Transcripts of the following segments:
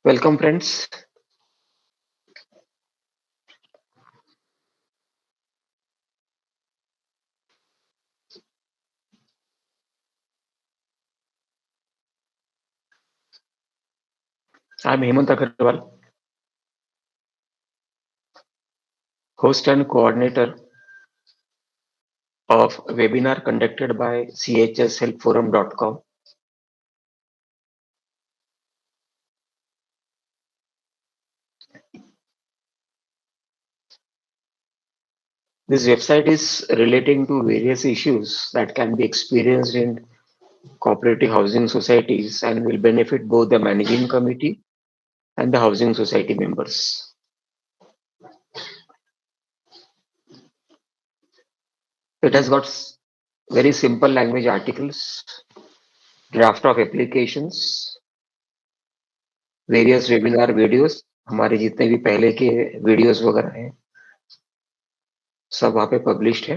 Welcome, friends. I'm Hemant Agarwal, host and coordinator of webinar conducted by chshelpforum.com. This website is relating to various issues that can be experienced in cooperative housing societies and will benefit both the managing committee and the housing society members. It has got very simple language articles, draft of applications, various webinar videos, हमारे जितने भी पहले के videos वगैरह हैं सब वहाँ पे पब्लिश्ड है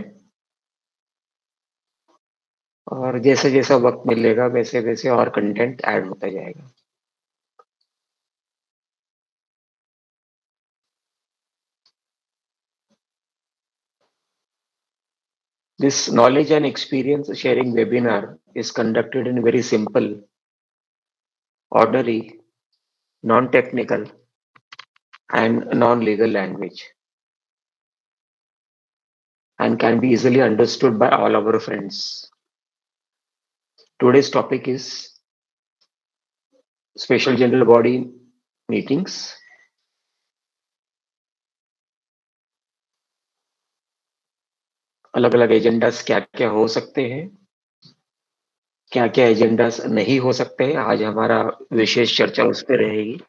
और जैसे-जैसा वक़्त मिलेगा वैसे-वैसे और कंटेंट ऐड होता जाएगा। This knowledge and experience sharing webinar is conducted in very simple, orderly, non-technical and non-legal language and can be easily understood by all our friends. Today's topic is special general body meetings. अलग-अलग agendas क्या-क्या हो सकते हैं, क्या-क्या agendas नहीं हो सकते हैं, आज हमारा विशेष चर्चा उस पे रहेगी।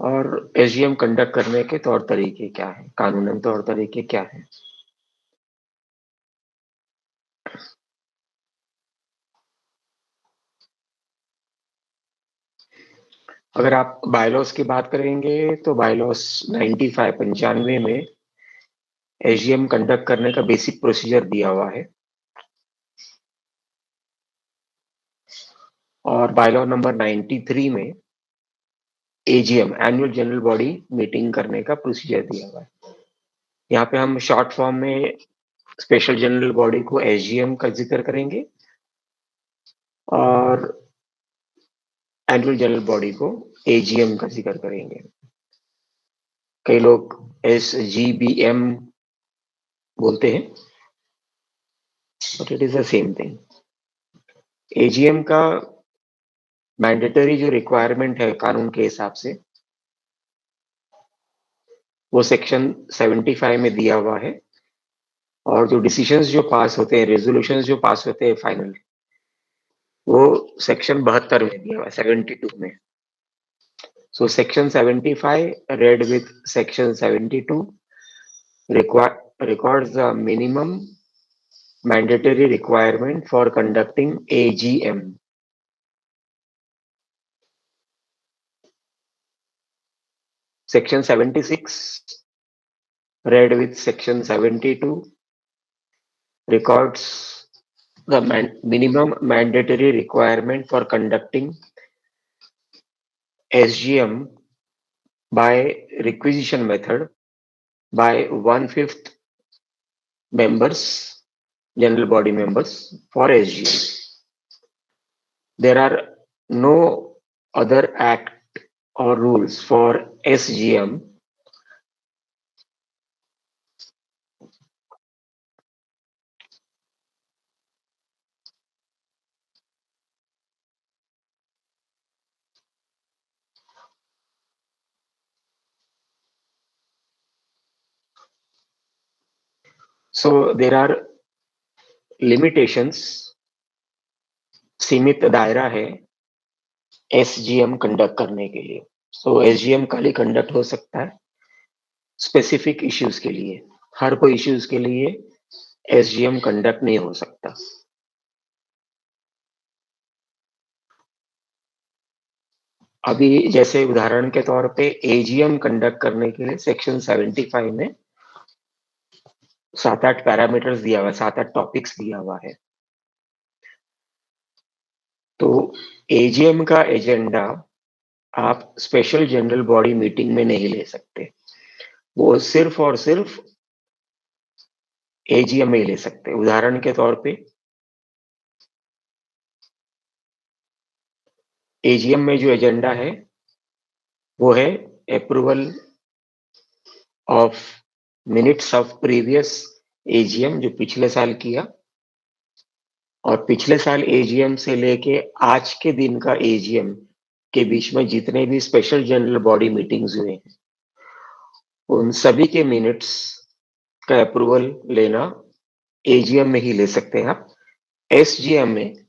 और एसजीएम कंडक्ट करने के तौर तरीके क्या हैं, कानूनन तौर तरीके क्या हैं। अगर आप बायलॉस की बात करेंगे तो बायलॉस 95 में एसजीएम कंडक्ट करने का बेसिक प्रोसीजर दिया हुआ है और बायलॉ नंबर 93 में AGM annual general body meeting करने का प्रोसीजर दिया हुआ है। यहाँ पे हम शॉर्ट फॉर्म में स्पेशल जनरल बॉडी को एसजीएम का जिक्र करेंगे और एनुअल जनरल बॉडी को एजीएम का जिक्र करेंगे। कई लोग एसजीबीएम बोलते हैं but it is the same thing. AGM का मैंडेटरी जो रिक्वायरमेंट है कानून के हिसाब से वो सेक्शन 75 में दिया हुआ है और जो डिसीजंस जो पास होते हैं, रेजोल्यूशंस जो पास होते हैं फाइनल, वो सेक्शन 72 में दिया हुआ है, 72 में। So section 75 read with section 72 records the minimum mandatory requirement for conducting AGM. Section 76 read with section 72 records the minimum mandatory requirement for conducting SGM by requisition method by 1/5 members, general body members for SGM. There are no other act or rules for SGM. So there are limitations, सीमित दायरा है SGM conduct करने के लिए। सो SGM खाली conduct हो सकता है स्पेसिफिक इश्यूज के लिए, हर कोई इश्यूज के लिए एसजीएम कंडक्ट नहीं हो सकता। अभी जैसे उदाहरण के तौर पे एजीएम कंडक्ट करने के लिए सेक्शन 75 में 7-8 पैरामीटर्स दिया हुआ है, 7-8 टॉपिक्स दिया हुआ है। तो एजीएम का एजेंडा आप स्पेशल जनरल बॉडी मीटिंग में नहीं ले सकते। वो सिर्फ और सिर्फ एजीएम में ही ले सकते हैं। उदाहरण के तौर पे एजीएम में जो एजेंडा है वो है approval of minutes of previous AGM जो पिछले साल किया, और पिछले साल एजीएम से लेके आज के दिन का एजीएम के बीच में जितने भी स्पेशल जनरल बॉडी मीटिंग्स हुए हैं, उन सभी के मिनट्स का अप्रूवल लेना एजीएम में ही ले सकते हैं आप। एसजीएम में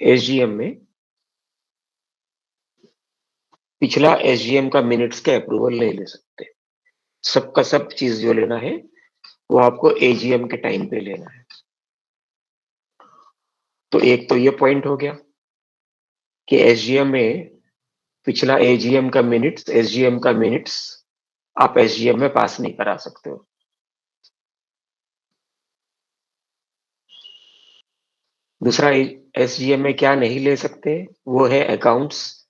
एसजीएम में पिछला एसजीएम का मिनट्स का अप्रूवल नहीं ले सकते। सबका सब चीज जो लेना है वो आपको एजीएम के टाइम पे लेना है। तो एक तो ये पॉइंट हो गया कि एसजीएम में पिछला एजीएम का मिनट्स एसजीएम का मिनट्स आप एसजीएम में पास नहीं करा सकते हो। दूसरा, एसजीएम में क्या नहीं ले सकते वो है accounts,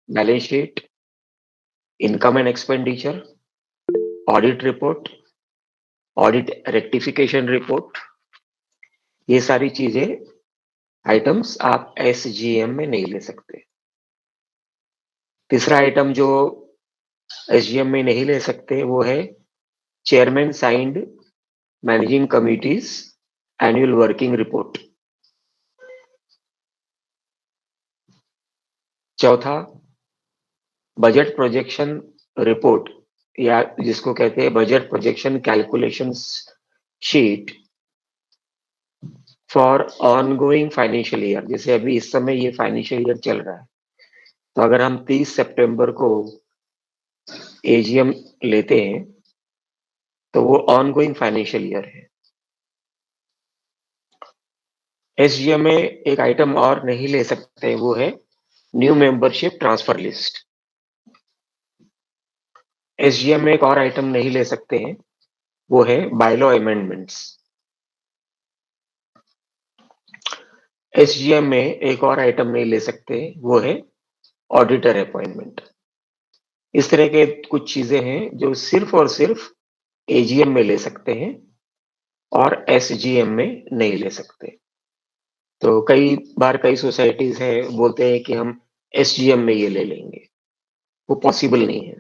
balance sheet, income and expenditure, audit report, audit rectification report, ये सारी चीजें आइटम्स आप एसजीएम में नहीं ले सकते। तीसरा आइटम जो एसजीएम में नहीं ले सकते वो है chairman signed managing committees annual working report. चौथा, बजट प्रोजेक्शन रिपोर्ट या जिसको कहते हैं budget projection calculation sheet for ongoing financial year. जैसे अभी इस समय ये फाइनेंशियल ईयर चल रहा है, तो अगर हम 30 सितंबर को एजीएम लेते हैं तो वो ऑनगोइंग फाइनेंशियल ईयर है। एसजीएम में एक आइटम और नहीं ले सकते, वो है new membership transfer list. SGM में एक और आइटम नहीं ले सकते हैं, वो है बायलॉ अमेंडमेंट्स। एसजीएम में एक और आइटम नहीं ले सकते, वो है ऑडिटर अपॉइंटमेंट। इस तरह के कुछ चीजें हैं जो सिर्फ और सिर्फ एजीएम में ले सकते हैं और एसजीएम में नहीं ले सकते। तो कई बार कई सोसाइटीज है बोलते हैं कि हम एसजीएम में ये ले लेंगे, वो पॉसिबल नहीं है।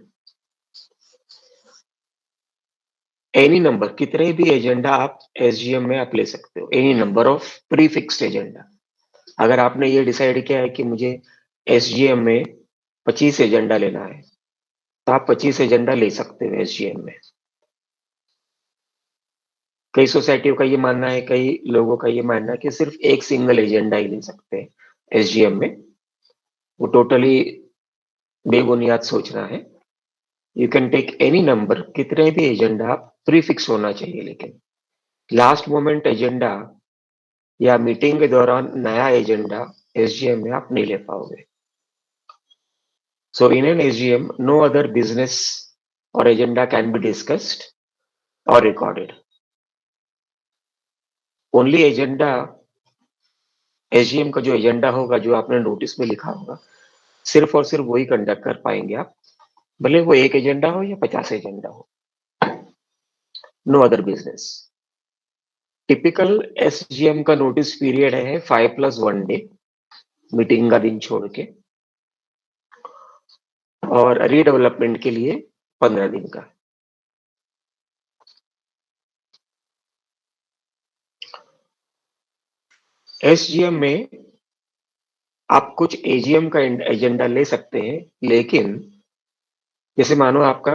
एनी नंबर, कितने भी एजेंडा आप एसजीएम में आप ले सकते हो, any number of pre fixed agenda. अगर आपने ये डिसाइड किया है कि मुझे एसजीएम में 25 एजेंडा लेना है, तो आप 25 एजेंडा ले सकते हो एसजीएम में। कई सोसाइटियों का ये मानना है, कई लोगों का ये मानना है कि सिर्फ एक सिंगल एजेंडा ही ले सकते हैं एसजीएम में। वो टोटली बेबुनियाद सोचना है। You can take any number, कितने भी एजेंडा प्री फिक्स होना चाहिए, लेकिन लास्ट मोमेंट एजेंडा या मीटिंग के दौरान नया एजेंडा एसजीएम में आप नहीं ले पाओगे। So in an SGM no other business और एजेंडा कैन बी डिस्कस्ड और रिकॉर्डेड। ओनली एजेंडा, एसजीएम का जो एजेंडा होगा, जो आपने नोटिस में लिखा होगा, सिर्फ और सिर्फ वही कंडक्ट कर पाएंगे आप, भले वो एक एजेंडा हो या 50 एजेंडा हो। No other business. Typical SGM का नोटिस पीरियड है 5+1 डे, मीटिंग का दिन छोड़ के, और रीडेवलपमेंट के लिए 15 दिन का। एसजीएम में आप कुछ एजीएम का एजेंडा ले सकते हैं, लेकिन जैसे मानो आपका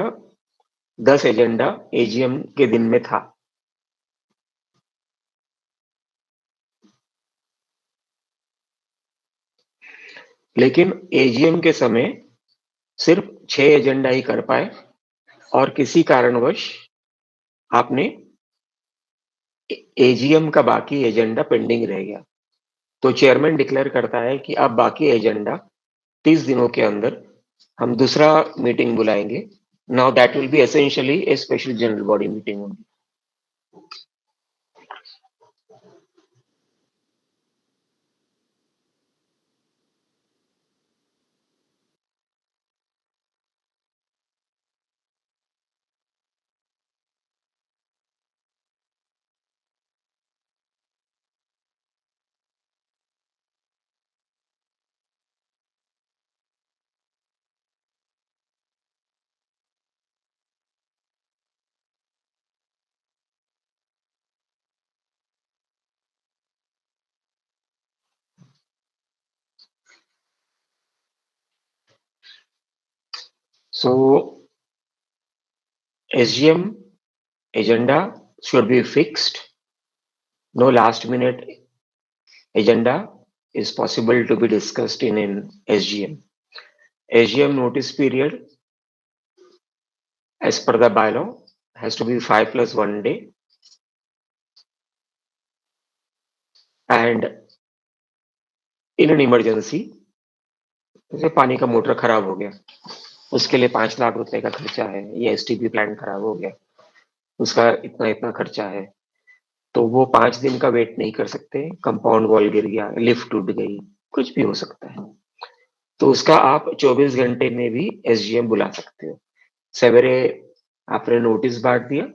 10 एजेंडा एजीएम के दिन में था, लेकिन एजीएम के समय सिर्फ 6 एजेंडा ही कर पाए और किसी कारणवश आपने एजीएम का बाकी एजेंडा पेंडिंग रह गया, तो चेयरमैन डिक्लेयर करता है कि अब बाकी एजेंडा 30 दिनों के अंदर हम दूसरा मीटिंग बुलाएंगे। Now that will be essentially A special general body meeting होगी। So SGM agenda should be fixed. No last minute agenda is possible to be discussed in an SGM. SGM notice period as per the bylaw has to be 5 plus 1 day, and in an emergency, जैसे पानी का motor खराब हो गया, उसके लिए 5 लाख रुपए का खर्चा है, या एसटीपी प्लांट खराब हो गया, उसका इतना इतना खर्चा है, तो वो 5 दिन का वेट नहीं कर सकते। कंपाउंड वॉल गिर गया, लिफ्ट टूट गई, कुछ भी हो सकता है, तो उसका आप 24 घंटे में भी एसजीएम बुला सकते हो। सवेरे आपने नोटिस बांट दिया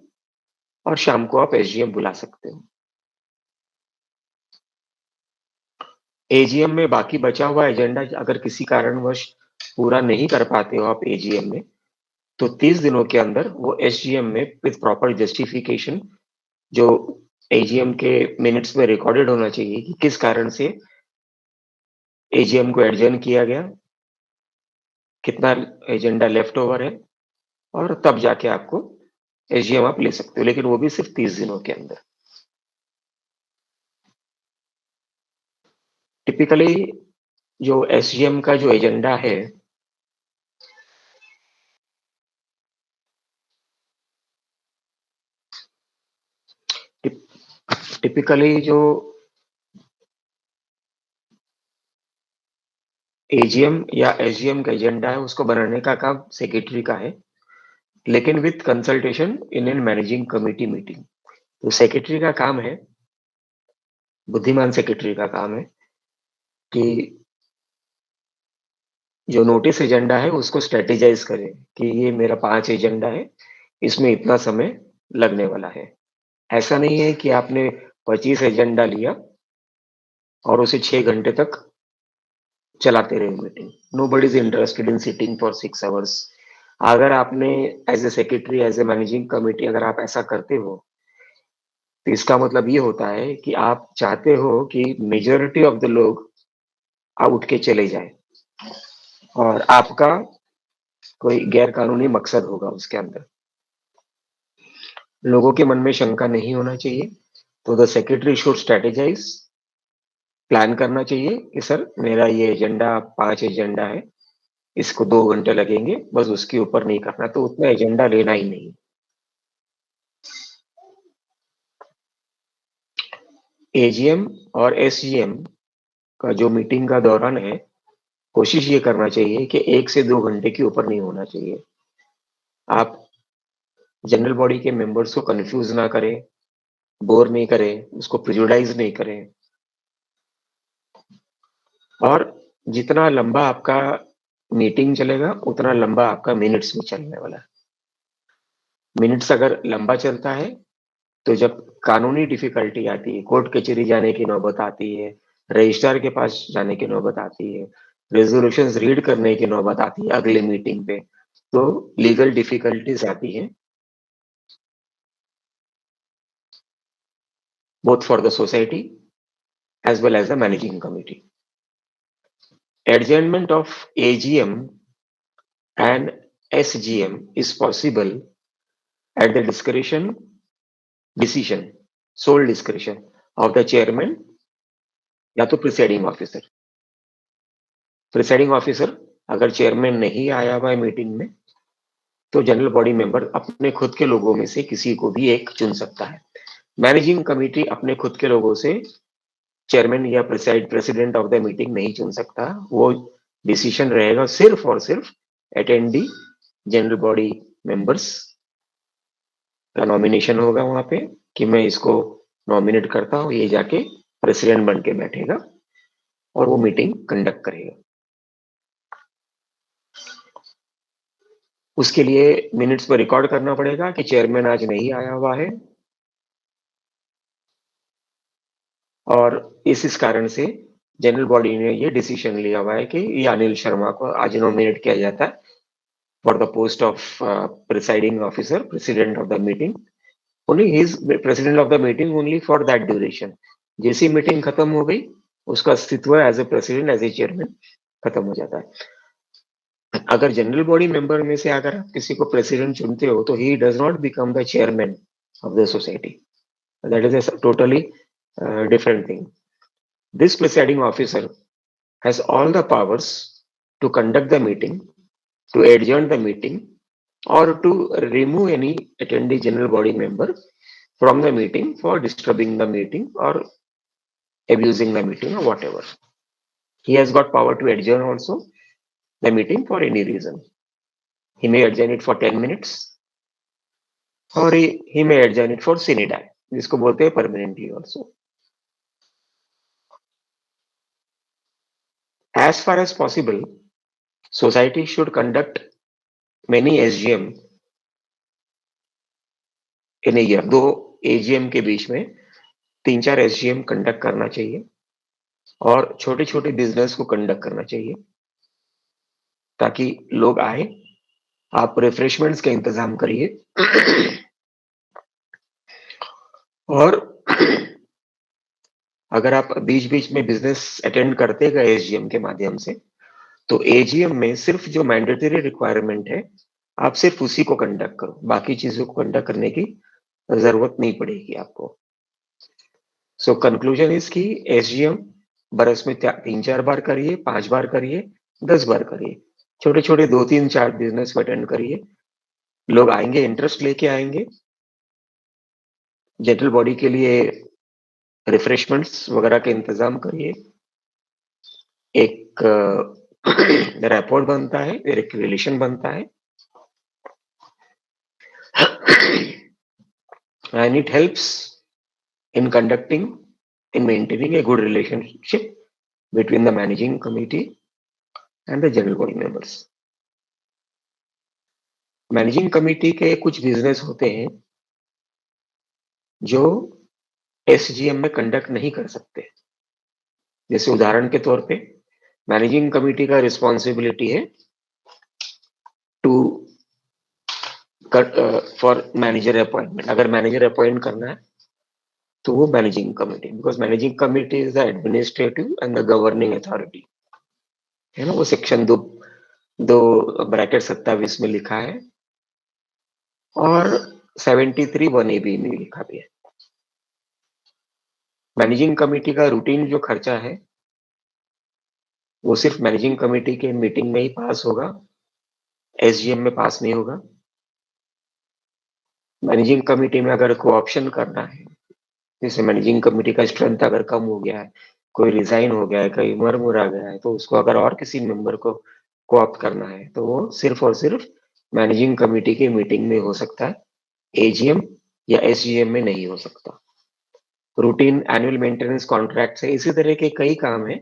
और शाम को आप एसजीएम बुला सकते हो। एजीएम में बाकी बचा हुआ एजेंडा अगर किसी कारणवश पूरा नहीं कर पाते हो आप एजीएम में, तो 30 दिनों के अंदर वो एसजीएम में विद प्रॉपर जस्टिफिकेशन, जो एजीएम के मिनट्स में रिकॉर्डेड होना चाहिए कि किस कारण से एजीएम को एडजर्न किया गया, कितना एजेंडा लेफ्ट ओवर है, और तब जाके आपको एजीएम आप ले सकते हो, लेकिन वो भी सिर्फ 30 दिनों के अंदर। टिपिकली जो एसजीएम का जो एजेंडा है, टिपिकली जो एजीएम या एसजीएम का एजेंडा है उसको बनाने का काम सेक्रेटरी का है, लेकिन with consultation in an managing committee meeting. तो सेक्रेटरी का काम है, बुद्धिमान सेक्रेटरी का काम है कि जो नोटिस एजेंडा है उसको स्ट्रेटेजाइज करे कि ये मेरा 5 एजेंडा है, इसमें इतना समय लगने वाला है। ऐसा नहीं है कि आपने 25 एजेंडा लिया और उसे 6 घंटे तक चलाते रहे meeting. Nobody is interested in sitting for 6 hours. अगर आपने as a secretary, as a managing committee अगर आप ऐसा करते हो, तो इसका मतलब ये होता है कि आप चाहते हो कि मेजॉरिटी ऑफ द लोग उठ के चले जाए, और आपका कोई गैर कानूनी मकसद होगा उसके अंदर। लोगों के मन में शंका नहीं होना चाहिए, तो the secretary should strategise, plan करना चाहिए कि सर मेरा ये एजेंडा 5 एजेंडा है, इसको 2 घंटे लगेंगे, बस उसके ऊपर नहीं करना, तो उतना एजेंडा लेना ही नहीं। एजीएम और एसजीएम का जो मीटिंग का दौरान है, कोशिश ये करना चाहिए कि 1 से 2 घंटे के ऊपर नहीं होना चाहिए। आप जनरल बॉडी के मेंबर्स को कंफ्यूज ना करें, बोर नहीं करें, उसको प्रेजुडाइज नहीं करें, और जितना लंबा आपका मीटिंग चलेगा उतना लंबा आपका मिनट्स भी चलने वाला है। मिनट्स अगर लंबा चलता है, तो जब कानूनी डिफिकल्टी आती है, कोर्ट कचहरी जाने की नौबत आती है, रजिस्ट्रार के पास जाने की नौबत आती है, रेजोल्यूशंस रीड करने की नौबत आती है अगले मीटिंग पे, तो लीगल डिफिकल्टीज आती हैं, both for the society as well as the managing committee. Adjournment of AGM and SGM is possible at the decision, sole discretion of the chairman या तो प्रिसाइडिंग ऑफिसर। प्रिसाइडिंग ऑफिसर अगर chairman नहीं आया हुआ है meeting में, तो general body member अपने खुद के लोगों में से किसी को भी एक चुन सकता है। मैनेजिंग कमेटी अपने खुद के लोगों से चेयरमैन या प्रेसिडेंट ऑफ द मीटिंग नहीं चुन सकता। वो डिसीजन रहेगा सिर्फ और सिर्फ अटेंडी जनरल बॉडी मेंबर्स का नॉमिनेशन होगा वहां पे कि मैं इसको नॉमिनेट करता हूँ, ये जाके प्रेसिडेंट बन के बैठेगा और वो मीटिंग कंडक्ट करेगा। उसके लिए मिनट्स पर रिकॉर्ड करना पड़ेगा कि चेयरमैन आज नहीं आया हुआ है, और इस कारण से जनरल बॉडी ने ये डिसीजन लिया हुआ है कि ये अनिल शर्मा को आज नॉमिनेट किया जाता है for the post of presiding officer, president of the meeting. Only he is president of the meeting only for that duration. जैसी मीटिंग खत्म हो गई, उसका अस्तित्व as a president, as a chairman खत्म हो जाता है। अगर जनरल बॉडी मेंबर में से अगर आप किसी को प्रेसिडेंट चुनते हो तो he does not become the chairman of the society. That is a totally different thing. This presiding officer has all the powers to conduct the meeting, to adjourn the meeting, or to remove any attendee general body member from the meeting for disturbing the meeting or abusing the meeting or whatever. He has got power to adjourn also the meeting for any reason. He may adjourn it for 10 minutes or he may adjourn it for sine die, जिसको बोलते हैं permanently also. As far as possible, society should conduct many SGM in a year. 2 AGM के बीच में 3-4 SGM conduct करना चाहिए और छोटे-छोटे business को कंडक्ट करना चाहिए ताकि लोग आए. आप रिफ्रेशमेंट्स का इंतजाम करिए और अगर आप बीच-बीच में बिजनेस अटेंड करते गए एजीएम के माध्यम से, तो एजीएम में सिर्फ जो मैंडेटरी रिक्वायरमेंट है, आप सिर्फ उसी को कंडक्ट करो. बाकी चीज़ों को कंडक्ट करने की ज़रूरत नहीं पड़ेगी आपको. सो कंक्लूजन इज़ कि एजीएम बरस में 3-4 बार करिए, 5 बार करिए, 10 बार करिए. छोटे-छोटे 2-3-4 बिजनेस को अटेंड करिए. लोग आएँगे, इंटरेस्ट लेके आएँगे. जनरल बॉडी के लिए रिफ्रेशमेंट्स वगैरह का इंतजाम करिए. एक रैपोर्ट बनता है, एक रिलेशन बनता है. And it helps in maintaining a good relationship between the managing committee and the general body members. Managing committee के कुछ बिजनेस होते हैं जो एसजीएम में कंडक्ट नहीं कर सकते. जैसे उदाहरण के तौर पे मैनेजिंग कमिटी का रिस्पॉन्सिबिलिटी है टू फॉर मैनेजर अपॉइंटमेंट. अगर मैनेजर अपॉइंट करना है तो वो managing committee, because managing committee is the administrative and the governing authority, है ना. वो सेक्शन 2 ब्रैकेट 27 में लिखा है और 73(1)(a)(b) में लिखा भी है. मैनेजिंग कमिटी का रूटीन जो खर्चा है वो सिर्फ मैनेजिंग कमिटी के मीटिंग में ही पास होगा, एसजीएम में पास नहीं होगा. मैनेजिंग कमिटी में अगर कोई ऑप्शन करना है, जैसे मैनेजिंग कमिटी का स्ट्रेंथ अगर कम हो गया है, कोई रिजाइन हो गया है, कोई मर-मुरा गया है, तो उसको अगर और किसी मेंबर को ऑप्ट करना है तो वो सिर्फ और सिर्फ मैनेजिंग कमिटी की मीटिंग में हो सकता है. एजीएम या एसजीएम में नहीं हो सकता. रूटीन एनुअल मेंटेनेंस कॉन्ट्रैक्ट है. इसी तरह के कई काम है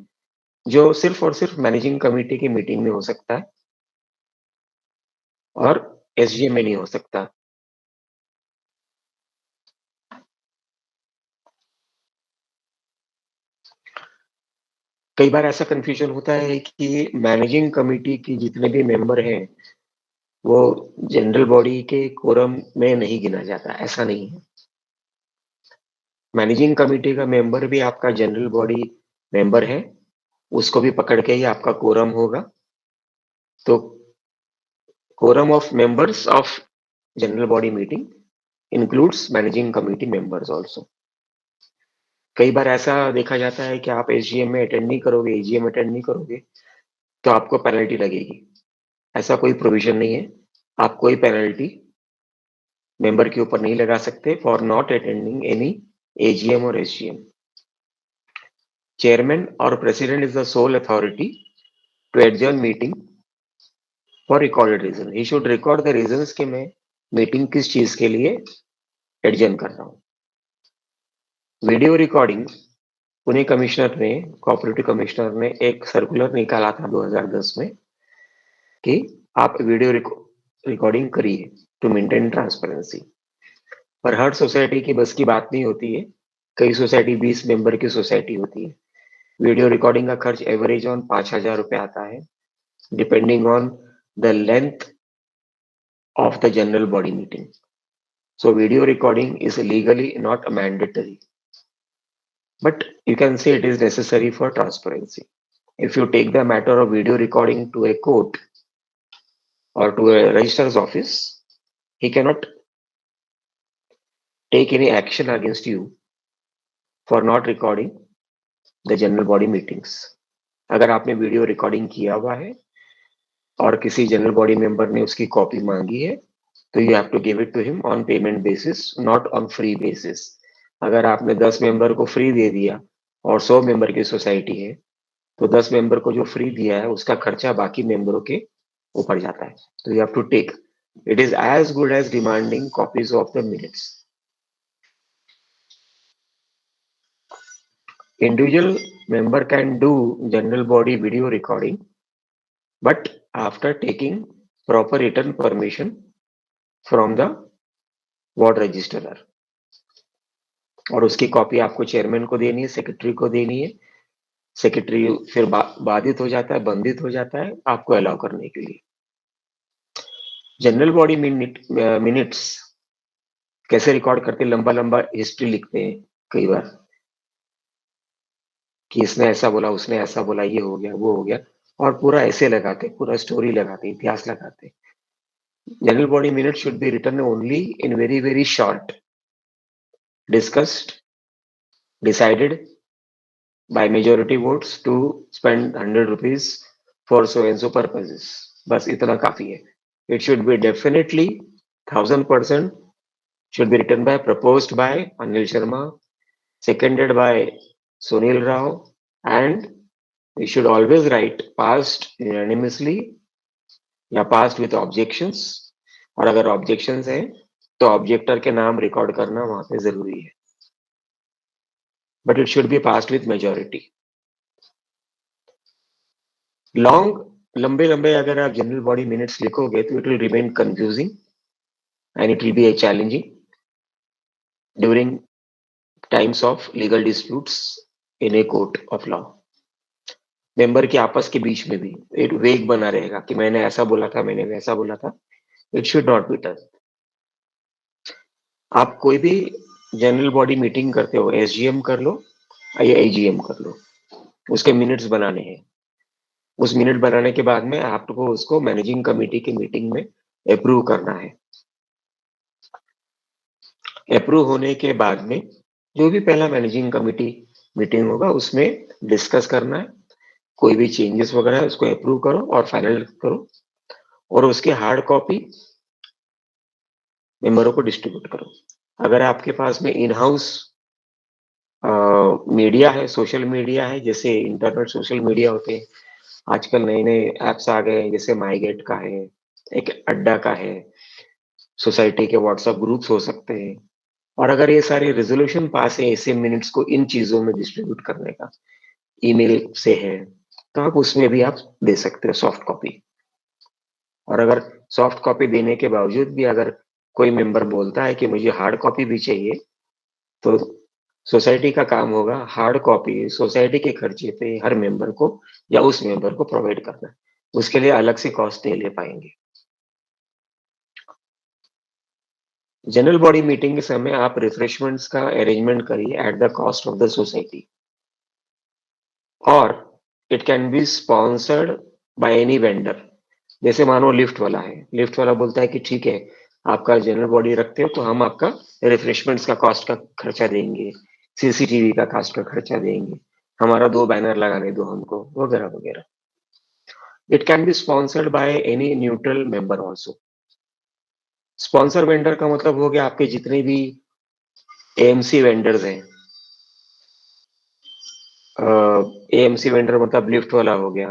जो सिर्फ और सिर्फ मैनेजिंग कमिटी की मीटिंग में हो सकता है और एसजीएम में नहीं हो सकता. कई बार ऐसा कंफ्यूजन होता है कि मैनेजिंग कमिटी की जितने भी मेंबर हैं वो जनरल बॉडी के कोरम में नहीं गिना जाता. ऐसा नहीं है. मैनेजिंग कमिटी का मेंबर भी आपका जनरल बॉडी मेंबर है, उसको भी पकड़ के ही आपका कोरम होगा. तो quorum of members of general body meeting includes managing committee members also. कई बार ऐसा देखा जाता है कि आप एसजीएम में अटेंड नहीं करोगे, एजीएम अटेंड नहीं करोगे तो आपको पेनल्टी लगेगी. ऐसा कोई प्रोविजन नहीं है. आप कोई पेनल्टी मेंबर के ऊपर नहीं लगा सकते for not attending any AGM और एसजीएम. चेयरमैन और president is the sole authority to adjourn meeting for recorded reason. He should record the reasons कि मैं मीटिंग किस चीज के लिए एडजर्न कर रहा हूँ. वीडियो रिकॉर्डिंग पुणे कमिश्नर ने, कोऑपरेटिव कमिश्नर ने एक सर्कुलर निकाला था 2010 में कि आप वीडियो रिकॉर्डिंग करिए टू मेंटेन ट्रांसपेरेंसी. पर हर सोसाइटी की बस की बात नहीं होती है. कई सोसाइटी 20 मेंबर की सोसाइटी होती है. वीडियो रिकॉर्डिंग का खर्च एवरेज ऑन 5,000 रुपए आता है, depending on the length of the general body meeting. So video recording is legally not mandatory, but you can say it is necessary for transparency. If you take the matter of video recording to a court, or to a registrar's office, he cannot take any action against you for not recording the general body meetings. अगर आपने video recording किया हुआ है और किसी general body member ने उसकी copy मांगी है, तो you have to give it to him on payment basis, not on free basis. अगर आपने 10 मेंबर को फ्री दे दिया और 100 मेंबर की सोसाइटी है, तो 10 मेंबर को जो फ्री दिया है उसका खर्चा बाकी मेंबरों के ऊपर जाता है। तो you have to take, it is as good as demanding copies of the minutes. Individual member can do general body video recording, but after taking proper written permission from the ward registrar, और उसकी copy आपको chairman को देनी है, secretary को देनी है। Secretary फिर बाधित हो जाता है, बंधित हो जाता है आपको अलाउ करने के लिए। जनरल बॉडी मिनट्स कैसे रिकॉर्ड करते, लंबा लंबा हिस्ट्री लिखते हैं कई बार कि इसने ऐसा बोला, उसने ऐसा बोला, ये हो गया, वो हो गया, और पूरा ऐसे लगाते, पूरा स्टोरी लगाते, इतिहास लगाते। General body minutes should be written only in very, very short, discussed, decided by majority votes to spend 100 rupees for so and so purposes. बस इतना काफी है. It should be definitely 1000% should be written by, proposed by Anil Sharma, seconded by Sunil Rao, and we should always write passed unanimously या passed with objections, और अगर objections है तो ऑब्जेक्टर के नाम रिकॉर्ड करना वहां पे जरूरी है, but it should be passed with majority. लंबे लंबे अगर आप जनरल बॉडी मिनट्स लिखोगे तो it will remain confusing and it will be A challenging during times of legal disputes in a court of law. Member के आपस के बीच में भी एक वेग बना रहेगा कि मैंने ऐसा बोला था, मैंने वैसा बोला था। It should not be done. आप कोई भी जनरल बॉडी मीटिंग करते हो, एसजीएम कर लो या एजीएम कर लो, उसके मिनट्स बनाने हैं। उस मिनट बनाने के बाद में आपको उसको मैनेजिंग कमेटी की मीटिंग में अप्रूव करना है। अप्रूव होने के बाद में जो भी पहला मैनेजिंग कमेटी मीटिंग होगा उसमें डिस्कस करना है, कोई भी चेंजेस वगैरह उसको अप्रूव करो और फाइनल करो, और उसके हार्ड कॉपी मेंबरों को डिस्ट्रीब्यूट करो। अगर आपके पास में इन हाउस मीडिया है, सोशल मीडिया है, जैसे इंटरनेट सोशल मीडिया होते हैं, आजकल नए नए एप्स आ गए हैं, जैसे माईगेट का है, एक अड्डा का है, सोसाइटी के व्हाट्सएप ग्रुप्स हो सकते हैं। और अगर ये सारे रेजोल्यूशन पास है ऐसे मिनट्स को इन चीजों में डिस्ट्रीब्यूट करने का, ईमेल से है, तो आप उसमें भी आप दे सकते हो सॉफ्ट कॉपी। और अगर सॉफ्ट कॉपी देने के बावजूद भी अगर कोई मेंबर बोलता है कि मुझे हार्ड कॉपी भी चाहिए, तो सोसाइटी का काम होगा हार्ड कॉपी सोसाइटी के खर्चे पे हर मेंबर को या उस मेंबर को प्रोवाइड करना। उसके लिए अलग से कॉस्ट नहीं ले पाएंगे। जनरल बॉडी मीटिंग के समय आप रिफ्रेशमेंट्स का अरेंजमेंट करिए at the cost of the society, और it can be sponsored by any vendor. जैसे मानो लिफ्ट वाला है, लिफ्ट वाला बोलता है कि ठीक है आपका जनरल बॉडी रखते हो तो हम आपका रिफ्रेशमेंट्स का कॉस्ट का खर्चा देंगे, सीसीटीवी का कॉस्ट का खर्चा देंगे, हमारा 2 बैनर लगाने दो हमको, वगैरह वगैरह। It can be sponsored by any neutral member also. Sponsor vendor का मतलब हो गया आपके जितने भी एएमसी वेंडर्स हैं। एएमसी वेंडर मतलब लिफ्ट वाला हो गया,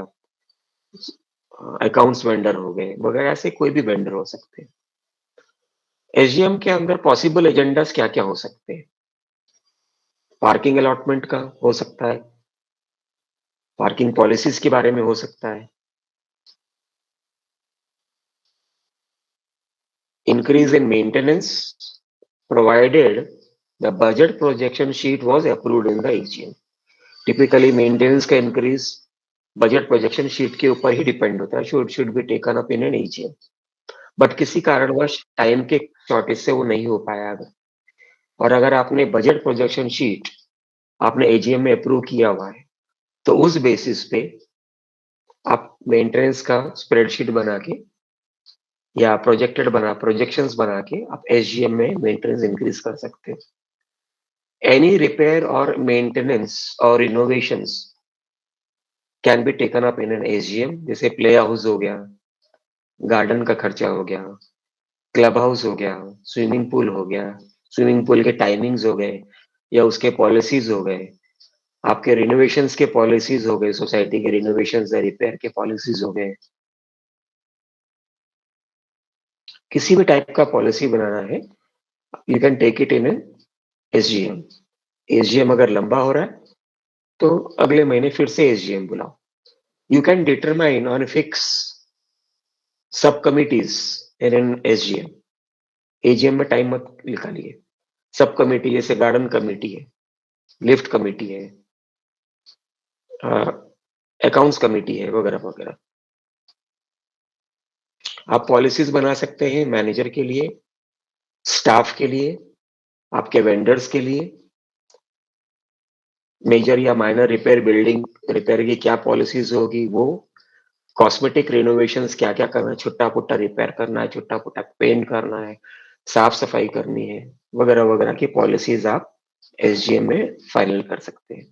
अकाउंट्स वेंडर हो गए वगैरह, ऐसे कोई भी वेंडर हो सकते हैं। एसजीएम के अंदर पॉसिबल एजेंडास क्या क्या हो सकते हैं? पार्किंग अलॉटमेंट का हो सकता है, पार्किंग पॉलिसीज के बारे में हो सकता है, increase in maintenance provided the budget projection sheet was approved in the AGM. Typically maintenance का increase budget projection sheet के ऊपर ही डिपेंड होता है, should be taken up in an AGM. But किसी कारणवश टाइम के शॉर्टेज से वो नहीं हो पाया अगर, और अगर आपने बजट प्रोजेक्शन शीट आपने एजीएम में अप्रूव किया हुआ है, तो उस बेसिस पे आप मेंटेनेंस का स्प्रेडशीट बना के या प्रोजेक्शंस बना के आप एसजीएम में मेंटेनेंस इंक्रीज कर सकते हो। एनी रिपेयर और मेंटेनेंस और innovations can be taken up in an SGM, जैसे प्ले हाउस हो गया, गार्डन का खर्चा हो गया, क्लब हाउस हो गया, स्विमिंग पूल हो गया, स्विमिंग पूल के टाइमिंग्स हो गए या उसके पॉलिसीज हो गए, आपके रिनोवेशंस के पॉलिसीज हो गए, सोसाइटी के रिनोवेशंस या रिपेयर के पॉलिसीज हो गए। किसी भी टाइप का पॉलिसी बनाना है, you can take it in an SGM. SGM अगर लंबा हो रहा है तो अगले महीने फिर से एसजीएम बुलाओ। यू कैन डिटरमाइन और फिक्स सब committees in an SGM. AGM में टाइम मत निकालिए। सब कमेटी जैसे गार्डन कमेटी है, लिफ्ट कमेटी है, अकाउंट्स कमेटी है, वगैरह वगैरह। आप पॉलिसीज बना सकते हैं मैनेजर के लिए, स्टाफ के लिए, आपके वेंडर्स के लिए, मेजर या माइनर रिपेयर, बिल्डिंग रिपेयर की क्या पॉलिसीज होगी वो, कॉस्मेटिक रिनोवेशंस क्या क्या करना है, छुट्टा पुट्टा रिपेयर करना है, छुट्टा पुट्टा पेंट करना है, साफ सफाई करनी है, वगैरह वगैरह की पॉलिसीज आप एसजीएम में फाइनल कर सकते हैं।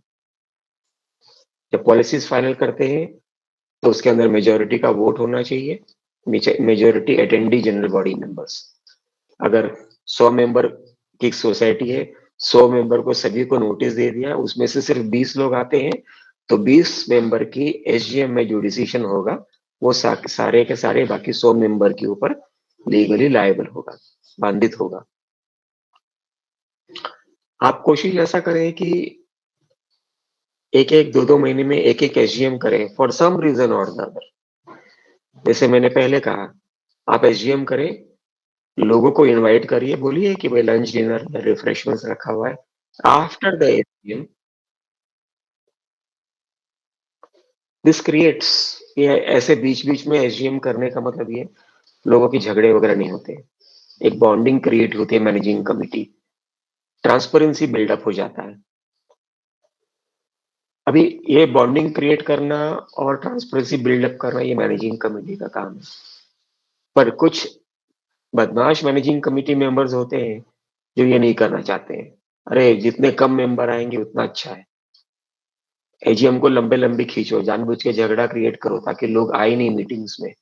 जब पॉलिसीज फाइनल करते हैं तो उसके अंदर मेजोरिटी का वोट होना चाहिए, majority attendee general body members. अगर 100 मेंबर की सोसाइटी है, 100 मेंबर को सभी को नोटिस दे दिया, उसमें से सिर्फ 20 लोग आते हैं, तो 20 मेंबर की एसजीएम में जो डिसीजन होगा वो सारे के सारे बाकी 100 मेंबर के ऊपर लीगली लायबल होगा, बांधित होगा। आप कोशिश ऐसा करें कि एक एक दो दो महीने में एक एक एसजीएम करें, फॉर सम रीजन और द अदर। जैसे मैंने पहले कहा, आप एसजीएम करें, लोगों को इनवाइट करिए, बोलिए कि भाई लंच डिनर रिफ्रेशमेंट्स रखा हुआ है। After the SGM this creates, ये ऐसे बीच बीच में एसजीएम करने का मतलब ये लोगों के झगड़े वगैरह नहीं होते, एक बॉन्डिंग क्रिएट होती है, मैनेजिंग कमिटी, ट्रांसपेरेंसी बिल्डअप हो जाता है। अभी ये बॉन्डिंग क्रिएट करना और ट्रांसपेरेंसी बिल्डअप करना ये मैनेजिंग कमिटी का काम है, पर कुछ बदमाश मैनेजिंग कमिटी मेंबर्स होते हैं जो ये नहीं करना चाहते हैं। अरे जितने कम मेंबर आएंगे उतना अच्छा है, एजीएम को लंबे लंबी खींचो, जानबूझ के झगड़ा क्रिएट करो ताकि लोग आए नहीं मीटिंग्स में,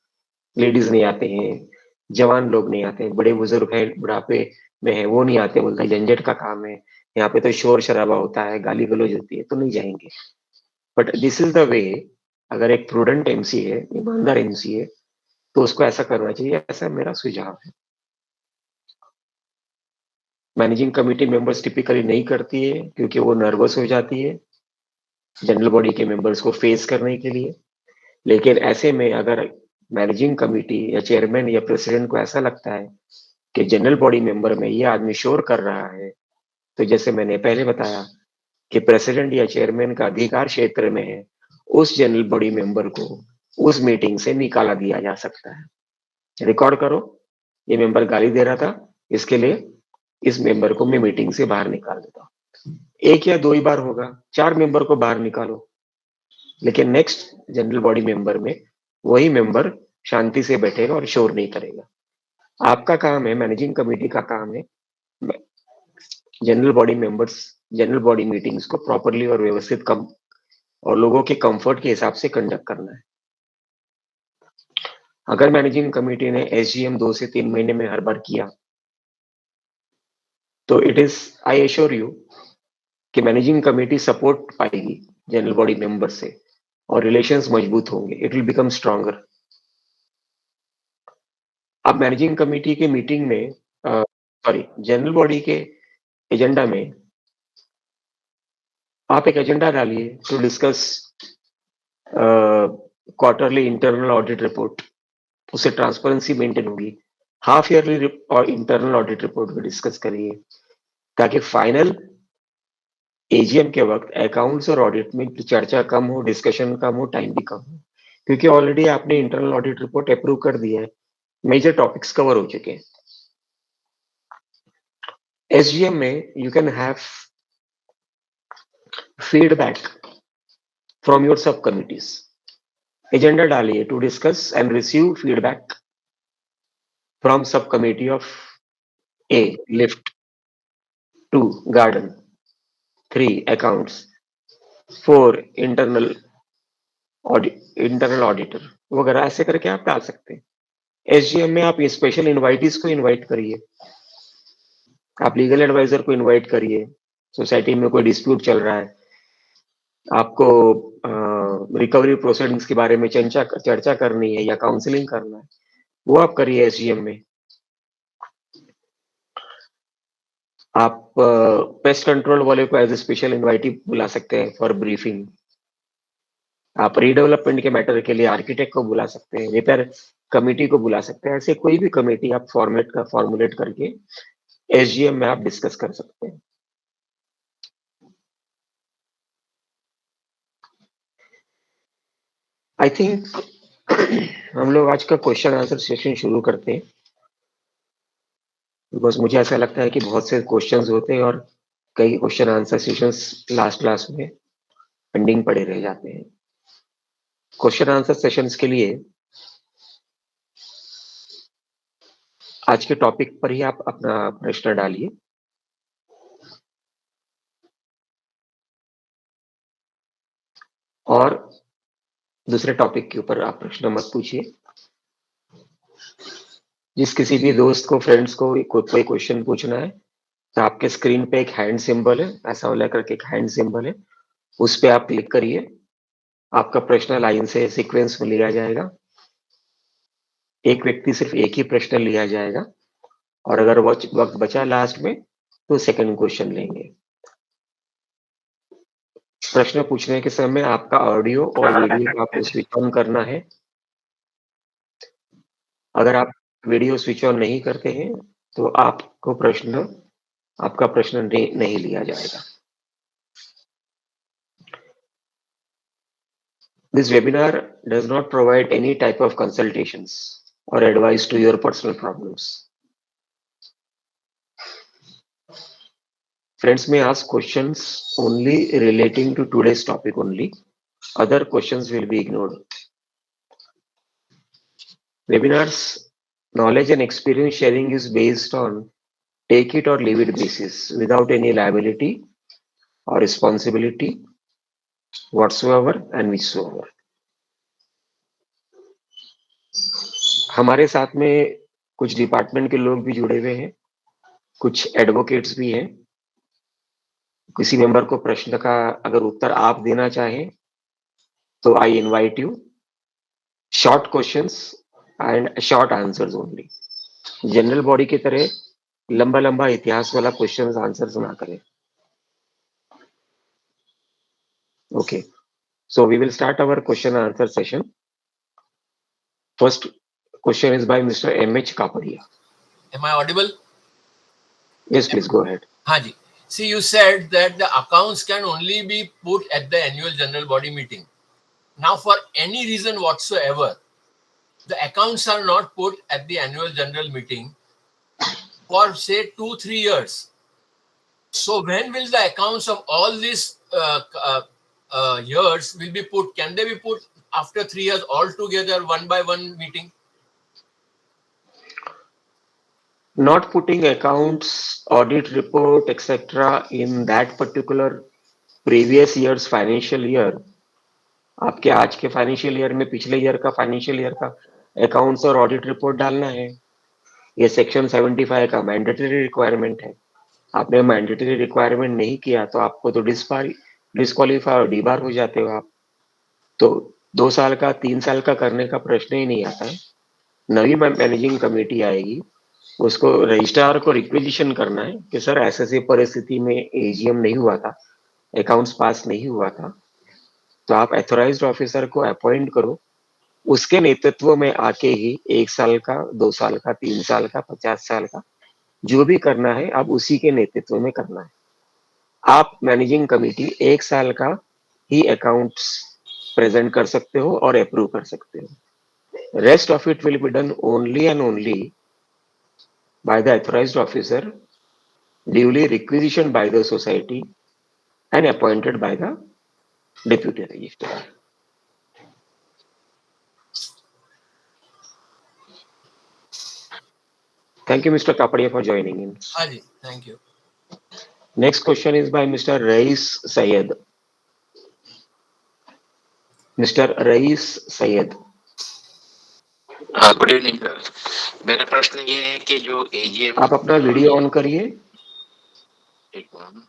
लेडीज नहीं आते हैं, जवान लोग नहीं आते हैं, बड़े बुजुर्ग हैं, बुढ़ापे में है वो नहीं आते, बोलता है झंझट का काम है, यहाँ पे तो शोर शराबा होता है, गाली गलौज होती है, तो नहीं जाएंगे। But this is the way. अगर एक प्रूडेंट एमसी है, ईमानदार एमसी है, तो उसको ऐसा करना चाहिए, ऐसा मेरा सुझाव है। मैनेजिंग कमेटी मेंबर्स टिपिकली नहीं करती है क्योंकि वो नर्वस हो जाती है जनरल बॉडी के मेंबर्स को फेस करने के लिए। लेकिन ऐसे में अगर मैनेजिंग कमेटी या चेयरमैन या प्रेसिडेंट को ऐसा लगता है कि जनरल बॉडी मेंबर में ये आदमी शोर कर रहा है, तो जैसे मैंने पहले बताया कि प्रेसिडेंट या चेयरमैन का अधिकार क्षेत्र में है, उस जनरल बॉडी मेंबर को उस मीटिंग से निकाला दिया जा सकता है। रिकॉर्ड करो, ये मेंबर गाली दे रहा था, इसके लिए इस मेंबर को मैं मीटिंग से बाहर निकाल देता हूँ। एक या दो ही बार होगा, 4 मेंबर को बाहर निकालो, लेकिन नेक्स्ट जनरल बॉडी मेंबर में वही मेंबर शांति से बैठेगा और शोर नहीं करेगा। आपका काम है, मैनेजिंग कमेटी का काम है, general body members, general body meetings को प्रॉपरली और व्यवस्थित कम और लोगों के कंफर्ट के हिसाब से कंडक्ट करना है। अगर मैनेजिंग कमेटी ने एसजीएम 2 से 3 महीने में हर बार किया, तो it is, I assure you कि मैनेजिंग कमेटी सपोर्ट पाएगी जनरल बॉडी मेंबर से और रिलेशंस मजबूत होंगे, इट विल बिकम स्ट्रॉन्गर। अब मैनेजिंग कमेटी के मीटिंग में, सॉरी, जनरल बॉडी के एजेंडा में आप एक एजेंडा डालिए to discuss quarterly internal audit report, उससे ट्रांसपेरेंसी मेंटेन होगी। हाफ ईयरली और इंटरनल ऑडिट रिपोर्ट को डिस्कस करिए ताकि फाइनल एजीएम के वक्त अकाउंट्स और ऑडिट में चर्चा कम हो, डिस्कशन कम हो, टाइम भी कम हो, क्योंकि ऑलरेडी आपने इंटरनल ऑडिट रिपोर्ट अप्रूव कर दिया है, मेजर टॉपिक्स कवर हो चुके हैं। एसजीएम में you can have feedback from your sub committees. Agenda डालिए to discuss and receive feedback from subcommittee of A, lift, 2, garden, 3, accounts, 4, internal auditor वगैरह ऐसे करके आप डाल सकते हैं। एसजीएम में आप स्पेशल इनवाइटीज को इनवाइट करिए, आप लीगल एडवाइजर को इनवाइट करिए, सोसाइटी में कोई डिस्प्यूट चल रहा है, आपको रिकवरी प्रोसीडिंग्स के बारे में चर्चा करनी है या काउंसलिंग करना है, वो आप करिए एसजीएम में। आप पेस्ट कंट्रोल वाले को एज ए स्पेशल इनवाइटी बुला सकते हैं फॉर ब्रीफिंग। आप रीडेवलपमेंट के मैटर के लिए आर्किटेक्ट को बुला सकते हैं, रिपेयर कमेटी को बुला सकते हैं। ऐसे कोई भी कमेटी आप फॉर्मुलेट करके एसजीएम में आप डिस्कस कर सकते हैं। आई थिंक हम लोग आज का क्वेश्चन आंसर सेशन शुरू करते हैं, बिकॉज मुझे ऐसा लगता है कि बहुत से क्वेश्चंस होते हैं और कई question answer sessions last class में पेंडिंग पड़े रह जाते हैं। क्वेश्चन आंसर सेशंस के लिए आज के टॉपिक पर ही आप अपना प्रश्न डालिए। और दूसरे टॉपिक के ऊपर आप प्रश्न मत पूछिए। जिस किसी भी दोस्त को, फ्रेंड्स को कोई क्वेश्चन पूछना है तो आपके स्क्रीन पे एक हैंड सिंबल है, ऐसा वाला करके एक हैंड सिंबल है, उस पे आप क्लिक करिए। आपका प्रश्न लाइन से सीक्वेंस में लिया जाएगा। एक व्यक्ति सिर्फ एक ही प्रश्न लिया जाएगा और अगर वक्त बचा लास्ट में तो सेकंड क्वेश्चन लेंगे। प्रश्न पूछने के समय आपका ऑडियो और वीडियो को आपको स्विच ऑन करना है। अगर आप वीडियो स्विच ऑन नहीं करते हैं तो आपका प्रश्न नहीं लिया जाएगा। This webinar does not provide any type of consultations or advice to your personal problems. Friends may ask questions only relating to today's topic only. Other questions will be ignored. Webinars knowledge and experience sharing is based on take it or leave it basis without any liability or responsibility whatsoever and whichsoever. हमारे साथ में कुछ department के लोग भी जुड़े हुए हैं, कुछ एडवोकेट्स भी हैं। किसी मेंबर को प्रश्न का अगर उत्तर आप देना चाहें तो I invite you. Short questions and short answers only. General body की तरह लंबा लंबा इतिहास वाला क्वेश्चंस आंसर्स ना करें। Okay, so we will start our question and answer session. First question is by Mr. M.H. Kapadia. Am I audible? Yes, please go ahead. Haji. See, you said that the accounts can only be put at the annual general body meeting. Now, for any reason whatsoever, the accounts are not put at the annual general meeting for say 2-3 years. So, when will the accounts of all these years will be put? Can they be put after 3 years all together, one by one meeting? Not putting accounts, audit report, etc. in that particular previous year's financial year. आपके आज के financial year में पिछले year का financial year का accounts और audit report डालना है। ये सेक्शन 75 का मैंडेटरी रिक्वायरमेंट है। आपने मैंडेटरी रिक्वायरमेंट नहीं किया तो आपको तो डिस्क्वालीफाई और डीबार हो जाते हो आप। तो 2 साल का 3 साल का करने का प्रश्न ही नहीं आता है। नई मैनेजिंग कमेटी आएगी, उसको रजिस्ट्रार को रिक्वेजिशन करना है कि सर ऐसी परिस्थिति में एजीएम नहीं हुआ था, अकाउंट्स पास नहीं हुआ था, तो आप एथोराइज्ड ऑफिसर को अपॉइंट करो। उसके नेतृत्व में आके ही 1 साल का, 2 साल का, 3 साल का, 50 साल का जो भी करना है आप उसी के नेतृत्व में करना है। आप मैनेजिंग कमेटी 1 साल का ही अकाउंट्स प्रेजेंट कर सकते हो और अप्रूव कर सकते हो। Rest of it will be done only and only by the authorized officer, duly requisitioned by the society and appointed by the deputy registrar. Thank you, Mr. Kapadia, for joining in. हाँ जी, thank you. Next question is by Mr. Rais Sayed. Mr. Rais Sayed. हाँ, good evening sir. मेरा प्रश्न ये है कि जो AGM, आप अपना वीडियो ऑन करिए। एक मिनट।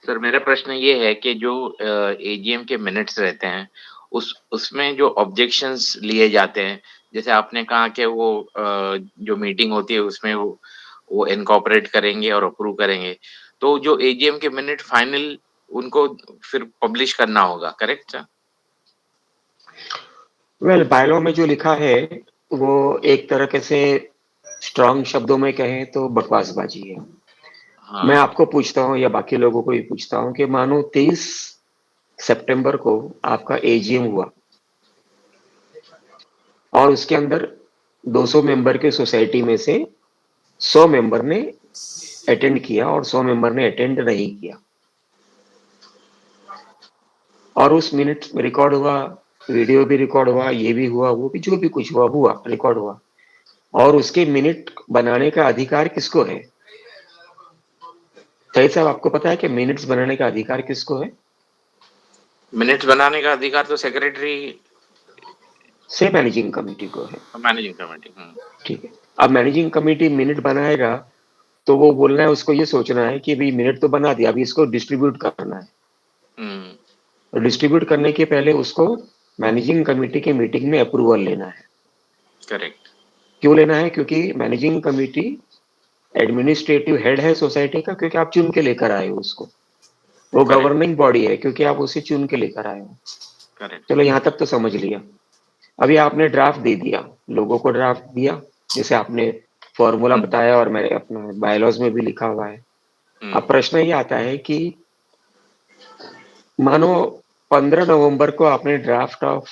सर मेरा प्रश्न ये है कि जो एजीएम के मिनट्स रहते हैं उसमें जो ऑब्जेक्शंस लिए जाते हैं, जैसे आपने कहा कि वो जो मीटिंग होती है उसमें वो इनकॉर्पोरेट करेंगे और अप्रूव करेंगे, तो जो एजीएम के मिनट फाइनल उनको फिर पब्लिश करना होगा, करेक्ट सर? वेल, बायलॉ में जो लिखा है वो एक तरह से स्ट्रॉन्ग शब्दों में कहें तो बकवासबाजी है। हाँ। मैं आपको पूछता हूँ या बाकी लोगों को भी पूछता हूँ कि मानो 23 सितंबर को आपका एजीएम हुआ और उसके अंदर 200 मेंबर के सोसाइटी में से 100 मेंबर ने अटेंड किया और 100 मेंबर ने अटेंड नहीं किया, और उस मिनट रिकॉर्ड हुआ, वीडियो भी रिकॉर्ड हुआ, ये भी हुआ, वो भी, जो भी कुछ हुआ रिकॉर्ड हुआ, और उसके मिनट बनाने का अधिकार किसको है? सही साहब, आपको पता है कि मिनट्स बनाने का अधिकार किसको है? मिनट्स बनाने का अधिकार तो सेक्रेटरी से मैनेजिंग कमेटी को है। Managing committee. ठीक है। अब मैनेजिंग कमेटी मिनट बनाएगा तो वो बोलना है, उसको ये सोचना है कि भाई मिनट तो बना दिया, अभी इसको डिस्ट्रीब्यूट करना है। और डिस्ट्रीब्यूट करने के पहले उसको मैनेजिंग कमेटी की मीटिंग में अप्रूवल लेना है। करेक्ट। क्यों लेना है? क्योंकि मैनेजिंग कमेटी एडमिनिस्ट्रेटिव हेड है सोसाइटी का, क्योंकि आप चुन के लेकर आए हो उसको। वो गवर्निंग बॉडी है क्योंकि आप उसे चुन के लेकर आए हो। करेक्ट। चलो यहाँ तक तो समझ लिया। अभी आपने ड्राफ्ट दे दिया, लोगों को ड्राफ्ट दिया, जैसे आपने फॉर्मूला बताया और मेरे अपना बायलॉज में भी लिखा हुआ है। अब प्रश्न ये आता है कि मानो 15 नवंबर को आपने draft of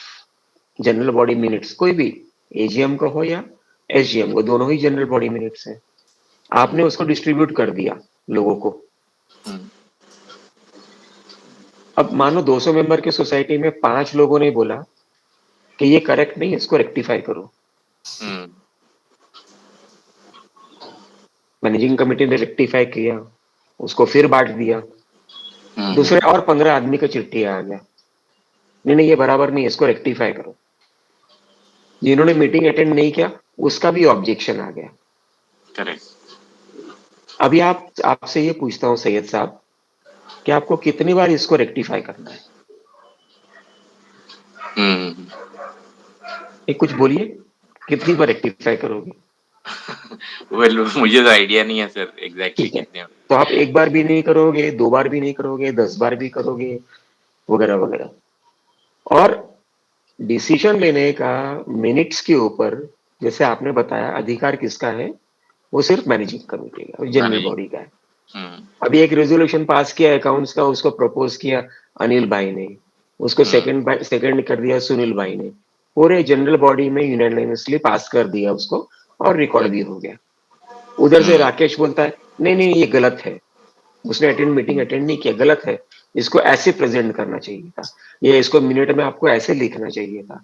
general body minutes, कोई भी एजीएम को हो या एसजीएम को, दोनों ही जनरल बॉडी मिनट्स हैं, आपने उसको डिस्ट्रीब्यूट कर दिया लोगों को। अब मानो 200 मेंबर के सोसाइटी में 5 लोगों ने बोला कि ये करेक्ट नहीं, इसको रेक्टिफाई करो। मैनेजिंग कमेटी ने रेक्टिफाई किया, उसको फिर बांट दिया। दूसरे और 15 आदमी का चिट्ठी आ गया, नहीं ये बराबर नहीं, इसको रेक्टिफाई करो। जिन्होंने मीटिंग अटेंड नहीं किया उसका भी ऑब्जेक्शन आ गया। करेक्ट। अभी आपसे ये पूछता हूं सैयद साहब कि आपको कितनी बार इसको रेक्टिफाई करना है? एक कुछ बोलिए, कितनी बार रेक्टिफाई करोगे? वेल मुझे तो आइडिया नहीं है सर एग्जैक्टली कितने। तो आप एक बार भी नहीं करोगे, 2 बार भी नहीं करोगे, 10 बार भी करोगे, वगैरह वगैरह। और डिसीजन लेने का मिनट्स के ऊपर, जैसे आपने बताया, अधिकार किसका है? वो सिर्फ मैनेजिंग कमेटी का, जनरल बॉडी का है। अभी एक रेजोल्यूशन पास किया अकाउंट्स का, उसको प्रपोज किया अनिल भाई ने, उसको सेकंड कर दिया सुनील भाई ने, पूरे जनरल बॉडी में यूनानिमसली पास कर दिया उसको, और रिकॉर्ड भी हो गया। उधर से राकेश बोलता है नहीं ये गलत है, उसने मीटिंग अटेंड नहीं किया, गलत है, इसको ऐसे प्रेजेंट करना चाहिए था, ये इसको मिनट में आपको ऐसे लिखना चाहिए था,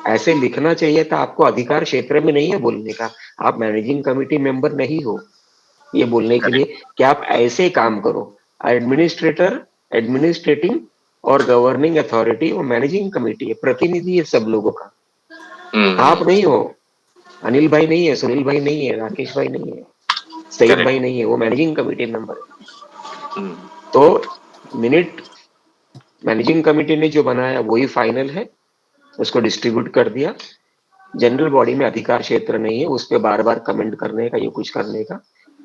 ऐसे लिखना चाहिए था। आपको अधिकार क्षेत्र में नहीं है बोलने का, आप मैनेजिंग कमेटी मेंबर नहीं हो ये बोलने के लिए कि आप ऐसे काम करो। एडमिनिस्ट्रेटर, एडमिनिस्ट्रेटिंग और गवर्निंग अथॉरिटी और मैनेजिंग कमेटी है, प्रतिनिधि है सब लोगों का। आप नहीं हो, अनिल भाई नहीं है, सुनील भाई नहीं है, राकेश भाई नहीं है, सैयद भाई नहीं है, वो मैनेजिंग कमेटी मेंबर है। तो मिनट मैनेजिंग कमेटी ने जो बनाया वही फाइनल है, उसको डिस्ट्रीब्यूट कर दिया। जनरल बॉडी में अधिकार क्षेत्र नहीं है उस पर बार बार कमेंट करने का, ये कुछ करने का।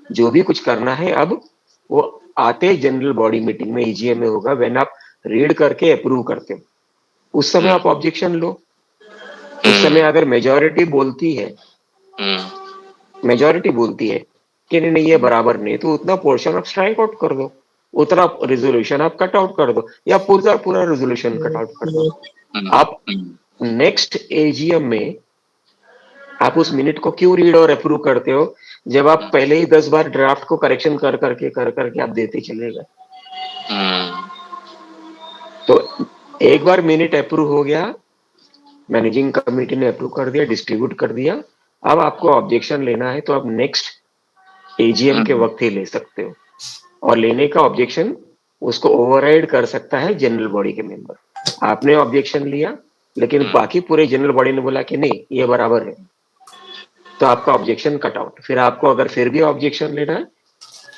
जो भी कुछ करना है अब वो आते जनरल बॉडी मीटिंग में, ईजीएम में होगा, व्हेन आप रीड करके अप्रूव करते हो, उस समय आप ऑब्जेक्शन लो। उस समय अगर मेजॉरिटी बोलती है कि नहीं ये बराबर नहीं, तो उतना पोर्शन आप स्ट्राइक आउट कर दो, उतना रेजोल्यूशन आप कट आउट कर दो, या पूरा रेजोल्यूशन कट आउट कर दो। आप नेक्स्ट एजीएम में आप उस मिनट को क्यों रीड और अप्रूव करते हो, जब आप पहले ही 10 बार ड्राफ्ट को करेक्शन कर करके आप देते चले गए? तो एक बार मिनट अप्रूव हो गया, मैनेजिंग कमेटी ने अप्रूव कर दिया, डिस्ट्रीब्यूट कर दिया, अब आपको ऑब्जेक्शन लेना है तो आप नेक्स्ट एजीएम के वक्त ही ले सकते हो, और लेने का ऑब्जेक्शन उसको ओवरराइड कर सकता है जनरल बॉडी के मेंबर। आपने ऑब्जेक्शन लिया, लेकिन बाकी पूरे जनरल बॉडी ने बोला कि नहीं ये बराबर है, तो आपका ऑब्जेक्शन कट आउट। फिर आपको अगर फिर भी ऑब्जेक्शन लेना है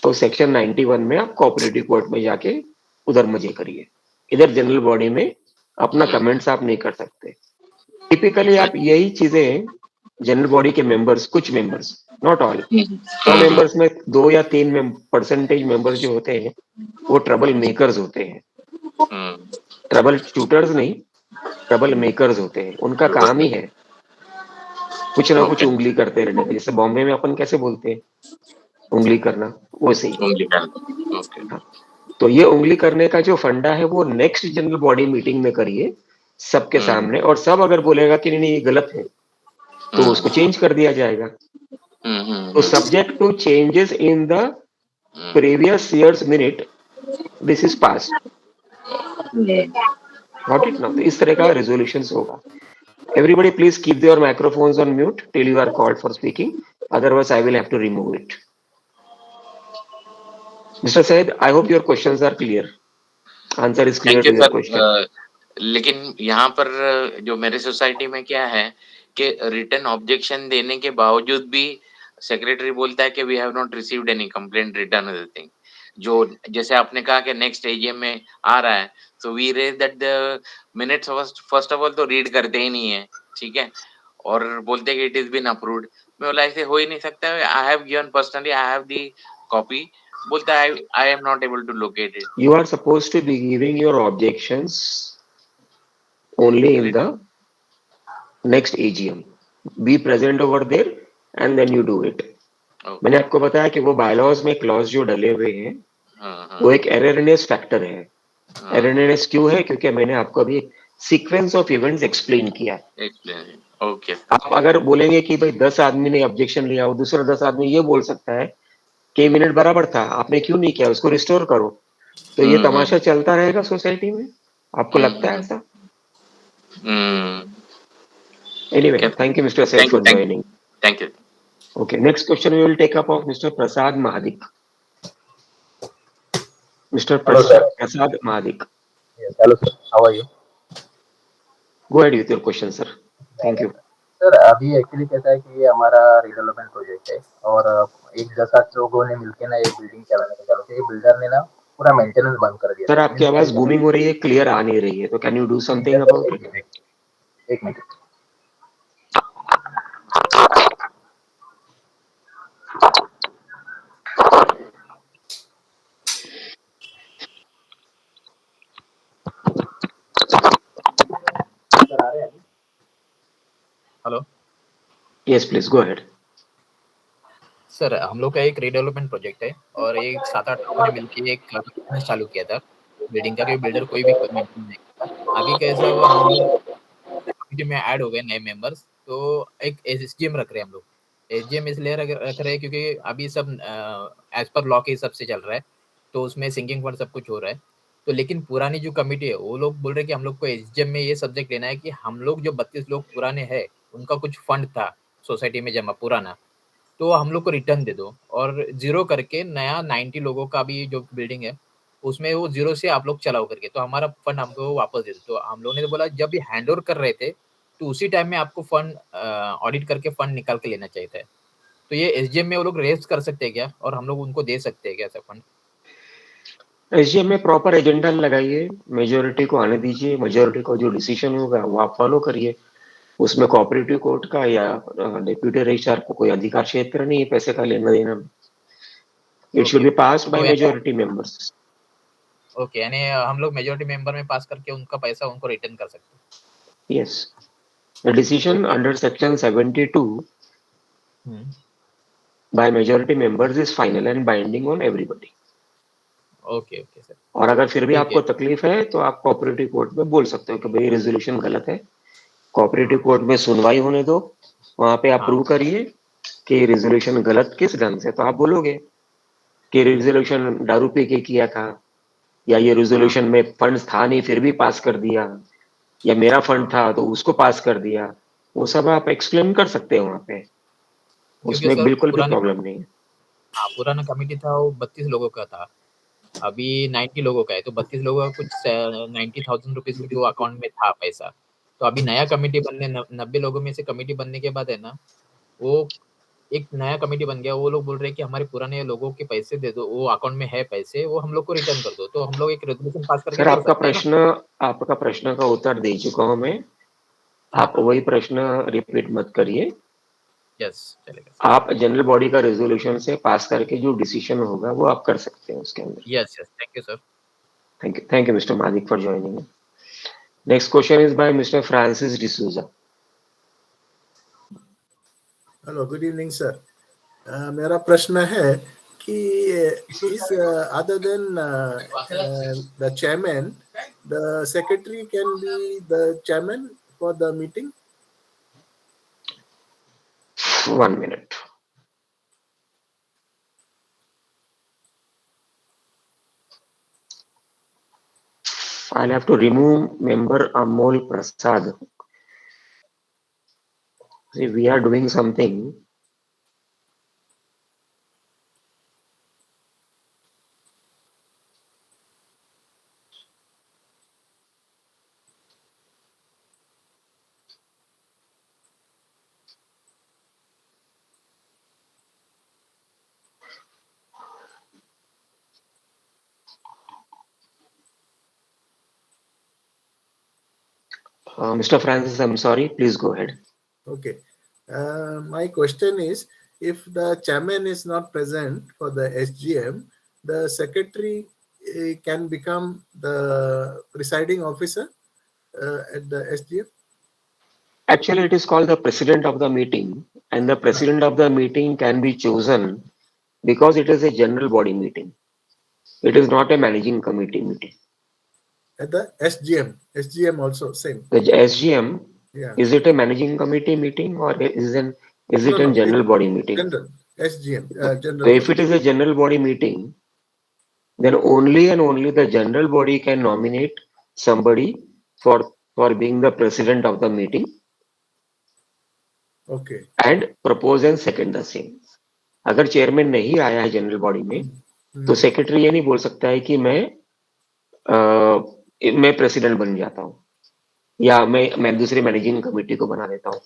तो सेक्शन 91 में आप कोऑपरेटिव कोर्ट में जाके उधर मजे करिए, इधर जनरल बॉडी में अपना कमेंट्स आप नहीं कर सकते। टिपिकली आप यही चीजें जनरल बॉडी के मेंबर्स, कुछ मेंबर्स, नॉट ऑल, 100 मेंबर्स में 2 या 3% मेंबर्स जो होते हैं वो ट्रबल मेकर्स होते हैं, ट्रबल शूटर्स नहीं, ट्रबल मेकर्स होते हैं। उनका काम ही है कुछ ना कुछ उंगली करते रहने, जैसे बॉम्बे में अपन कैसे बोलते हैं उंगली करना, वैसे ही। हाँ। तो ये उंगली करने का जो फंडा है वो नेक्स्ट जनरल बॉडी मीटिंग में करिए सबके सामने, और सब अगर बोलेगा कि नहीं ये गलत है तो उसको चेंज कर दिया जाएगा। तो subject to changes in the previous years minute, this is pass, got it ना। तो इस तरह का रेजोल्यूशंस होगा। Everybody please keep your microphones on mute till you are called for speaking, otherwise I will have to remove it. Mr. Said, I hope your questions are clear. Answer is clear to your question. लेकिन यहाँ पर जो मेरे society में क्या है कि written objection देने के बावजूद भी सेक्रेटरी बोलता है कि we have not received any complaint return of the thing. जो जैसे आपने कहा कि नेक्स्ट एजीएम में आ रहा है, so we raise that the minutes first of all तो रीड करते ही नहीं है, ठीक है, और बोलते हैं कि इट इज बीन अप्रूव्ड। मैं बोला ऐसे हो ही नहीं सकता है, I have given personally, I have the copy. बोलता है I am not able to locate it. You are supposed to be giving your objections only in the next AGM. Be present over there and then you do it. मैंने आपको बताया कि वो bylaws में clause जो डले हुए हैं वो एक एररनेस फैक्टर है। एररनेस क्यों है? क्योंकि मैंने आपको अभी सीक्वेंस ऑफ इवेंट्स एक्सप्लेन किया। ओके। आप अगर बोलेंगे कि भाई 10 आदमी ने ऑब्जेक्शन लिया और दूसरा 10 आदमी ये बोल सकता है कि मिनट बराबर था, आपने क्यों नहीं किया, उसको रिस्टोर करो। तो ये तमाशा चलता रहेगा सोसाइटी में, आपको लगता है ऐसा? Anyway, thank you Mr. Said for joining. Thank you. Okay, next question we will take up of Mr. Prasad Mahadik. Mr. Prasad Mahadik. Yes, hello sir. How are you? Go ahead with your question, sir. Thank you. Sir अभी actually कैसा है कि ये हमारा redevelopment project है और एक 10 लोगों ने मिलकर ना एक बिल्डिंग चलाने का चालू किया। बिल्डर ने ना पूरा मेंटेनेंस बंद कर दिया। सर आपकी आवाज बूमिंग हो रही है, क्लियर आ नहीं रही है, तो can you do something about it? एक minute. Hello. Yes please go ahead. Sir हम लोग का एक रीडेवलपमेंट प्रोजेक्ट है और एक 7-8 लोगों ने मिलकर एक बिजनेस चालू किया था बिल्डिंग का, कि बिल्डर कोई भी मेंटेन नहीं करता। अभी कैसा हुआ, हम लोग कमिटी में ऐड हो गए नए मेंबर्स, तो एक एसडीएम रख रहे हैं हम लोग। एसडीएम इसलिए रख रहे हैं क्योंकि अभी सब एज पर लॉ के हिसाब से चल रहा है, तो उसमें सिंकिंग फंड सब कुछ हो रहा है। तो लेकिन पुरानी जो कमिटी है वो लोग बोल रहे हैं कि हम लोग को एसडीएम में ये सब्जेक्ट लेना है कि हम लोग जो 32 लोग पुराने हैं उनका कुछ फंड था सोसाइटी में जमा पुराना, तो हम लोग को रिटर्न दे दो, और जीरो करके नया 90 लोगों का भी जो बिल्डिंग है उसमें वो जीरो से आप लोग चलाओ करके, तो हमारा फंड हमको वापस दे दो। तो हम लोगों ने बोला जब ये हैंड ओवर कर रहे थे तो उसी टाइम में आपको फंड ऑडिट करके फंड निकाल के लेना चाहिए था। तो ये एसडीएम में वो लोग रेस्ट कर सकते हैं क्या, और हम लोग उनको दे सकते हैं क्या ऐसा फंड? एसडीएम में प्रॉपर एजेंडा लगाइए, मेजोरिटी को आने दीजिए, मेजोरिटी को जो डिसीजन होगा वो आप फॉलो करिए। उसमें कोऑपरेटिव कोर्ट का या डेप्यूटी रजिस्ट्रार को कोई अधिकार क्षेत्र नहीं है पैसे का लेना देना। It should be passed by majority members. Okay, यानी हम लोग मेजोरिटी मेंबर में पास करके उनका पैसा उनको रिटर्न कर सकते हैं। Yes, the decision under section 72 by majority members is final and binding on everybody. Okay okay sir. और अगर फिर भी आपको तकलीफ है तो आप कोऑपरेटिव कोर्ट में बोल सकते हो कि भाई रेजोल्यूशन गलत है, कोऑपरेटिव कोर्ट में सुनवाई होने दो, वहां पे आप प्रूव करिए कि रेजोल्यूशन गलत किस ढंग से। तो आप बोलोगे कि रेजोल्यूशन दारू पी के किया था, या ये रेजोल्यूशन में फंड था नहीं फिर भी पास कर दिया, या मेरा फंड था तो उसको पास कर दिया, वो सब आप एक्सप्लेन कर सकते हो वहाँ पे, क्योंकि उसमें सर बिल्कुल भी पुराने प्रॉब्लम नहीं है। हाँ, पुराना कमिटी था वो 32 लोगों का था, अभी 90 लोगों का है, तो 32 लोगों का कुछ 90,000 रुपीज कुछ वो अकाउंट में था पैसा। तो अभी नया कमिटी बनने 90 लोगों में से कमिटी बनने के बाद है ना, वो एक नया कमिटी बन गया, वो लोग बोल रहे हैं कि हमारे पुराने लोगों के पैसे दे दो, वो अकाउंट में है पैसे, वो हम लोग को रिटर्न कर दो, तो हम लोग एक रेजोल्यूशन पास करके सर कर सकते हैं ना। आपका प्रश्न का उत्तर दे चुका हूँ मैं, आप वही प्रश्न रिपीट मत करिए। यस, चलेगा सर। आप जनरल बॉडी का रेजोल्यूशन से पास करके जो डिसीजन होगा वो आप कर सकते हैं उसके अंदर। Yes yes, thank you sir. Thank you, Mr. Malik, for joining in. Next question is by Mr. Francis D'Souza. Hello, good evening sir. मेरा प्रश्न है कि इस other than the chairman, the secretary can be the chairman for the meeting? 1 minute. I'll have to remove member Amol Prasad. See, we are doing something. Mr. Francis, I'm sorry. Please go ahead. Okay. My question is, if the chairman is not present for the SGM, the secretary can become the presiding officer at the SGM? Actually, it is called the president of the meeting, and the president of the meeting can be chosen because it is a general body meeting. It is not a managing committee meeting. At the SGM also same. The SGM, Yeah. is it a managing committee meeting or is it No, a general body meeting? General SGM. So General. if it is a general body meeting, then only and only the general body can nominate somebody for being the president of the meeting Okay. and propose and second the same. अगर chairman नहीं आया है general body में, तो secretary ये नहीं बोल सकता है कि मैं प्रेसिडेंट बन जाता हूँ या मैं दूसरे मैनेजिंग कमेटी को बना देता हूँ।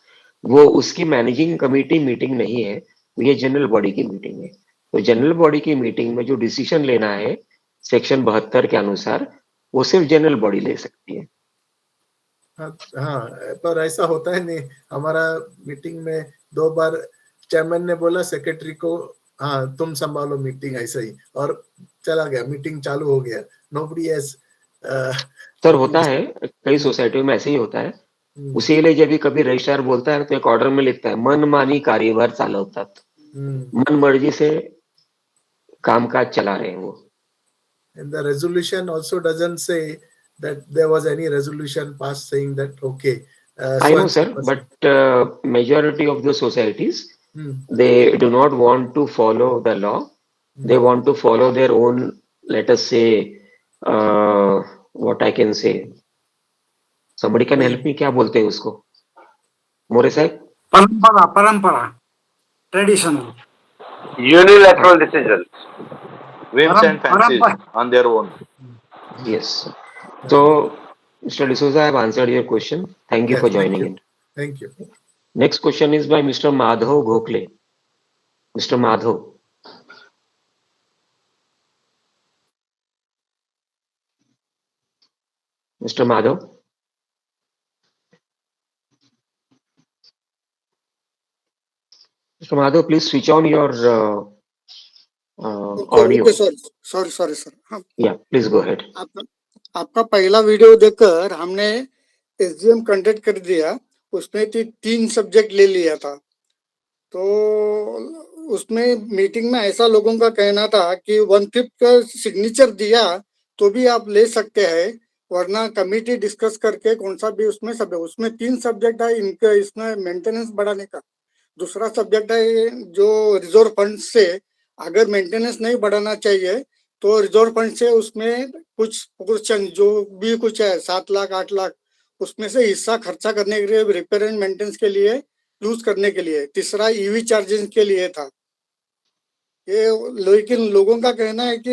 वो उसकी मैनेजिंग कमेटी मीटिंग नहीं है, ये जनरल बॉडी की मीटिंग है। तो जनरल बॉडी की मीटिंग में जो डिसीजन लेना है सेक्शन 72 के अनुसार, वो सिर्फ जनरल बॉडी ले सकती है। हाँ, पर ऐसा होता है नहीं। हमारा मीटिंग में 2 बार चेयरमैन ने बोला सेक्रेटरी को, हाँ तुम संभालो मीटिंग, ऐसा ही, और चला गया, मीटिंग चालू हो गया। नोबडी हैज सर होता है, कई सोसाइटियों में ऐसे ही होता है। उसी लिए जब भी कभी रजिस्ट्रार बोलता है तो एक ऑर्डर में लिखता है मनमानी कार्यभार चालवतात, मन मर्जी से कामकाज चला रहे हैं वो। And the resolution also doesn't say that there was any resolution passed saying that okay. I know, sir, but majority of the societies, they do not want to follow the law. They want to follow their own, let us say, what I can say. Somebody can help me, क्या बोलते हैं उसको? मोरे साहब? परंपरा, traditional. Unilateral decisions, whims and fancies on their own. Yes. So, Mr. D'Souza, I have answered your question. Thank you for joining in. Thank you. Next question is by Mr. Madhav Gokhale. Mr. Madhav. Mr. Madhav. Mr. Madhav, please switch on your audio. Okay, sorry sir. हाँ. Yeah, please go ahead. आपका पहला video देखकर हमने SGM conduct कर दिया, उसमें 3 subject ले लिया था। तो उसमें मीटिंग में ऐसा लोगों का कहना था कि 1/5 का सिग्नेचर दिया तो भी आप ले सकते हैं, वरना कमिटी डिस्कस करके कौन सा भी उसमें 3 सब्जेक्ट है इनका, इसमें मेंटेनेंस बढ़ाने का। दूसरा सब्जेक्ट है जो रिजर्व फंड से अगर मेंटेनेंस नहीं बढ़ाना चाहिए तो रिजर्व फंड से उसमें कुछ पोर्शन जो भी कुछ है 7 लाख 8 लाख उसमें से हिस्सा खर्चा करने के लिए रिपेयर एंड मेंटेनेंस के लिए यूज करने के लिए, तीसरा ईवी चार्जिंग के लिए था ये। लेकिन लोगों का कहना है कि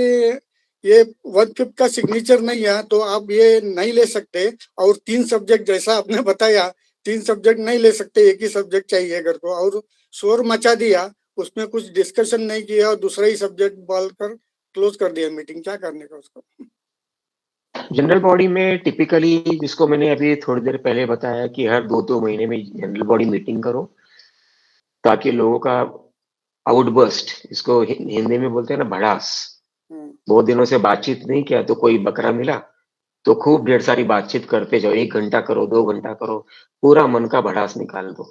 ये 1/5 का सिग्नेचर नहीं है तो आप ये नहीं ले सकते, और 3 सब्जेक्ट जैसा आपने बताया 3 सब्जेक्ट नहीं ले सकते, एक ही सब्जेक्ट चाहिए घर को, और शोर मचा दिया, उसमें कुछ डिस्कशन नहीं किया और दूसरा ही सब्जेक्ट बोलकर क्लोज कर दिया मीटिंग। क्या करने का उसको? जनरल बॉडी में टिपिकली जिसको मैंने अभी थोड़ी देर पहले बताया कि हर 2-2 महीने में जनरल बॉडी मीटिंग करो ताकि लोगों का आउटबर्स्ट, इसको हिंदी में बोलते हैं ना भड़ास, बहुत दिनों से बातचीत नहीं किया तो कोई बकरा मिला तो खूब ढेर सारी बातचीत करते जाओ, 1 घंटा करो 2 घंटा करो, पूरा मन का भड़ास निकाल दो,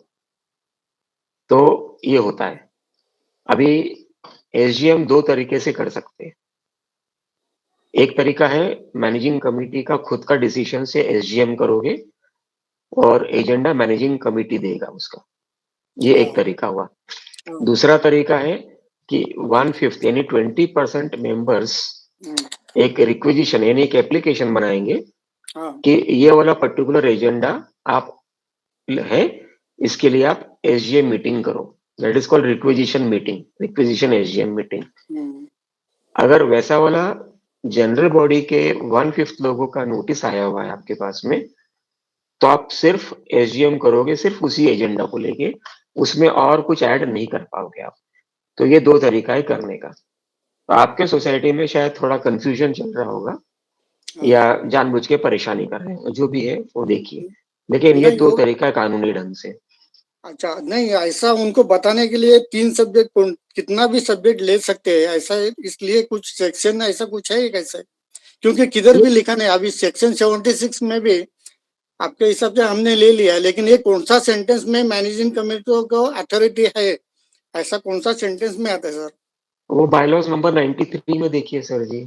तो ये होता है। अभी एसजीएम 2 तरीके से कर सकते हैं। एक तरीका है मैनेजिंग कमेटी का खुद का डिसीजन से एसजीएम करोगे और एजेंडा मैनेजिंग कमेटी देगा उसका, ये एक तरीका हुआ। दूसरा तरीका है कि 1/5 यानी 20% मेंबर्स एक रिक्वेजिशन यानी एक एप्लीकेशन बनाएंगे कि ये वाला पर्टिकुलर एजेंडा आप है, इसके लिए आप एसजीएम मीटिंग करो, that is called requisition meeting, requisition SGM meeting. अगर वैसा वाला जनरल बॉडी के 1/5 लोगों का नोटिस आया हुआ है आपके पास में, तो आप सिर्फ एसजीएम करोगे, सिर्फ उसी एजेंडा को लेके, उसमें और कुछ ऐड नहीं कर पाओगे आप। तो ये 2 तरीका है करने का। तो आपके सोसाइटी में शायद थोड़ा कंफ्यूजन चल रहा होगा या जानबूझ के परेशानी कर रहे हैं, जो भी है वो देखिए, लेकिन ये 2 तरीका है कानूनी ढंग से। अच्छा, नहीं ऐसा उनको बताने के लिए 3 सब्जेक्ट कितना भी सब्जेक्ट ले सकते हैं ऐसा है, इसलिए कुछ सेक्शन ऐसा कुछ है कैसे? क्योंकि किधर भी लिखा नहीं, अभी सेक्शन 76 में भी आपके हिसाब से हमने ले लिया, लेकिन ये कौन सा सेंटेंस में मैनेजिंग कमेटी को अथॉरिटी है, ऐसा कौन सा सेंटेंस में आता है सर? वो बायलॉज नंबर 93 में देखिए सर जी।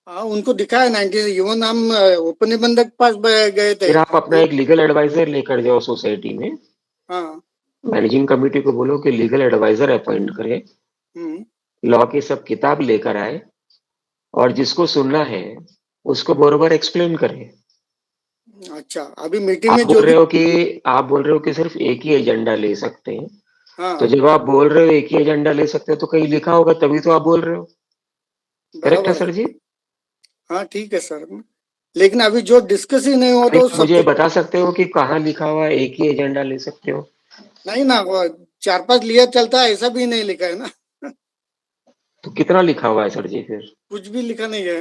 हाँ, उनको दिखा है 90, इवन हम उपनिबंधक पास गए थे। फिर आप अपना एक लीगल एडवाइजर लेकर जाओ सोसाइटी में, हाँ, मैनेजिंग कमेटी को बोलो कि लीगल एडवाइजर अपॉइंट करे, लॉ की सब किताब लेकर आए और जिसको सुनना है उसको बरोबर एक्सप्लेन करे। अच्छा, अभी मीटिंग आप में बोल रहे हो कि सिर्फ एक ही एजेंडा ले सकते हैं, हाँ, तो जब आप बोल रहे हो एक ही एजेंडा ले सकते हो तो कहीं लिखा होगा तभी तो आप बोल रहे हो, करेक्ट है सर जी? हाँ ठीक है सर, लेकिन अभी जो डिस्कस ही नहीं हुआ तो मुझे बता सकते हो कि कहाँ लिखा हुआ है एक ही एजेंडा ले सकते हो? नहीं ना, 4-5 लिया चलता है ऐसा भी नहीं लिखा है ना। तो कितना लिखा हुआ है सर जी? फिर कुछ भी लिखा नहीं है।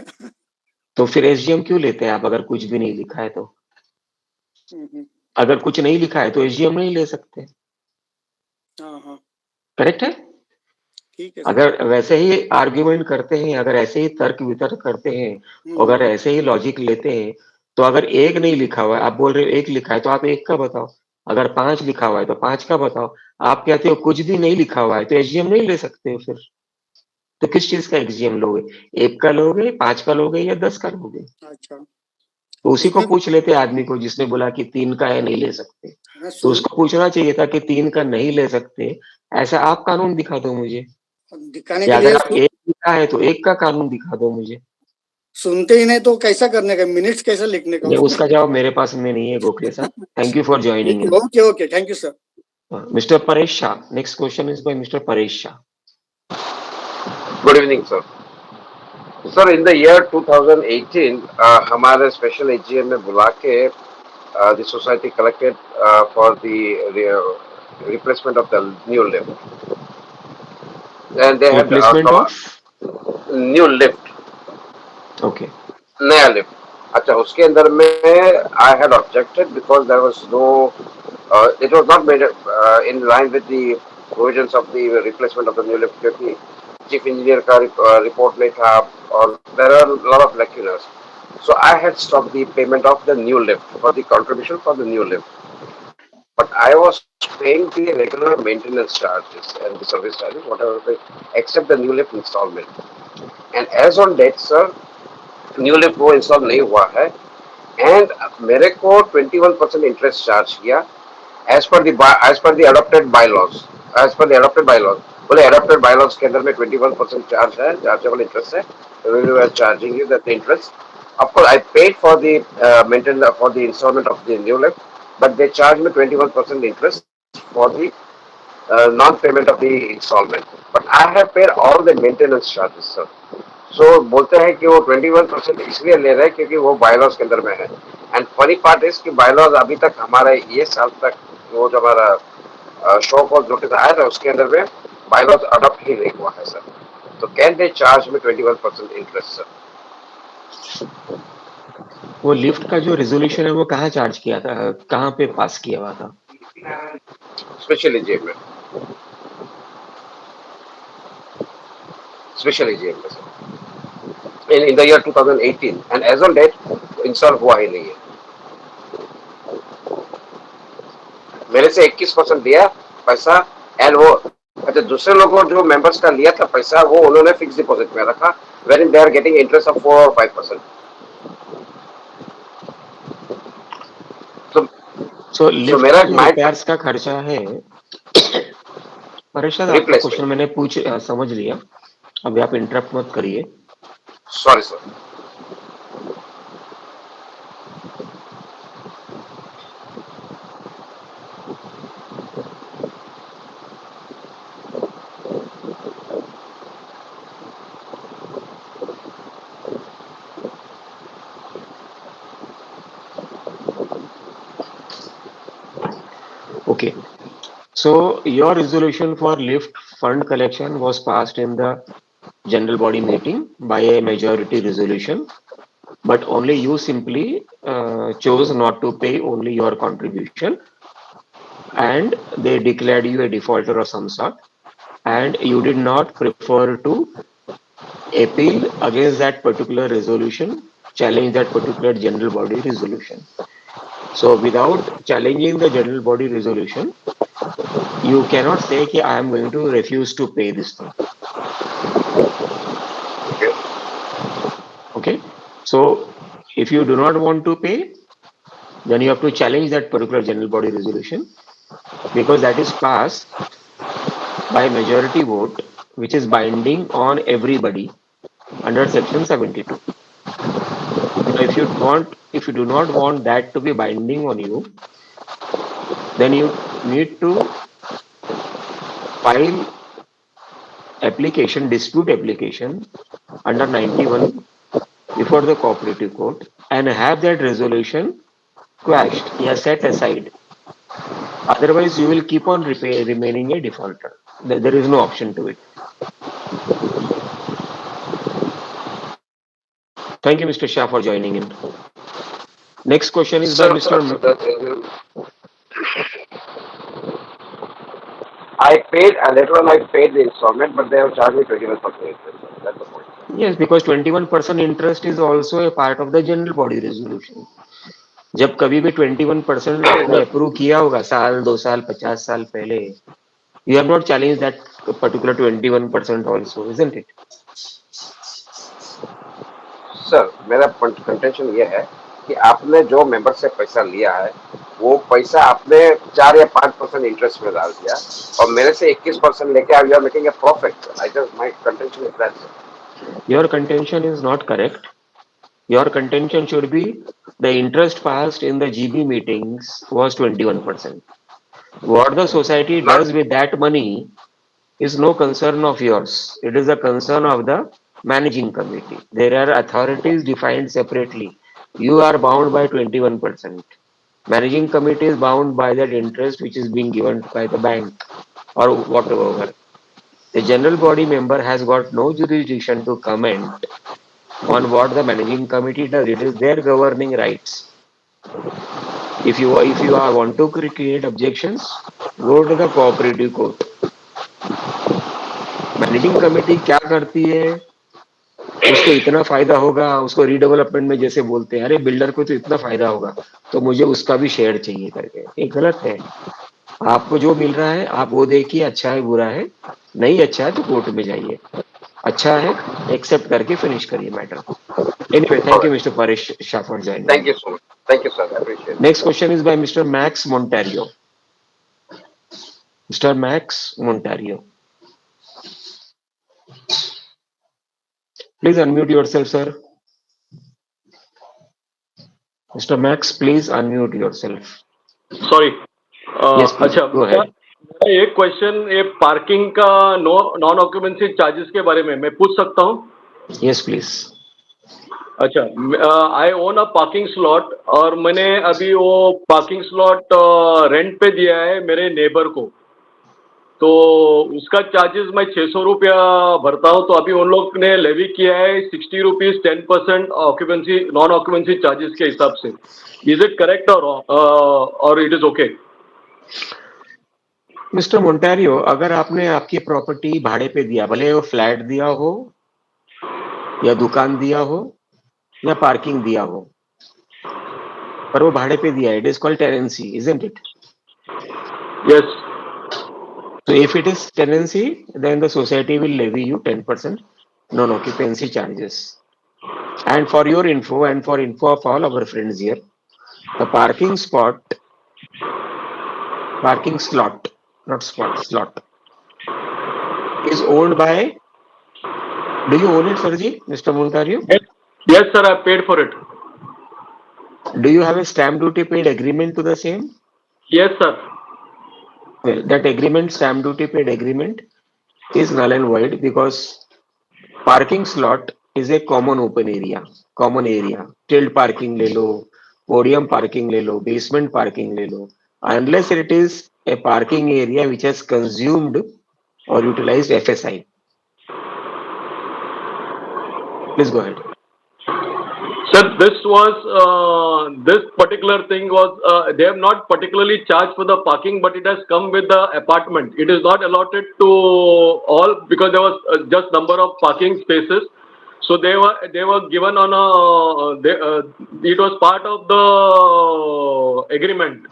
तो फिर एसजीएम क्यों लेते हैं आप अगर कुछ भी नहीं लिखा है तो? अगर कुछ नहीं लिखा है तो एसजीएम नहीं ले सकते। करेक्ट है? ठीक है। अगर वैसे ही आर्ग्यूमेंट करते हैं, अगर ऐसे ही तर्क वितर्क करते हैं, अगर ऐसे ही लॉजिक लेते हैं, तो अगर एक नहीं लिखा हुआ है, आप बोल रहे हो एक लिखा है तो आप एक का बताओ, अगर 5 लिखा हुआ है तो 5 का बताओ, आप कहते हो कुछ भी नहीं लिखा हुआ है तो एसजीएम नहीं ले सकते हो फिर। तो किस चीज का एसजीएम लोगे? 1 का लोगे, 5 का लोगे या 10 का लोगे? अच्छा, तो उसी को पूछ लेते आदमी को जिसने बोला कि 3 का है नहीं ले सकते, तो उसको पूछना चाहिए था कि 3 का नहीं ले सकते, ऐसा आप कानून दिखा दो मुझे, दिखाने या के लिए अगर आप 1 लिखा है तो 1 का कानून दिखा दो मुझे। सुनते ही नहीं तो कैसा करने का, मिनट्स कैसा लिखने का? उसका जवाब मेरे पास में नहीं है गोखले साहब। Thank you for joining in. Okay, thank you sir. Mister Paresh Shah, next question is by mister Paresh Shah. Good evening sir. Sir, in the year 2018 हमारे स्पेशल एजीएम में बुला के the society collected for the replacement of the new lift, and they had replacement of new lift, okay, नया lift. अच्छा, उसके अंदर में I had objected because there was no, it was not made in line with the provisions of the replacement of the new lift, क्योंकि chief engineer का report नहीं था और there are lot of lacunas. So I had stopped the payment of the new lift for the contribution for the new lift, but I was paying the regular maintenance charges and the service charges, whatever, except the new lift installment. And as on date, sir, new lift वो install नहीं हुआ है and मेरे को 21% interest charge किया as per the adopted bylaws. बोले adopted bylaws के अंदर में 21% चार्ज है, चार्जेबल इंटरेस्ट है, we are charging you that interest. Of course, I paid for the maintenance for the installment of the new lift, but they charged me 21% interest for the non-payment of the installment. But I have paid all the maintenance charges, sir. So बोलते हैं कि वो 21% इसलिए ले रहे हैं क्योंकि वो बायलॉज के अंदर में है. एंड फनी पार्ट इज कि बायलॉज अभी तक हमारे ये साल तक वो जो हमारा शो कॉज नोटिस आया था उसके अंदर में बायलॉज अडॉप्ट ही नहीं हुआ है सर. तो कैन दे चार्ज में 21% इंटरेस्ट सर? वो लिफ्ट का जो रेजोल्यूशन है वो कहाँ चार्ज किया था, कहाँ पे पास किया हुआ था? स्पेशल एजीएम में, स्पेशल एजीएम में sir, in the year 2018 and as on date install हुआ ही नहीं है. मेरे से 21% दिया पैसा एंड वो अच्छा दूसरे लोगों जो मेंबर्स का लिया था पैसा वो उन्होंने फिक्स डिपॉजिट में रखा where in they are getting interest of 4 और 5%. सो लिफ्ट मेरा जो रिपेयर्स का खर्चा है, परेशान आपका क्वेश्चन मैंने समझ लिया, अभी आप इंटरप्ट मत करिए. Sorry sir. Okay. So your resolution for lift fund collection was passed in the general body meeting by a majority resolution, but only you simply chose not to pay only your contribution, and they declared you a defaulter of some sort, and you did not prefer to appeal against that particular resolution, challenge that particular general body resolution. So without challenging the general body resolution, you cannot say कि I am going to refuse to pay this thing. Okay. So if you do not want to pay, then you have to challenge that particular general body resolution, because that is passed by majority vote, which is binding on everybody under section 72. Now, if you do not want that to be binding on you, then you need to file dispute application under 91 before the cooperative court and have that resolution quashed or set aside. Otherwise, you will keep on remaining a defaulter. There is no option to it. Thank you, Mr. Shah, for joining in. Next question is by Mr. I paid, and later on I paid the installment, but they have charged me 21% interest. That's the point. Yes, because 21% interest is also a part of the general body resolution. जब कभी भी 21% आपने approve किया होगा साल 2 साल 50 साल पहले, you have not challenged that particular 21% also, isn't it? Sir मेरा कंटेंशन ये है कि आपने जो मेंबर से पैसा लिया है वो पैसा आपने 4 या 5% इंटरेस्ट में डाल दिया और मेरे से 21% लेके आप you are making a profit. I just my contention is that. Your contention is not correct. Your contention should be the interest passed in the GB meetings was 21%. What the society does with that money is no concern of yours. It is a concern of the managing committee. There are authorities defined separately. You are bound by 21%. Managing committee is bound by that interest which is being given by the bank or whatever. The general body member has got no jurisdiction to comment on what the managing committee does. It is their governing rights. If you want to create objections, go to the cooperative court. Managing committee क्या करती है, उसको इतना फायदा होगा, उसको redevelopment में जैसे बोलते हैं अरे बिल्डर को तो इतना फायदा होगा तो मुझे उसका भी शेयर चाहिए करके, ये गलत है. आपको जो मिल रहा है आप वो देखिए, अच्छा है बुरा है, नहीं अच्छा है तो कोर्ट में जाइए, अच्छा है एक्सेप्ट करके फिनिश करिए matter. Anyway, thank you, Mr. Paresh Shah, for joining. Thank you so much. Thank you, sir. I appreciate it. Next question is by Mr. Max Montario. Mr. Max Montario. Please unmute yourself, sir. Mr. Max, please unmute yourself. Sorry Yes, please. अच्छा Go ahead. मेरा एक question ये parking का non occupancy charges के बारे में मैं पूछ सकता हूँ? Yes, please. अच्छा, आई ओन अ पार्किंग स्लॉट और मैंने अभी वो पार्किंग स्लॉट रेंट पे दिया है मेरे नेबर को, तो उसका चार्जेस मैं 600 रुपया भरता हूँ, तो अभी उन लोग ने लेवी किया है 60 rupees 10% occupancy non occupancy charges के हिसाब से. इज इट करेक्ट और इट इज ओके? मिस्टर मोन्टारियो, अगर आपने आपकी प्रॉपर्टी भाड़े पे दिया, भले वो फ्लैट दिया हो या दुकान दिया हो या पार्किंग दिया हो, पर वो भाड़े पे दिया है, it is called tenancy, isn't it? Yes. So if it is tenancy, then the society will levy you 10% non-occupancy charges. And for your info and for info of all our friends here, the parking slot, not spot, slot, is owned by, do you own it, Sarji, Mr. Montario? Yes, sir, I paid for it. Do you have a stamp duty paid agreement to the same? Yes, sir. Well, that agreement, stamp duty paid agreement, is null and void because parking slot is a common open area, common area. Tilt parking ले लो, podium parking ले लो, basement parking ले लो. Unless it is a parking area which has consumed or utilized FSI. Please go ahead. Sir, this particular thing was, they have not particularly charged for the parking, but it has come with the apartment. It is not allotted to all because there was just number of parking spaces. So they were given on it was part of the agreement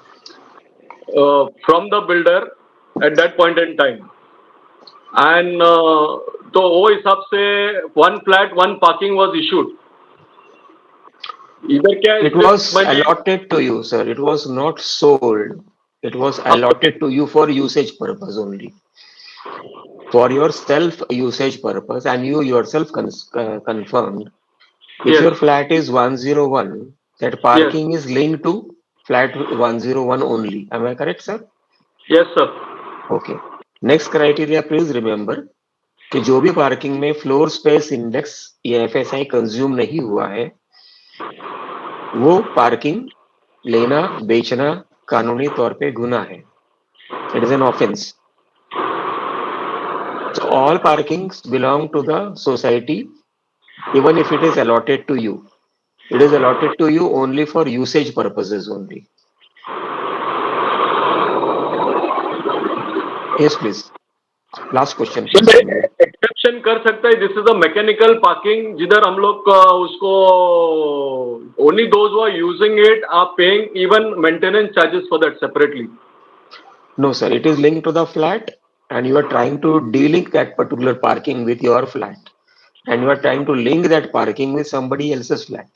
from the builder at that point in time. And तो वो हिसाब से one flat, one parking was issued. It was allotted to you, sir. It was not sold. It was allotted to you for usage purpose only. For your self usage purpose, and you yourself confirmed. If Yes. your flat is 101, that parking is linked to flat 101 only. Am I correct, sir? Yes, sir. Okay. Next criteria, please remember कि जो भी parking में floor space index या FSI consume नहीं हुआ है, वो parking लेना बेचना कानूनी तौर पे गुनाह है. It is an offence. So all parkings belong to the society, even if it is allotted to you. It is allotted to you only for usage purposes only. Yes, please. Last question. Exception कर सकता है. This is a mechanical parking जिधर हम लोग उसको only those who are using it are paying even maintenance charges for that separately. No, sir. It is linked to the flat, and you are trying to delink that particular parking with your flat, and you are trying to link that parking with somebody else's flat.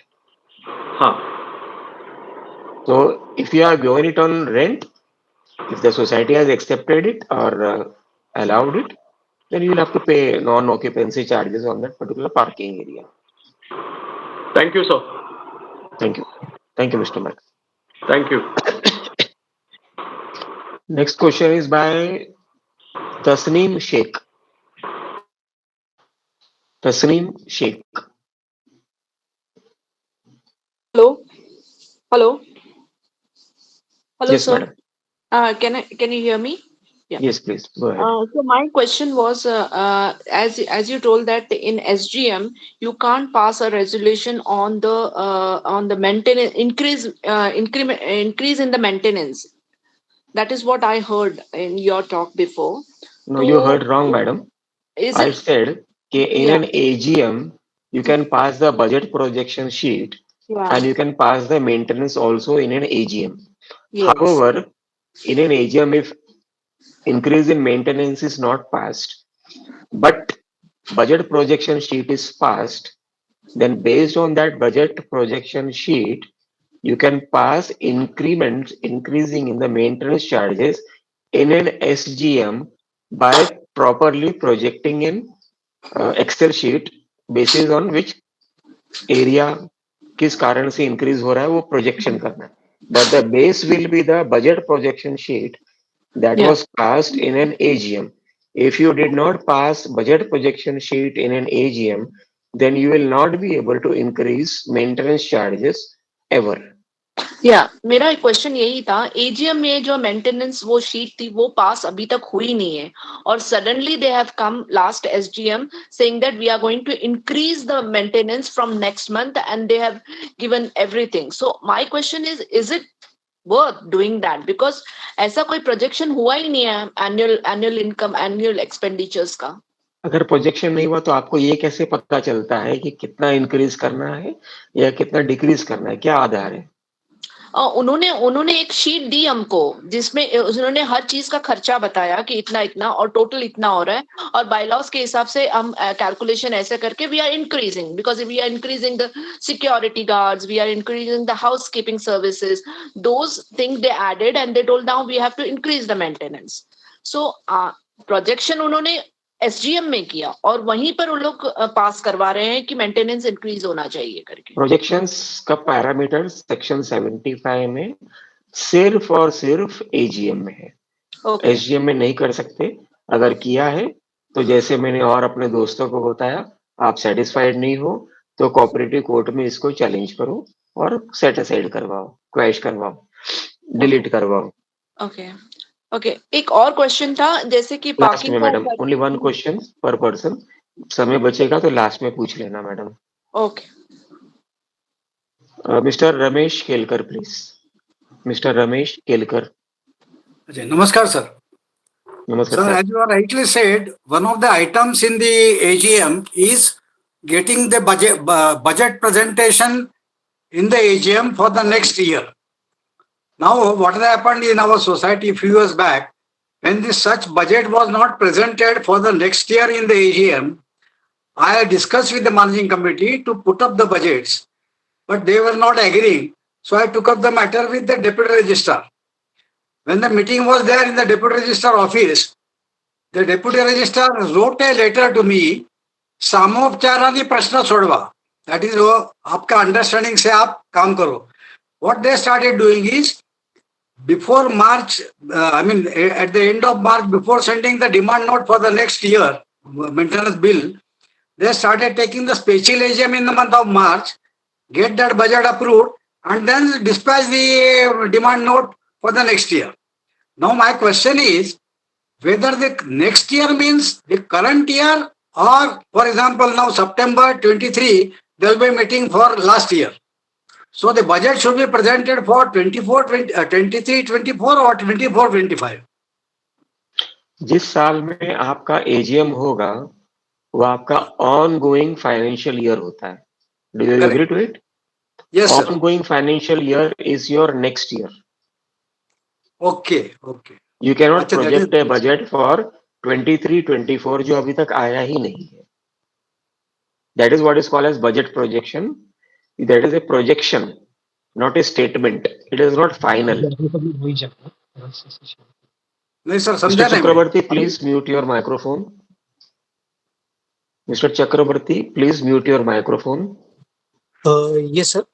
हाँ. So if you are going it on rent, if the society has accepted it or allowed it, then you will have to pay non-occupancy charges on that particular parking area. Thank you, sir. Thank you. Thank you, Mr. Max. Thank you. Next question is by Tasneem Sheikh. Tasneem Sheikh. Hello. Hello. Hello, Yes, sir. madam. Can you hear me? Yeah. Yes, please. Go ahead. So my question was, as you told that in SGM you can't pass a resolution on the maintenance increase in the maintenance. That is what I heard in your talk before. No, you heard wrong, madam. Is I it? said in Yeah. an AGM, you can pass the budget projection sheet Yeah. and you can pass the maintenance also in an AGM. Yes. However, in an AGM, if increase in maintenance is not passed, but budget projection sheet is passed, then based on that budget projection sheet, you can pass increments increasing in the maintenance charges in an SGM by properly projecting in Excel sheet basis on which area किस कारण से increase हो रहा है वो projection करना है. But the base will be the budget projection sheet that Yeah. was passed in an AGM. If you did not pass budget projection sheet in an AGM, then you will not be able to increase maintenance charges ever. मेरा एक question यही था, AGM में जो maintenance वो sheet थी वो पास अभी तक हुई नहीं है, और suddenly they have come last SGM saying that we are going to increase the maintenance from next month and they have given everything. So my question is it worth doing that? Because ऐसा कोई projection हुआ ही नहीं है annual income, annual expenditures का. अगर projection नहीं हुआ तो आपको ये कैसे पता चलता है कि कितना इंक्रीज करना है या कितना डिक्रीज करना है? क्या आधार है? उन्होंने एक शीट दी हमको जिसमें उन्होंने हर चीज का खर्चा बताया कि इतना इतना और टोटल इतना हो रहा है, और बायलॉज के हिसाब से हम कैलकुलेशन ऐसे करके we are increasing, because we are increasing the security guards, we are increasing the house keeping services, those thing they added and they told now we have to increase the maintenance. So projection उन्होंने SGM में किया और वहीं पर उन लोग पास करवा रहे हैं कि मेंटेनेंस इंक्रीज होना चाहिए करके. प्रोजेक्शंस का पैरामीटर सेक्शन 75 में सिर्फ और सिर्फ एजीएम में है. एसजीएम में नहीं कर सकते. अगर किया है तो जैसे मैंने और अपने दोस्तों को बताया, आप सेटिस्फाइड नहीं हो तो कोऑपरेटिव कोर्ट में इसको चैलेंज करो और सेट असाइड करवाओ, क्वैश करवाओ, डिलीट करवाओ. ओके, एक और क्वेश्चन था, जैसे कि लास्ट में मैडम, ओनली वन क्वेश्चन पर पर्सन. समय बचेगा तो लास्ट में पूछ लेना madam. Okay. Mister Ramesh Kelkar please. Mister Ramesh Kelkar. नमस्कार sir. Namaskar, sir, as you are rightly said, one of the items in the AGM is getting the budget presentation in the AGM for the next year. Now, what has happened in our society a few years back, when this such budget was not presented for the next year in the AGM, I discussed with the managing committee to put up the budgets, but they were not agreeing. So I took up the matter with the deputy registrar. When the meeting was there in the deputy registrar office, the deputy registrar wrote a letter to me, सामोपचारादि प्रश्न छोड़वा. That is, आपका understanding से आप काम करो. What they started doing is, before March, at the end of March, before sending the demand note for the next year maintenance bill, they started taking the special AGM in the month of March, get that budget approved, and then dispatch the demand note for the next year. Now my question is, whether the next year means the current year, or for example now September 23, there will be a meeting for last year. So the budget should be presented for 23-24 or 24-25. जिस साल में आपका AGM होगा वो आपका on going financial year होता है. Do you agree to it? Yes, sir. Ongoing financial year is your next year. Okay. You cannot project a budget for 23-24 जो अभी तक आया ही नहीं है. That is what is called as budget projection. That is a projection, not a statement. It is not final. नहीं sir, समझा Mr. नहीं. Chakraborty, please mute your microphone. Mr. Chakraborty, please mute your microphone. Yes, sir.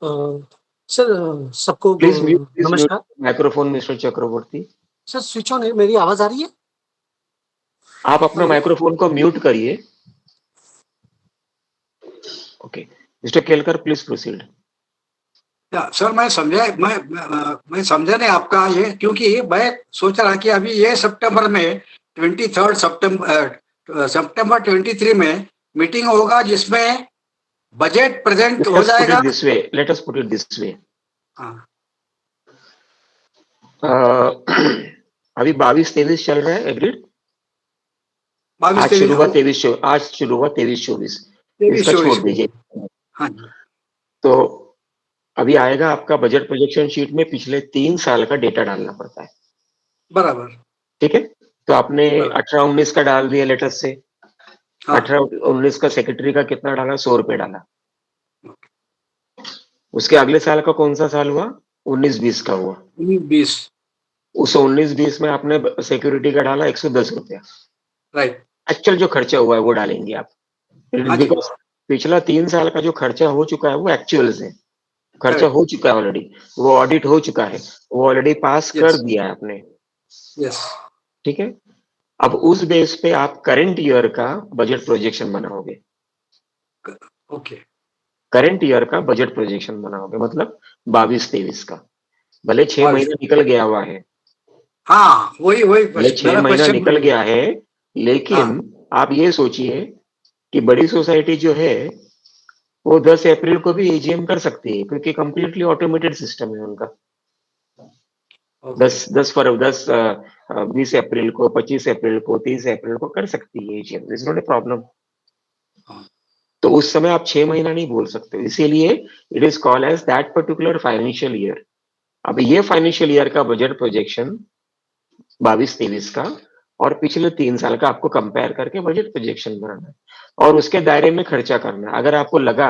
Sir सबको Please mute नमस्कार. microphone, Mr. Chakraborty. Sir switch on है, मेरी आवाज आ रही है? आप अपना माइक्रोफोन को म्यूट करिए. Okay, mister Kelkar please proceed. Sir मैं समझा नहीं आपका ये, क्योंकि मैं सोच रहा कि अभी ये सितंबर में 23 सितंबर 23 में मीटिंग होगा जिसमें बजट प्रेजेंट हो जाएगा. This way, let us put it this way. अभी 22-23 चल रहा है. एग्रीड? आज शुरू हुआ 23-24. इसका छोड़ दीजिए. तो अभी आएगा आपका बजट प्रोजेक्शन शीट में पिछले 3 साल का डेटा डालना पड़ता है. बराबर. ठीक है. तो आपने 18-19 का डाल दिया लेटर से. 18-19 का सेक्रेटरी का कितना डाला? 100 रुपए डाला. उसके अगले साल का कौन सा साल हुआ? 19-20 का हुआ. 19-20. उस 19-20 में आपने सिक्योरिटी का डाला 110 रुपया. राइट. एक्चुअल जो खर्चा हुआ है वो डालेंगे आप. पिछला 3 साल का जो खर्चा हो चुका है वो एक्चुअल्स है, खर्चा हो चुका है ऑलरेडी, वो ऑडिट हो चुका है, वो ऑलरेडी पास कर Yes. दिया है आपने, Yes. ठीक है। अब उस बेस पे आप करंट ईयर का बजट प्रोजेक्शन बनाओगे, Okay. करंट ईयर का बजट प्रोजेक्शन बनाओगे, मतलब 22-23 का। भले 6 महीने निकल गया हुआ है, हाँ वही वही भले 6 मेरा महीना क्वेश्चन निकल गया है, लेकिन आप ये सोचिए कि बड़ी सोसाइटी जो है वो 10 अप्रैल को भी एजीएम कर सकती है, क्योंकि कंप्लीटली ऑटोमेटेड सिस्टम है उनका। 20 अप्रैल को, 25 अप्रैल को, 30 अप्रैल को कर सकती है AGM, this not a problem. तो उस समय आप 6 महीना नहीं बोल सकते, इसीलिए it is called as that particular financial year. अब ये फाइनेंशियल ईयर का बजट प्रोजेक्शन 22-23 का और पिछले 3 साल का आपको कंपेयर करके बजट प्रोजेक्शन बनाना है और उसके दायरे में खर्चा करना है। अगर आपको लगा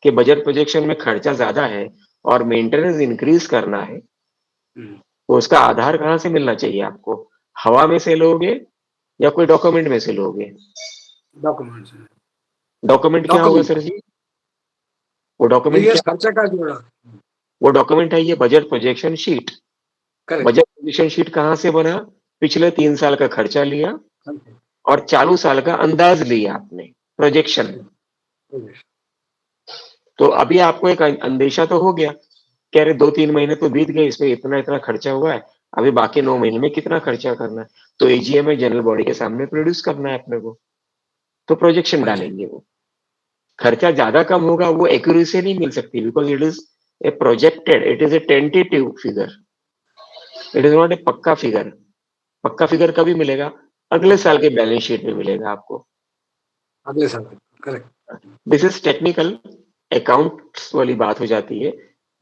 कि बजट प्रोजेक्शन में खर्चा ज्यादा है और मेंटेनेंस इंक्रीज करना है, तो उसका आधार कहाँ से मिलना चाहिए आपको? हवा में से लोगे या कोई डॉक्यूमेंट में से लोगे? डॉक्यूमेंट क्या होगा सर जी? वो डॉक्यूमेंट क्या? खर्चा का जोड़ा। वो डॉक्यूमेंट है ये budget projection sheet. Budget projection sheet कहाँ से बना? पिछले 3 साल का खर्चा लिया और चालू साल का अंदाज लिया आपने, प्रोजेक्शन। तो अभी आपको एक अंदेशा तो हो गया, कह रहे 2-3 महीने तो बीत गए, इसमें इतना इतना खर्चा हुआ है, अभी बाकी 9 महीने में कितना खर्चा करना है, तो एजीएम में जनरल बॉडी के सामने प्रोड्यूस करना है अपने को, तो प्रोजेक्शन डालेंगे। वो खर्चा ज्यादा कम होगा, वो एक्यूरेसी नहीं मिल सकती, because it is a projected, it is a tentative figure, it is not a पक्का फिगर। पक्का फिगर कभी मिलेगा? अगले साल के बैलेंस शीट में मिलेगा आपको, अगले साल। Correct. This is technical accounts वाली बात हो जाती है।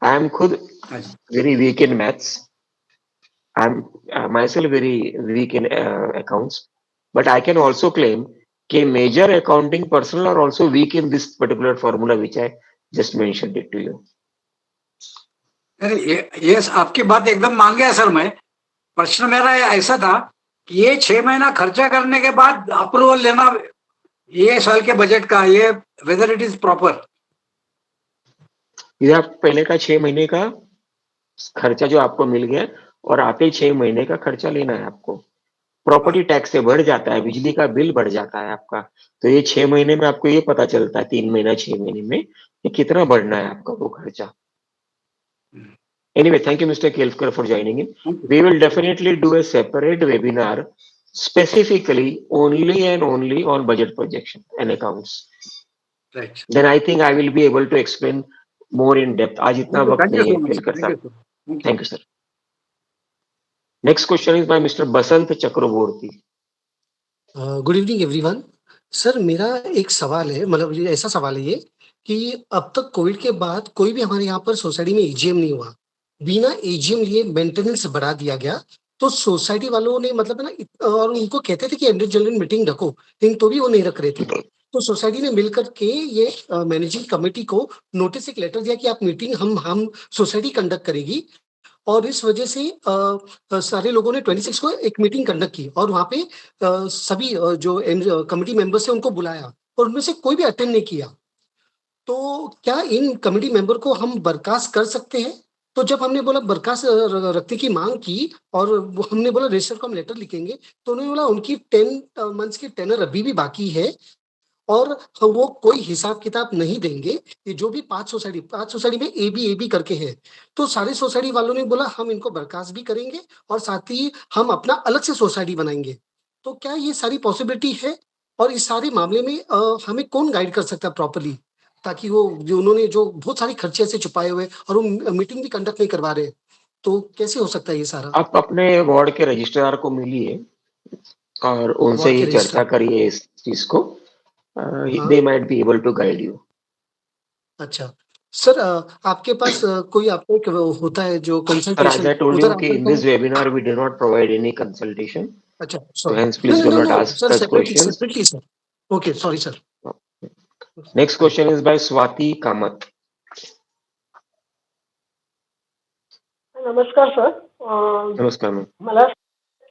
आई एम खुद very weak in maths, I am myself very weak in accounts, but I can also claim कि major accounting personnel are also weak in this particular formula which I just mentioned it to you. Yes, आपकी बात एकदम मान गया sir. मैं प्रश्न मेरा ऐसा था कि ये 6 महीना खर्चा करने के बाद अप्रूवल लेना ये साल के बजट का, ये वेदर इट इज प्रॉपर। ये आप पहले का 6 महीने का खर्चा जो आपको मिल गया और आते 6 महीने का खर्चा लेना है आपको। प्रॉपर्टी टैक्स से बढ़ जाता है, बिजली का बिल बढ़ जाता है आपका, तो ये 6 महीने में आपको ये पता चलता है, 3 महीना 6 महीने में कि कितना बढ़ना है आपका वो खर्चा। Anyway, thank you, Mr. Kelfkar, for joining in. We will definitely do a separate webinar specifically only and only on budget projection and accounts. Right. Then I think I will be able to explain more in depth. आज इतना वक्त नहीं है केलकर साहब। Thank you, sir. Next question is by Mr. Basant Chakraborty. Good evening everyone. Sir मेरा एक सवाल है, मतलब ये ऐसा सवाल है ये कि अब तक कोविड के बाद कोई भी हमारे यहाँ पर सोसाइटी में एजीएम नहीं हुआ, बिना एजीएम लिए मेंटेनेंस बढ़ा दिया गया, तो सोसाइटी वालों ने मतलब है ना, और उनको कहते थे कि एनुअल जनरल मीटिंग रखो, लेकिन तो भी वो नहीं रख रहे थे। तो सोसाइटी ने मिलकर के ये मैनेजिंग कमेटी को नोटिस एक लेटर दिया कि आप मीटिंग हम सोसाइटी कंडक्ट करेगी, और इस वजह से सारे लोगों ने 26 को एक मीटिंग कंडक्ट की और वहां पे सभी जो कमेटी मेंबर्स हैं उनको बुलाया और उनमें से कोई भी अटेंड नहीं किया। तो क्या इन कमेटी मेंबर को हम बर्खास्त कर सकते हैं? तो जब हमने बोला बर्खास्त रखने की मांग की और हमने बोला रजिस्टर को हम लेटर लिखेंगे, तो उन्होंने बोला उनकी 10 मंथ्स की टेनर अभी भी बाकी है और वो कोई हिसाब किताब नहीं देंगे। ये जो भी 5 सोसाइटी में ए बी करके है, तो सारे सोसाइटी वालों ने बोला हम इनको बर्खास्त भी करेंगे और साथ ही हम अपना अलग से सोसाइटी बनाएंगे। तो क्या ये सारी पॉसिबिलिटी है? और इस सारे मामले में हमें कौन गाइड कर सकता है प्रॉपर्ली, ताकि वो जो उन्होंने जो बहुत सारे खर्चे से छुपाए हुए और वो मीटिंग भी कंडक्ट नहीं करवा रहे, तो कैसे हो सकता है ये सारा? आप अपने वार्ड के रजिस्ट्रार को मिलिए और उनसे ये चर्चा करिए इस चीज को, they might be able to guide you. अच्छा सर, आपके पास कोई आपको एक होता है जो consultation? As I told you कि in this webinar we do not provide any consultation. अच्छा, so hence please do not ask sir, such questions. Separately, sir. Okay, sorry, sir. Next question is by Swati Kamath. नमस्कार sir. नमस्कार ma'am. मला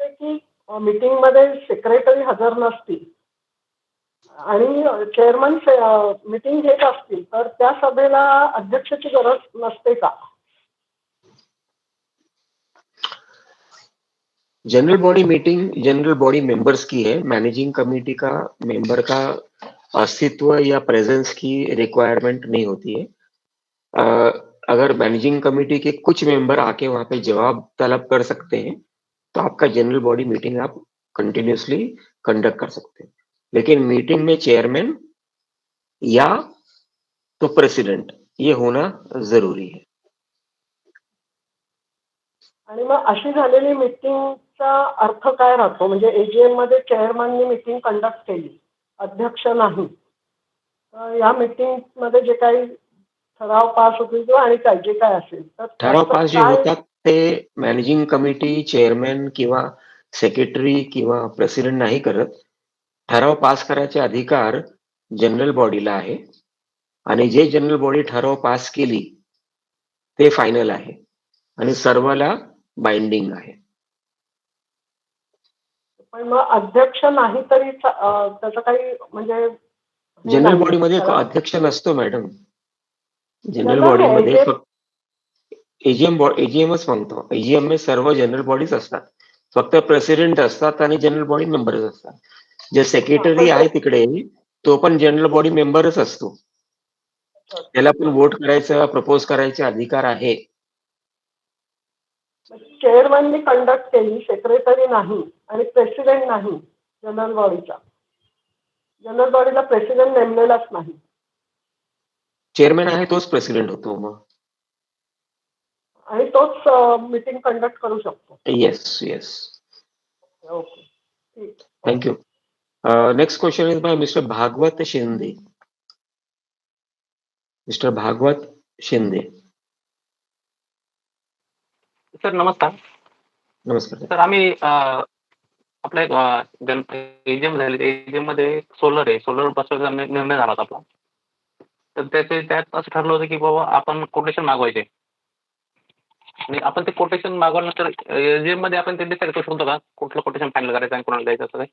की meeting मध्ये secretary हजर नसतील आणि chairman meeting घेत असतील तर त्या सभेला अध्यक्षाची गरज नसते का? General body meeting general body members की है, मैनेजिंग कमेटी का मेंबर का अस्तित्व या प्रेजेंस की रिक्वायरमेंट नहीं होती है। अगर मैनेजिंग कमेटी के कुछ मेंबर आके वहां पे जवाब तलब कर सकते हैं तो आपका जनरल बॉडी मीटिंग आप कंटिन्यूसली कंडक्ट कर सकते हैं, लेकिन मीटिंग में चेयरमैन या तो प्रेसिडेंट ये होना जरूरी है। आणि मग अशी झालेली मीटिंगचा अर्थ काय राहतो? म्हणजे एजीएम मध्ये चेअरमननी मीटिंग कंडक्ट केली, अध्यक्ष नाही, तर या मीटिंग मध्ये जे काही ठराव पास होतील किंवा आणि काय जे काय असेल तर ठराव त्याचं पास जे काय? होतात ते मॅनेजिंग कमिटी, चेअरमॅन किंवा सेक्रेटरी किंवा प्रेसिडेंट नाही करत. ठराव पास करायचे अधिकार जनरल बॉडीला आहे आणि जे जनरल बॉडी ठराव पास केली ते फायनल आहे आणि सर्वाला बाइंडिंग आहे. पण मग अध्यक्ष नाही तरी त्याचं काही म्हणजे हे जनरल नाहीये. बॉडीमध्ये ठराव- अध्यक्ष नसतो मॅडम. जनरल त्याला बॉडीमध्ये AGM फक्त एजीएमच म्हणतो. एजीएम में सर्व जनरल बॉडीज असतात, फक्त प्रेसिडेंट असतात आणि जनरल बॉडी मेंबर्स असतात. जे सेक्रेटरी आहे तिकडे तो पण जनरल बॉडी मेंबरच असतो, त्याला पण वोट करायचा, प्रपोज करायचे अधिकार आहे. चेअरमननी कंडक्ट केली, सेक्रेटरी नाही आणि प्रेसिडेंट नाही जनरल बॉडीचा. जनरल बॉडीला प्रेसिडेंट नेमलेलाच नाही. चेअरमॅन आहे तोच प्रेसिडेंट होतो मग. आणि तोच मीटिंग कंडक्ट करू शकतो. Yes yes. ओके, ठीक. Thank you. Next question is by mister Bhagwat Shinde. Mister Bhagwat Shinde. Sir नमस्कार. नमस्कार. सर आम्ही आपल्या एजीएम झाले, एजीएम मध्ये सोलर आहे, सोलर बसवायचा निर्णय झाला होता आपला. तर त्यात असं ठरलं होतं की बाबा आपण कोटेशन मागवायचे आणि आपण ते कोटेशन मागवल्यानंतर एजीएम मध्ये आपण ते डिसाईड करू शकतो का कुठलं कोटेशन फायनल करायचं आणि कोणाला द्यायचं असं काही?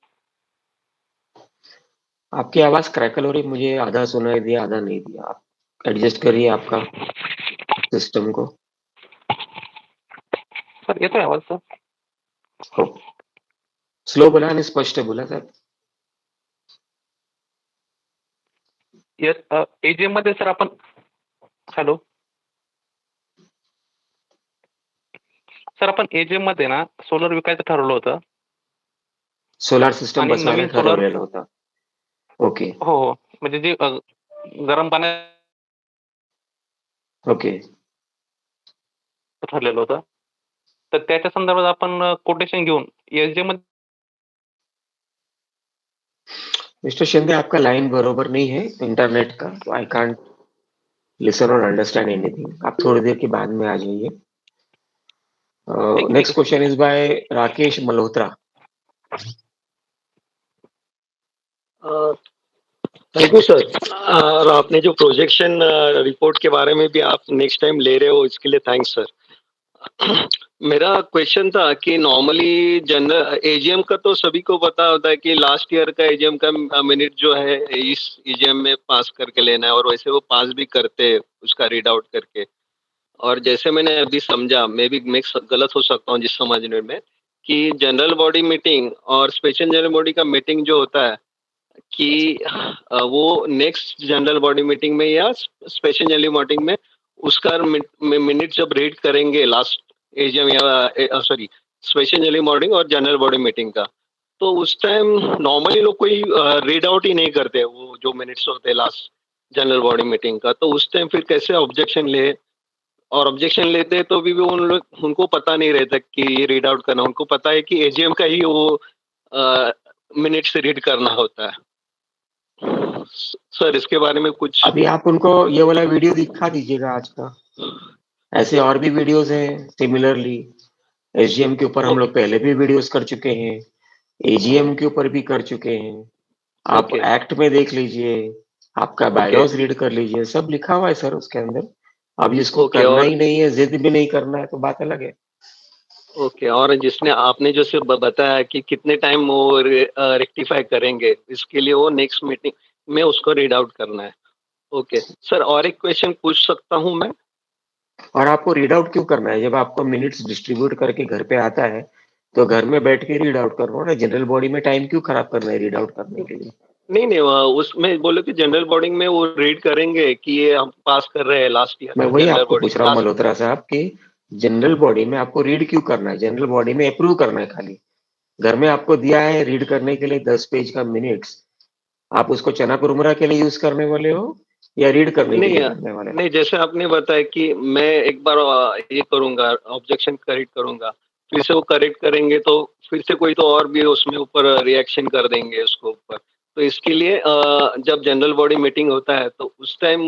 आपकी आवाज क्रैकल हो रही, मुझे आधा सुनाई दिया आधा नहीं दिया. आप एडजस्ट करिए आपका सिस्टम को. सर येतोय आवाज सर? हो, स्लो बोला आणि स्पष्ट बोला साहेब. एजीएम मध्ये सर आपण हॅलो सर आपण एजीएम मध्ये ना सोलर विकायचं ठरवलं होतं. सोलार सिस्टम आणि बसवायला नवीन सोलर ठरवलेलं होतं. ओके हो हो म्हणजे जे गरम पाण्यात ओके. ठरलेलं होतं. तर त्याच्या संदर्भात आपण कोटेशन घेऊन एजीएम मध्ये मिस्टर शिंदे आपका लाइन बरोबर नहीं है इंटरनेट का, तो आई कांट लिसन और अंडरस्टैंड एनीथिंग. आप थोड़ी देर के बाद में आ जाइए. Next question is bye Rakesh Malhotra. Thank you sir. और आपने जो प्रोजेक्शन रिपोर्ट के बारे में भी आप नेक्स्ट टाइम ले रहे हो इसके लिए थैंक्स सर. मेरा क्वेश्चन था कि नॉर्मली जनरल एजीएम का तो सभी को पता होता है कि लास्ट ईयर का एजीएम का मिनट जो है इस एजीएम में पास करके लेना है और वैसे वो पास भी करते हैं उसका रीड आउट करके. और जैसे मैंने अभी समझा, मैं भी गलत हो सकता हूँ जिस समझने में, कि जनरल बॉडी मीटिंग और स्पेशल जनरल बॉडी का मीटिंग जो होता है कि वो नेक्स्ट जनरल बॉडी मीटिंग में या स्पेशल जनरल मीटिंग में उसका मिनट जब रीड करेंगे लास्ट एजीएम या सॉरी स्पेशल जनरल बॉडी और जनरल बॉडी मीटिंग का, तो उस टाइम नॉर्मली लोग कोई रीड आउट ही नहीं करते वो जो मिनट्स होते हैं लास्ट जनरल बॉडी मीटिंग का. तो उस टाइम फिर कैसे ऑब्जेक्शन ले, और ऑब्जेक्शन लेते तो भी उनको पता नहीं रहता कि ये रीड आउट करना, उनको पता है कि एजीएम का ही वो मिनट से रीड करना होता है. सर इसके बारे में कुछ अभी आप उनको ये वाला वीडियो दिखा दीजिएगा आज का. ऐसे और भी वीडियोस हैं सिमिलरली. एसजीएम के ऊपर हम लोग पहले भी वीडियोस कर चुके हैं, एजीएम के ऊपर भी कर चुके हैं. आप एक्ट में देख लीजिए, आपका बायलॉज रीड कर लीजिए, सब लिखा हुआ है सर उसके अंदर. अब जिसको करना ही नहीं है, जिद भी नहीं करना है तो बात अलग है. ओके, और जिसने आपने जो सिर्फ बताया कि कितने टाइम वो रेक्टिफाई करेंगे, इसके लिए वो नेक्स्ट मीटिंग में उसको रीड आउट करना है। ओके सर, और एक क्वेश्चन पूछ सकता हूँ मैं? और आपको रीड आउट क्यों करना है? जब आपको मिनट्स डिस्ट्रीब्यूट करके घर पे आता है तो घर में बैठ के रीड आउट करो ना। जनरल बॉडी में टाइम क्यों खराब करना है रीड आउट करने के लिए? नहीं, उसमें बोले कि जनरल बॉडी में वो रीड करेंगे कि ये हम पास कर रहे हैं लास्ट ईयर मैं का वही जनरल आपको बॉडी पूछ रहा हूँ लास्ट। मल्होत्रा साहब कि जनरल बॉडी में आपको रीड क्यों करना है? जनरल बॉडी में अप्रूव करना है खाली। घर में आपको दिया है रीड करने के लिए 10 पेज का मिनट्स, आप उसको चना कुरमुरा के लिए यूज करने वाले हो या रीड करने के नहीं लिए करने वाले हो? नहीं, जैसे आपने बताया कि मैं एक बार ये करूंगा, ऑब्जेक्शन करेक्ट करूंगा, फिर से वो करेक्ट करेंगे तो फिर से कोई तो और भी उसमें ऊपर रिएक्शन कर देंगे उसको ऊपर। तो इसके लिए जब जनरल बॉडी मीटिंग होता है तो उस टाइम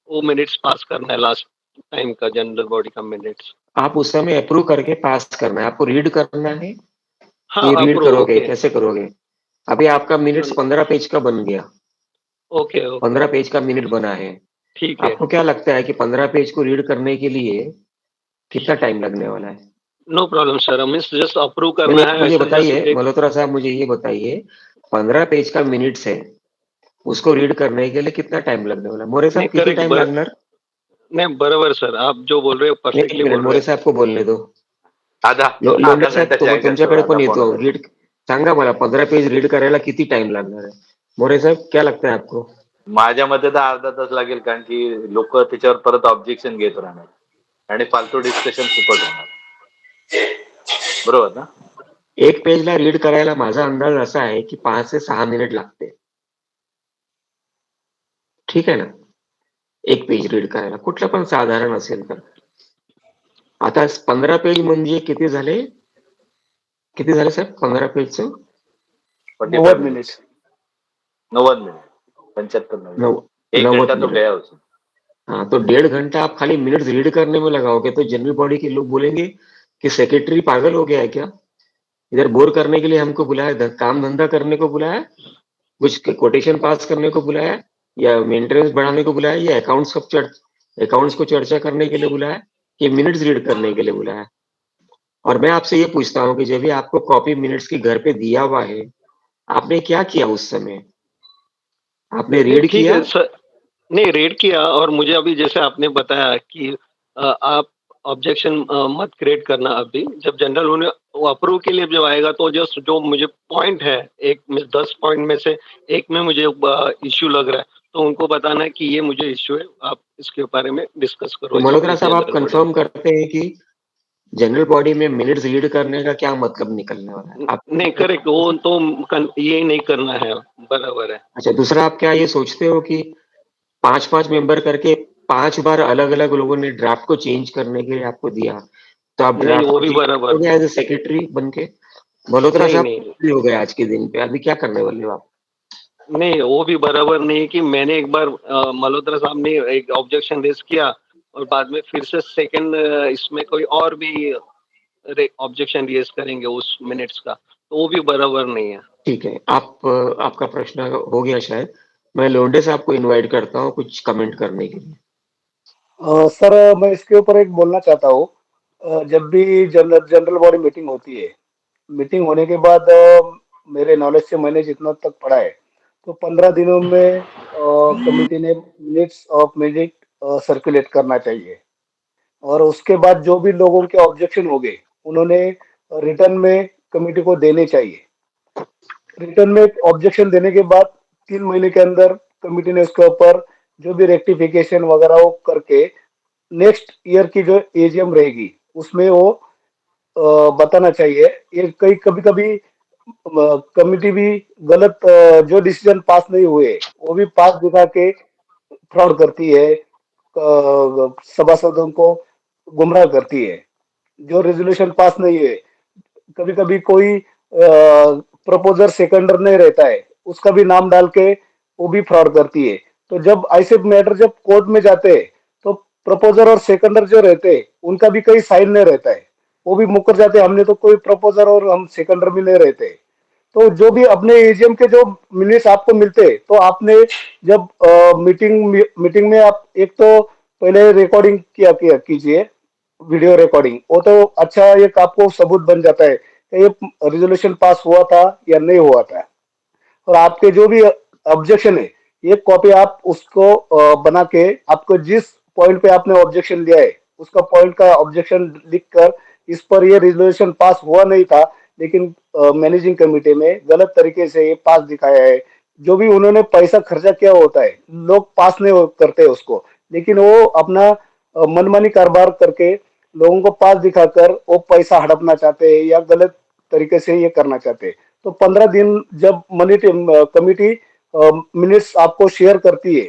वो मिनट्स पास करना है, लास्ट टाइम का जनरल बॉडी का मिनट्स। आप उस समय अप्रूव करके पास करना है, आपको रीड करना है हाँ, कि रीड अप्रूव। करोगे? ओके कैसे करोगे? अभी आपका मिनट्स 15 पेज का बन गया, ओके 15 पेज का मिनट बना है। ठीक है, आपको क्या लगता है कि 15 पेज को रीड करने के लिए कितना टाइम लगने वाला है? नो प्रॉब्लम सर, हमें जस्ट अप्रूव नहीं, करना है मुझे ऐसा जस्ट बताइए एक। मल्होत्रा साहब, मुझे ये बताइए 15 पेज का मिनट्स है, उसको रीड करने के लिए कितना टाइम लगने वाला है? मोरे साहब नहीं किती करेक्ट, टाइम लागणार? नहीं बरोबर सर, आप जो बोल रहे हो एक परफेक्टली मिनिट, बोल रहे मोरे हो। साहेब को बोलने दो. आधा लोंढे आधा साहेब घंटा जाएगा सर, तुमच्याकडे आधा पण पौना येतो. घंटा. रीड सांगा मला 15 पेज रीड करायला किती टाइम लागणार आहे? मोरे साहेब क्या लगता है आपको? माझ्या मते तर अर्धा तास लागेल, कारण की लोक त्याच्यावर परत ऑब्जेक्शन घेत राहणार आणि फालतू डिस्कशन फुकट होणार. बरोबर ना? एक पेजला रीड करायला माझा अंदाज असा आहे की 5 से 6 मिनिट लागते. ठीक आहे ना? एक पेज रीड करायला कुठलं पण साधारण असेल तर. आता 15 पेज म्हणजे किती झाले? किती झाले साहेब 15 पेजचं? 45 मिनिट 90 मिनट 75 90 एक 90 घंटा तो मिनट. गया उसमें. हाँ, तो 1.5 घंटा आप खाली मिनट्स रीड करने में लगाओगे तो जनरल बॉडी के लोग बोलेंगे कि सेक्रेटरी पागल हो गया है क्या? इधर बोर करने के लिए हमको बुलाया, काम धंधा करने को बुलाया, कुछ कोटेशन पास करने को बुलाया, या मेंटेनेंस बढ़ाने को बुलाया, या अकाउंट्स को चर्चा करने के लिए बुलाया, कि मिनट्स रीड करने के लिए बुलाया? और मैं आपसे ये पूछता हूँ कि जब भी आपको कॉपी मिनट्स की घर पे दिया हुआ है, आपने क्या किया उस समय? आपने नहीं रीड ठीक किया? है सर, नहीं रीड किया, और मुझे अभी जैसे आपने बताया कि आप ऑब्जेक्शन मत क्रिएट करना अभी, जब जनरल उन्हें वो अप्रूव के लिए जब आएगा तो जस्ट जो मुझे पॉइंट है, एक में 10 पॉइंट में से एक में मुझे इश्यू लग रहा है, तो उनको बताना है कि ये मुझे इश्यू है, आप इसके बारे में डिस्कस करो. तो मल्होत्रा साहब आप जनरल बॉडी कंफर्म करते हैं कि जनरल बॉडी में मिनट्स रीड करने का क्या मतलब निकलने वाला है? आप नहीं करेक्ट, वो तो ये नहीं करना है, बराबर है. अच्छा, दूसरा आप क्या ये सोचते हो कि 5-5 मेंबर करके 5 बार अलग-अलग लोगों ने ड्राफ्ट को चेंज करने के लिए आपको दिया, तो आप नहीं ड्राफ्ट वो को भी चेंज बराबर. करोगे एज ए सेक्रेटरी बन के? मल्होत्रा नहीं साहब नहीं फ्री हो गए आज के दिन पे, अभी क्या करने वाले हो आप? नहीं, वो भी बराबर नहीं है कि मैंने एक बार मल्होत्रा साहब ने एक ऑब्जेक्शन रेज किया और बाद में फिर से सेकंड इसमें कोई और भी ऑब्जेक्शन रेज करेंगे उस मिनट्स का, तो वो भी बराबर नहीं है. ठीक है, आपका प्रश्न हो गया शायद. मैं लोंढे साहब को इनवाइट करता हूँ कुछ कमेंट करने के लिए. सर मैं इसके ऊपर एक बोलना चाहता हूँ. जब भी जनरल बॉडी मीटिंग होती है, मीटिंग होने के बाद मेरे नॉलेज से मैंने जितना तक पढ़ा है, तो 15 दिनों में कमिटी ने मिनट्स ऑफ मीटिंग सर्कुलेट करना चाहिए, और उसके बाद जो भी लोगों के ऑब्जेक्शन हो गए उन्होंने रिटर्न में कमिटी को देने चाहिए. रिटर्न में ऑब्जेक्शन देने के बाद 3 महीने के अंदर कमिटी ने उसके ऊपर जो भी रेक्टिफिकेशन वगैरह वो करके नेक्स्ट ईयर की जो एजीएम रहेगी उसमें वो बताना चाहिए. ये कई कभी कभी कमिटी भी गलत जो डिसीजन पास नहीं हुए वो भी पास दिखा के फ्रॉड करती है, सभासदों को गुमराह करती है. जो रेजोल्यूशन पास नहीं है, कभी कभी कोई प्रपोजर सेकंडर नहीं रहता है, उसका भी नाम डाल के वो भी फ्रॉड करती है. तो जब ऐसे मैटर जब कोर्ट में जाते हैं तो प्रपोजर और सेकंडर जो रहते हैं उनका भी कहीं साइन नहीं रहता है, वो भी मुकर जाते हैं. हमने तो कोई प्रपोजर और हम सेकंडर भी नहीं रहते. तो जो भी अपने एजीएम के जो मिनट्स आपको मिलते हैं, तो आपने जब मीटिंग में आप एक तो पहले रिकॉर्डिंग किया कीजिए, वीडियो रिकॉर्डिंग, वो तो अच्छा एक आपको सबूत बन जाता है कि ये रिजोल्यूशन पास हुआ था या नहीं हुआ था। और आपके जो भी ऑब्जेक्शन है, एक कॉपी आप उसको बना के आपको जिस पॉइंट पे आपने ऑब्जेक्शन दिया है उसका पॉइंट का ऑब्जेक्शन लिखकर इस पर ये रिजोल्यूशन पास हुआ नहीं था, लेकिन मैनेजिंग कमेटी में गलत तरीके से ये पास दिखाया है। जो भी उन्होंने पैसा खर्चा किया होता है, लोग पास नहीं करते उसको, लेकिन वो अपना मनमानी कारोबार करके लोगों को पास दिखाकर वो पैसा हड़पना चाहते हैं या गलत तरीके से ये करना चाहते हैं। तो 15 दिन जब मनी कमिटी मिनट्स आपको शेयर करती है,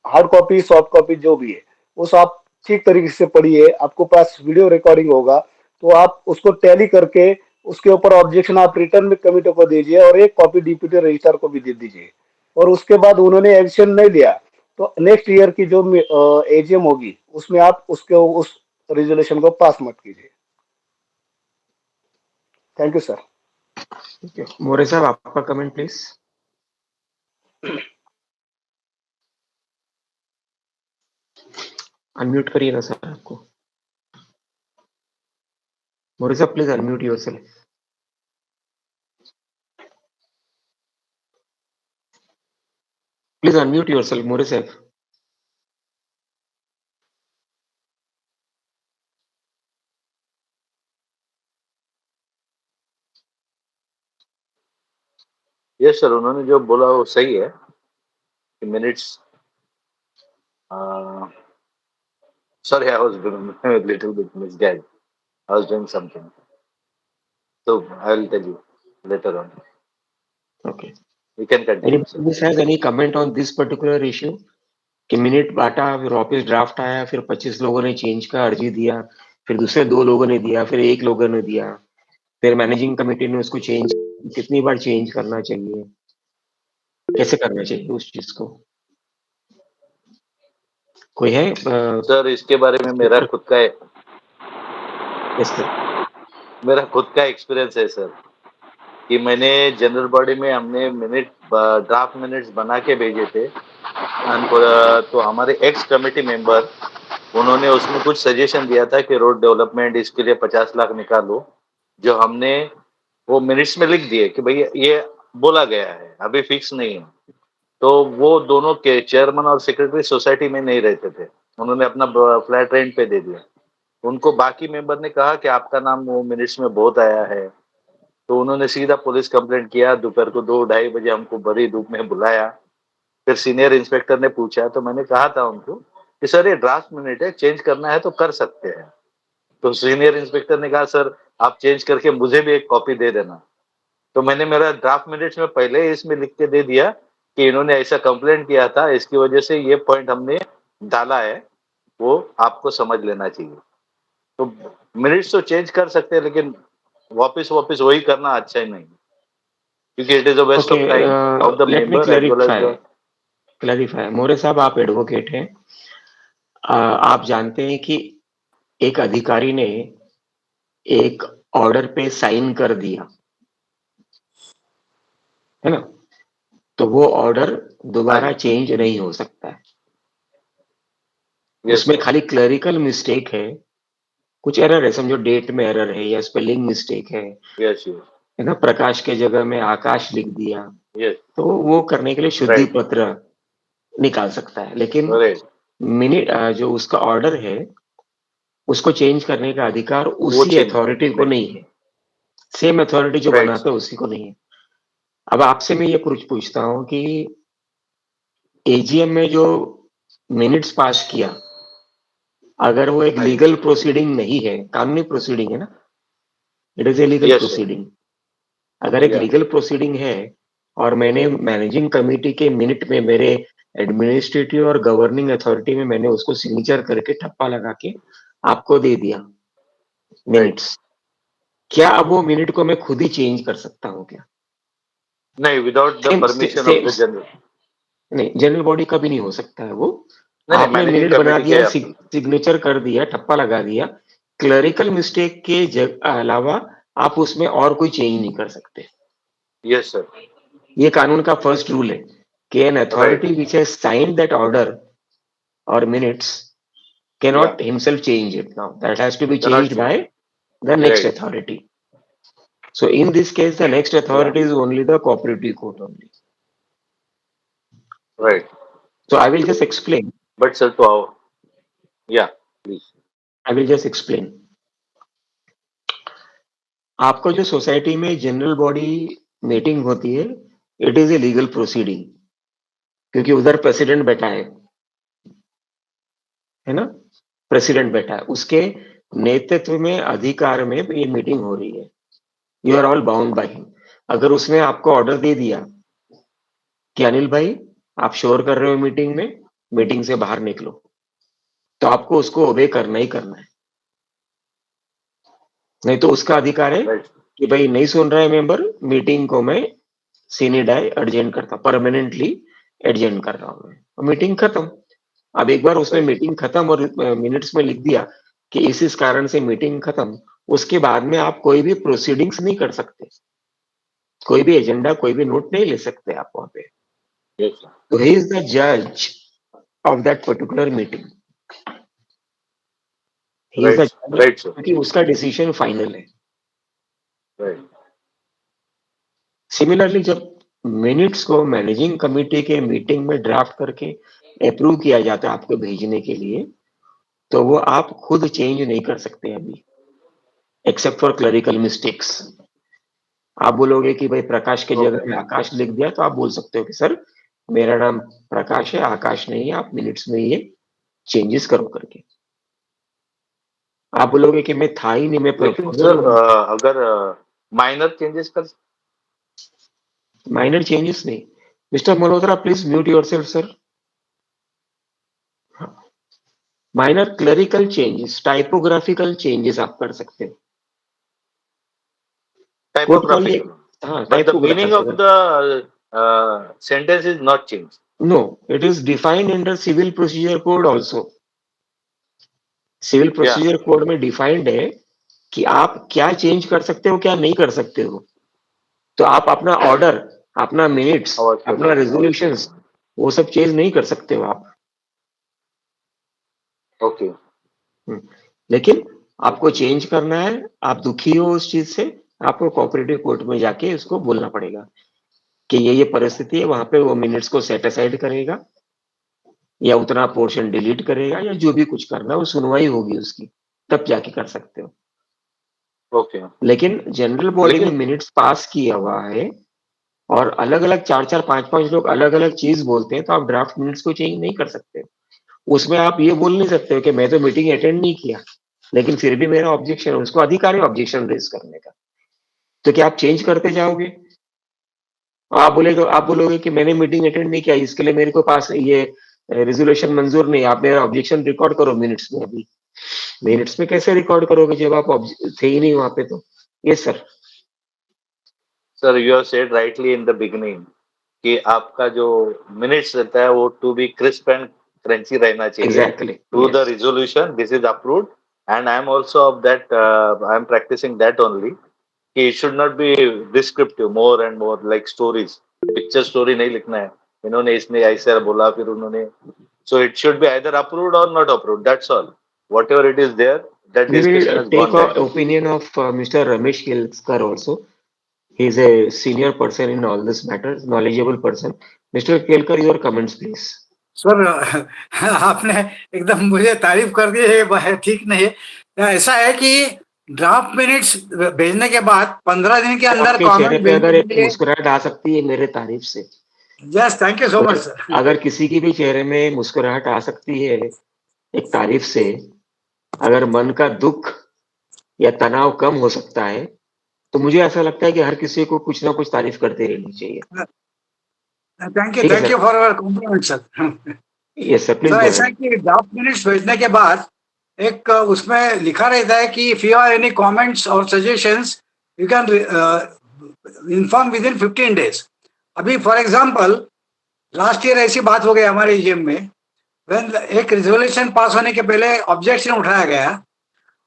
हार्ड कॉपी सॉफ्ट कॉपी जो भी है, उस आप ठीक तरीके से पढ़िए, आपको पास वीडियो रिकॉर्डिंग होगा, तो आप उसको टैली करके उसके ऊपर ऑब्जेक्शन आप रिटर्न में कमिटी को दीजिए और एक कॉपी डिप्यूटी रजिस्ट्रार को भी दे दीजिए। और उसके बाद उन्होंने एक्शन नहीं लिया तो नेक्स्ट ईयर की जो एजीएम होगी उसमें आप उसके उस रिजोल्यूशन को पास मत कीजिए। Thank you sir. ठीक है, मोरे साहब आपका कमेंट प्लीज। अनम्यूट करिए ना सर आपको। मोरे साहब please unmute yourself. Please unmute yourself More साहब। यस सर, उन्होंने जो बोला वो सही है कि minutes. Sorry, I was a little bit misguided. I was doing something. So I'll tell you later on. Okay. You can continue, sir. Anybody has any comment on this particular issue? कि minute बांटा, फिर वापस draft आया, फिर 25 लोगों ने change का अर्जी दिया, फिर दूसरे 2 लोगों ने दिया, फिर 1 लोगों ने दिया, फिर मैनेजिंग कमेटी ने उसको चेंज, कितनी बार चेंज करना चाहिए, कैसे करना चाहिए उस चीज को? कोई है? सर इसके बारे में मेरा खुद का मेरा खुद का एक्सपीरियंस है सर, कि मैंने जनरल बॉडी में हमने ड्राफ्ट मिनट्स बना के भेजे थे, तो हमारे एक्स कमेटी मेंबर उन्होंने उसमें कुछ सजेशन दिया था कि रोड डेवलपमेंट इसके लिए 50 लाख निकालो, जो हमने वो मिनट्स में लिख दिए कि भैया ये बोला गया है, अभी फिक्स नहीं है। तो वो दोनों के चेयरमैन और सेक्रेटरी सोसाइटी में नहीं रहते थे, उन्होंने अपना फ्लैट रेंट पे दे दिया। उनको बाकी मेंबर ने कहा कि आपका नाम वो मिनट्स में बहुत आया है, तो उन्होंने सीधा पुलिस कंप्लेंट किया। दोपहर को 2-2:30 बजे हमको बड़ी धूप में बुलाया। फिर सीनियर इंस्पेक्टर ने पूछा, तो मैंने कहा था उनको कि सर ये ड्राफ्ट मिनट है, चेंज करना है तो कर सकते हैं। तो सीनियर इंस्पेक्टर ने कहा सर आप चेंज करके मुझे भी एक कॉपी दे देना। तो मैंने मेरा ड्राफ्ट मिनट्स में पहले ही इसमें लिख के दे दिया कि इन्होंने ऐसा कंप्लेंट किया था, इसकी वजह से ये पॉइंट हमने डाला है, वो आपको समझ लेना चाहिए। तो मिनट्स तो चेंज कर सकते हैं, लेकिन वापस वही करना अच्छा ही नहीं, क्योंकि it is a waste of time of the member as well as clarify. More साहब आप एडवोकेट हैं, आप जानते हैं कि एक अधिकारी ने एक ऑर्डर पे साइन कर दिया है ना, तो वो ऑर्डर दोबारा चेंज नहीं हो सकता है। उसमें खाली क्लरिकल मिस्टेक है, कुछ एरर है, समझो डेट में एरर है या स्पेलिंग मिस्टेक है, है ना, प्रकाश के जगह में आकाश लिख दिया, तो वो करने के लिए शुद्धि पत्र निकाल सकता है। लेकिन मिनट जो उसका ऑर्डर है उसको चेंज करने का अधिकार उसी अथॉरिटी को नहीं है, सेम अथॉरिटी जो बनाता है उसी को नहीं है। अब आपसे मैं ये पूछता हूँ कि एजीएम में जो मिनट्स पास किया, अगर वो एक लीगल प्रोसीडिंग नहीं है, कानूनी प्रोसीडिंग है ना, it is a legal proceeding. अगर एक लीगल प्रोसीडिंग है और मैंने मैनेजिंग कमेटी के मिनट में मेरे एडमिनिस्ट्रेटिव और गवर्निंग अथॉरिटी में मैंने उसको सिग्नेचर करके ठप्पा लगा के आपको दे दिया मिनट्स, क्या अब वो मिनट को मैं खुद ही चेंज कर सकता हूँ क्या? नहीं, without the permission of the general. नहीं, जनरल बॉडी का भी नहीं हो सकता है वो। आपने मिनट बना दिया, सिग्नेचर कर दिया, ठप्पा लगा दिया, क्लरिकल मिस्टेक के अलावा आप उसमें और कोई चेंज नहीं कर सकते। यस सर, ये कानून का फर्स्ट रूल है कि an authority which has signed that order और minutes cannot himself change it now. That has to be Cannot changed by the next Right. authority. So in this case, the next authority is only the cooperative court only. Right. So I will just explain. But sir, to our, yeah, please. I will just explain. आपको जो society में general body meeting होती है, it is a legal proceeding, क्योंकि उधर president बैठा है ना, प्रेसिडेंट बैठा है, उसके नेतृत्व में अधिकार में ये मीटिंग हो रही है. You are all bound by him. अगर उसने आपको ऑर्डर दे दिया कि अनिल भाई आप शोर कर रहे हो मीटिंग में, मीटिंग से बाहर निकलो, तो आपको उसको ओबे करना ही करना है. नहीं तो उसका अधिकार है कि भाई नहीं सुन रहा है मेंबर, मीटिंग को मैं सीनी डाई अर्जेंट करता, परमानेंटली एडजेंट कर रहा हूं मैं, मीटिंग खत्म. अब एक बार उसने मीटिंग खत्म और मिनट्स में लिख दिया कि इस कारण से मीटिंग खत्म, उसके बाद में आप कोई भी प्रोसीडिंग्स नहीं कर सकते, कोई भी एजेंडा, कोई भी नोट नहीं ले सकते आप वहां पे. तो ही इज द जज of that particular meeting. Right, sir. क्योंकि उसका डिसीजन फाइनल है. Right. सिमिलरली जब मिनट्स को मैनेजिंग कमेटी के मीटिंग में ड्राफ्ट करके अप्रूव किया जाता है आपको भेजने के लिए, तो वो आप खुद चेंज नहीं कर सकते अभी, एक्सेप्ट फॉर क्लरिकल मिस्टेक्स. आप बोलोगे कि भाई प्रकाश के जगह में आकाश लिख दिया, तो आप बोल सकते हो कि सर मेरा नाम प्रकाश है, आकाश नहीं है, आप मिनट्स में ये चेंजेस करो करके. आप बोलोगे कि मैं था ही नहीं, मैं लेकिन सर अगर माइनर चेंजेस कर, माइनर चेंजेस नहीं. Mister Malhotra please mute yourself sir. Minor clerical changes, typographical changes आप कर सकते हो. typographical. But the meaning of the sentence is not changed. No, it is defined under Civil Procedure Code also. Civil procedure code में defined है कि आप क्या change कर सकते हो, क्या नहीं कर सकते हो. तो आप अपना ऑर्डर, अपना मिनट्स, अपना रेजोल्यूशंस, वो सब चेंज नहीं कर सकते हो आप. ओके. लेकिन आपको चेंज करना है, आप दुखी हो उस चीज से, आपको कोऑपरेटिव कोर्ट में जाके इसको बोलना पड़ेगा कि ये परिस्थिति है. वहां पे वो मिनट्स को सेट असाइड करेगा या उतना पोर्शन डिलीट करेगा या जो भी कुछ करना, वो सुनवाई होगी उसकी, तब जाके कर सकते हो. ओके. लेकिन जनरल बॉडी में मिनट्स पास किया हुआ है और अलग अलग 4-4, 5-5 लोग अलग अलग चीज बोलते हैं, तो आप ड्राफ्ट मिनट्स को चेंज नहीं कर सकते. उसमें आप ये बोल नहीं सकते हो कि मैं तो मीटिंग अटेंड नहीं किया, लेकिन फिर भी मेरा ऑब्जेक्शन है, उसको अधिकार है ऑब्जेक्शन रेज करने का. तो क्या आप चेंज करते जाओगे? आप बोलोगे कि मैंने मीटिंग अटेंड नहीं किया, इसके लिए मेरे को पास ये रेजोल्यूशन मंजूर नहीं, आप मेरा ऑब्जेक्शन रिकॉर्ड करो मिनट्स में. अभी मिनट्स में कैसे रिकॉर्ड करोगे जब आप थे ही नहीं वहां पे? तो yes sir. Sir you have said rightly in the beginning कि आपका जो मिनट्स रहता है वो to be crisp and crunchy रहना चाहिए. Exactly. To the resolution this is approved and I am also of that, I am practicing that only कि it should not be descriptive more and more like stories. Picture story नहीं लिखना है, इन्होंने इसने ऐसे बोला फिर उन्होंने. So it should be either approved or not approved, that's all. Whatever it is there, that discussion has gone. Take opinion of mister Ramesh Kelkar also. He is a senior person in all this matters, knowledgeable person. Mister Kelkar, your comments please. Sir आपने एकदम मुझे तारीफ कर दी है, ठीक नहीं है. ऐसा है कि ड्राफ्ट मिनट्स भेजने के बाद 15 दिन के अंदर चेहरे पे अगर एक मुस्कुराहट आ सकती है मेरे तारीफ से. Yes, thank you so much sir. अगर किसी की भी चेहरे में मुस्कुराहट आ सकती है एक तारीफ से, अगर मन का दुख या तनाव कम हो सकता है, तो मुझे ऐसा लगता है कि हर किसी को कुछ ना कुछ तारीफ करते रहनी चाहिए. Thank you for your compliment sir. Yes sir, please. ऐसा कि ड्राफ्ट मिनट्स भेजने के बाद एक उसमें लिखा रहता है कि if you have any comments और suggestions you can inform with in 15 days. अभी फॉर एग्जांपल लास्ट ईयर ऐसी बात हो गई हमारे एजीएम में, व्हेन एक रेजोल्यूशन पास होने के पहले ऑब्जेक्शन उठाया गया.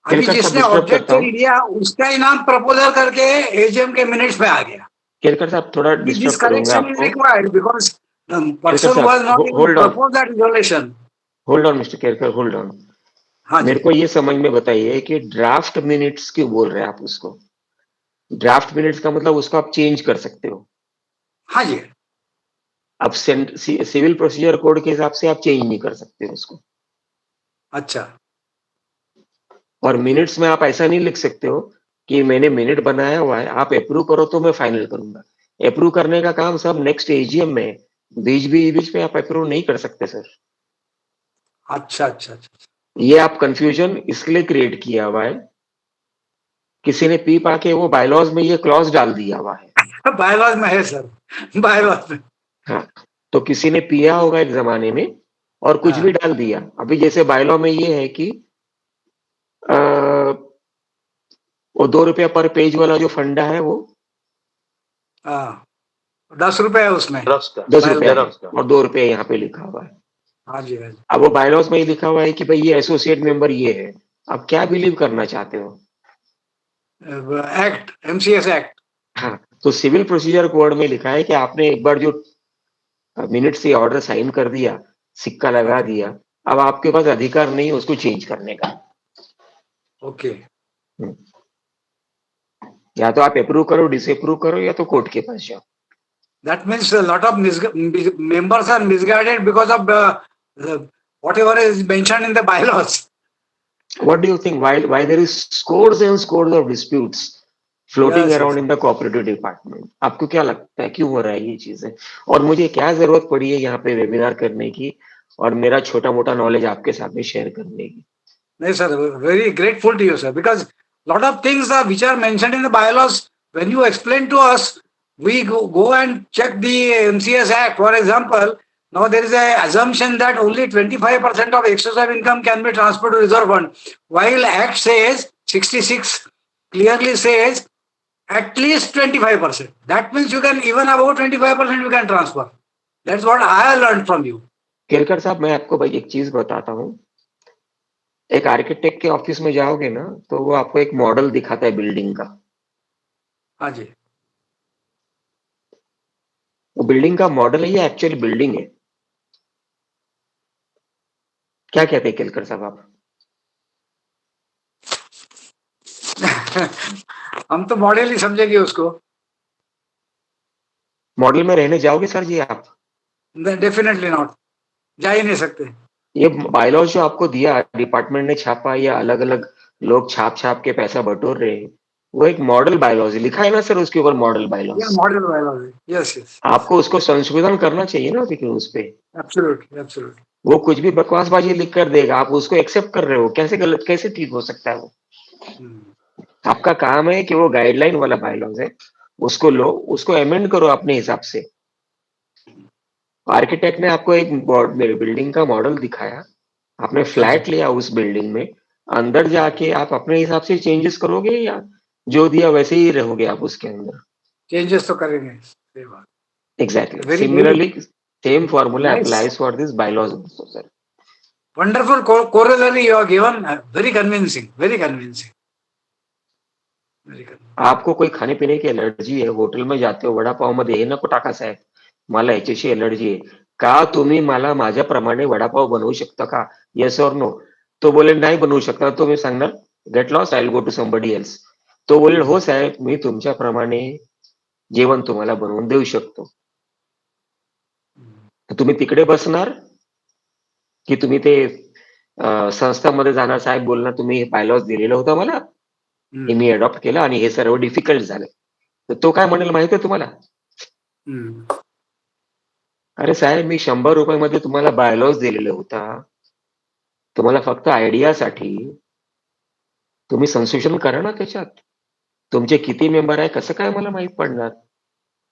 अभी जिसने ऑब्जेक्शन लिया उसका ही नाम प्रपोजल करके एजीएम के मिनट्स में आ गया. केलकर साहब थोड़ा डिस्टर्ब करूंगा आपको. Required because the person was not propose that resolution. Hold on mister Kelkar, hold on. हाँ मेरे जी, को ये समझ में बताइए कि ड्राफ्ट मिनट्स क्यों बोल रहे हैं आप उसको? ड्राफ्ट मिनट्स का मतलब उसको आप चेंज कर सकते हो। हाँ जी, अब सिविल प्रोसीजर कोड के हिसाब से आप चेंज नहीं कर सकते उसको। अच्छा, और मिनट्स में आप ऐसा नहीं लिख सकते हो कि मैंने मिनट बनाया हुआ है, आप अप्रूव करो तो मैं फाइनल करूंगा। अप्रूव करने का काम सब नेक्स्ट एजीएम में है। बीच में आप अप्रूव नहीं कर सकते सर। अच्छा, अच्छा, अच्छा, ये आप कंफ्यूजन इसलिए क्रिएट किया हुआ है, किसी ने पी पाके वो बायलॉज में ये क्लॉज डाल दिया हुआ है। बायलॉज में है सर, बायलॉज में। हाँ, तो किसी ने पिया होगा एक जमाने में और कुछ हाँ, भी डाल दिया। अभी जैसे बायलॉ में ये है कि अ, वो 2 रुपया पर पेज वाला जो फंडा है वो हाँ, 10 रुपए है उसमें, 10 रुपया बायलॉज है में। और 2 रुपये यहाँ पे लिखा हुआ है। हाँ जी, हाँ जी, अब वो बायलॉज में ही लिखा हुआ है कि भाई ये एसोसिएट मेंबर ये है। आप क्या बिलीव करना चाहते हो? Act, MCS act. हाँ, तो सिविल प्रोसीजर कोड में लिखा है कि आपने एक बार जो मिनट से ऑर्डर साइन कर दिया, सिक्का लगा ओके, दिया, अब आपके पास अधिकार नहीं है उसको चेंज करने का। ओके, हम्म, या तो आप अप्रूव करो, डिसअप्रूव करो, या तो कोर्ट के पास जाओ। that means a lot of members are misguided because of whatever is mentioned in the bylaws. What do you think? Why there is scores and scores of disputes floating Yes, around yes. in the cooperative department? आपको क्या लगता है क्यों हो रहा है ये चीजें? और मुझे क्या जरूरत पड़ी है यहाँ पे वेबिनार करने की और मेरा छोटा मोटा नॉलेज आपके साथ में शेयर करने की? No, sir, very grateful to you, sir, because lot of things which are mentioned in the bylaws, when you explain to us, we go and check the MCS Act. For example, now there is a assumption that only 25% of excess of income can be transferred to reserve fund, while Act says 66 clearly says at least 25%. That means you can even above 25% you can transfer. That's what I learned from you. Kelkar साहब, मैं आपको भाई एक चीज बताता हूँ। एक architect के ऑफिस में जाओगे ना तो वो आपको एक मॉडल दिखाता है बिल्डिंग का। हाँ जी, वो बिल्डिंग का मॉडल है या एक्चुअली बिल्डिंग है? क्या कहते हैं केलकर साहब आप? हम तो मॉडल ही समझेंगे उसको। मॉडल में रहने जाओगे सर जी आप? डेफिनेटली नॉट, जा ही नहीं सकते। ये बायलॉज जो आपको दिया डिपार्टमेंट ने छापा या अलग अलग लोग छाप छाप के पैसा बटोर रहे हैं, वो एक मॉडल बायलॉज लिखा है ना सर उसके ऊपर, मॉडल ये बायलॉज। मॉडल बायलॉज है, यस यस, आपको उसको संशोधन करना चाहिए ना, लेकिन उस पे एब्सोल्युटली एब्सोल्युटली। वो कुछ भी बकवासबाजी लिख कर देगा, आप उसको एक्सेप्ट कर रहे हो। कैसे गलत, कैसे ठीक हो सकता है वो? आपका काम है कि वो गाइडलाइन वाला बायलॉज है, उसको लो, उसको अमेंड करो अपने हिसाब से। आर्किटेक्ट ने आपको एक बिल्डिंग का मॉडल दिखाया, आपने फ्लैट लिया उस बिल्डिंग में, अंदर जाके आप अपने हिसाब से चेंजेस करोगे या जो दिया वैसे ही रहोगे आप उसके अंदर? चेंजेस तो करेंगे, सही बात। Exactly, very similarly same formula nice, applies for this bylaws also sir. Wonderful corollary you are given, very convincing, very convincing, very convincing. आपको कोई खाने पीने की एलर्जी है, होटल में जाते हो, वडापाव मध्ये हे नको टाका साहेब, मला ह्याच्याशी एलर्जी आहे, का तुम्ही मला माझ्याप्रमाणे वडापाव बनवू शकता का? येस और नो? तो बोले नाही बनवू शकता, तो मी सांगणार get lost, I will go to somebody else. तो बोलेल हो साहेब, मी तुमच्याप्रमाणे जेवण तुम्हाला बनवून देऊ शकतो. तर तुम्ही तिकडे बसणार की तुम्ही ते संस्थामध्ये जाणार, साहेब बोलणार तुम्ही बायलॉज दिलेलं होतं मला, हे मी अडॉप्ट केलं आणि हे सर्व डिफिकल्ट झालं. तर तो काय म्हणेल माहिती आहे तुम्हाला? अरे साहेब, मी 100 रुपयामध्ये तुम्हाला बायलॉज दिलेला होता, तुम्हाला फक्त आयडियासाठी. तुम्ही संशोधन करा ना त्याच्यात. तुमचे किती मेंबर आहे कसं काय मला माहित पडणार?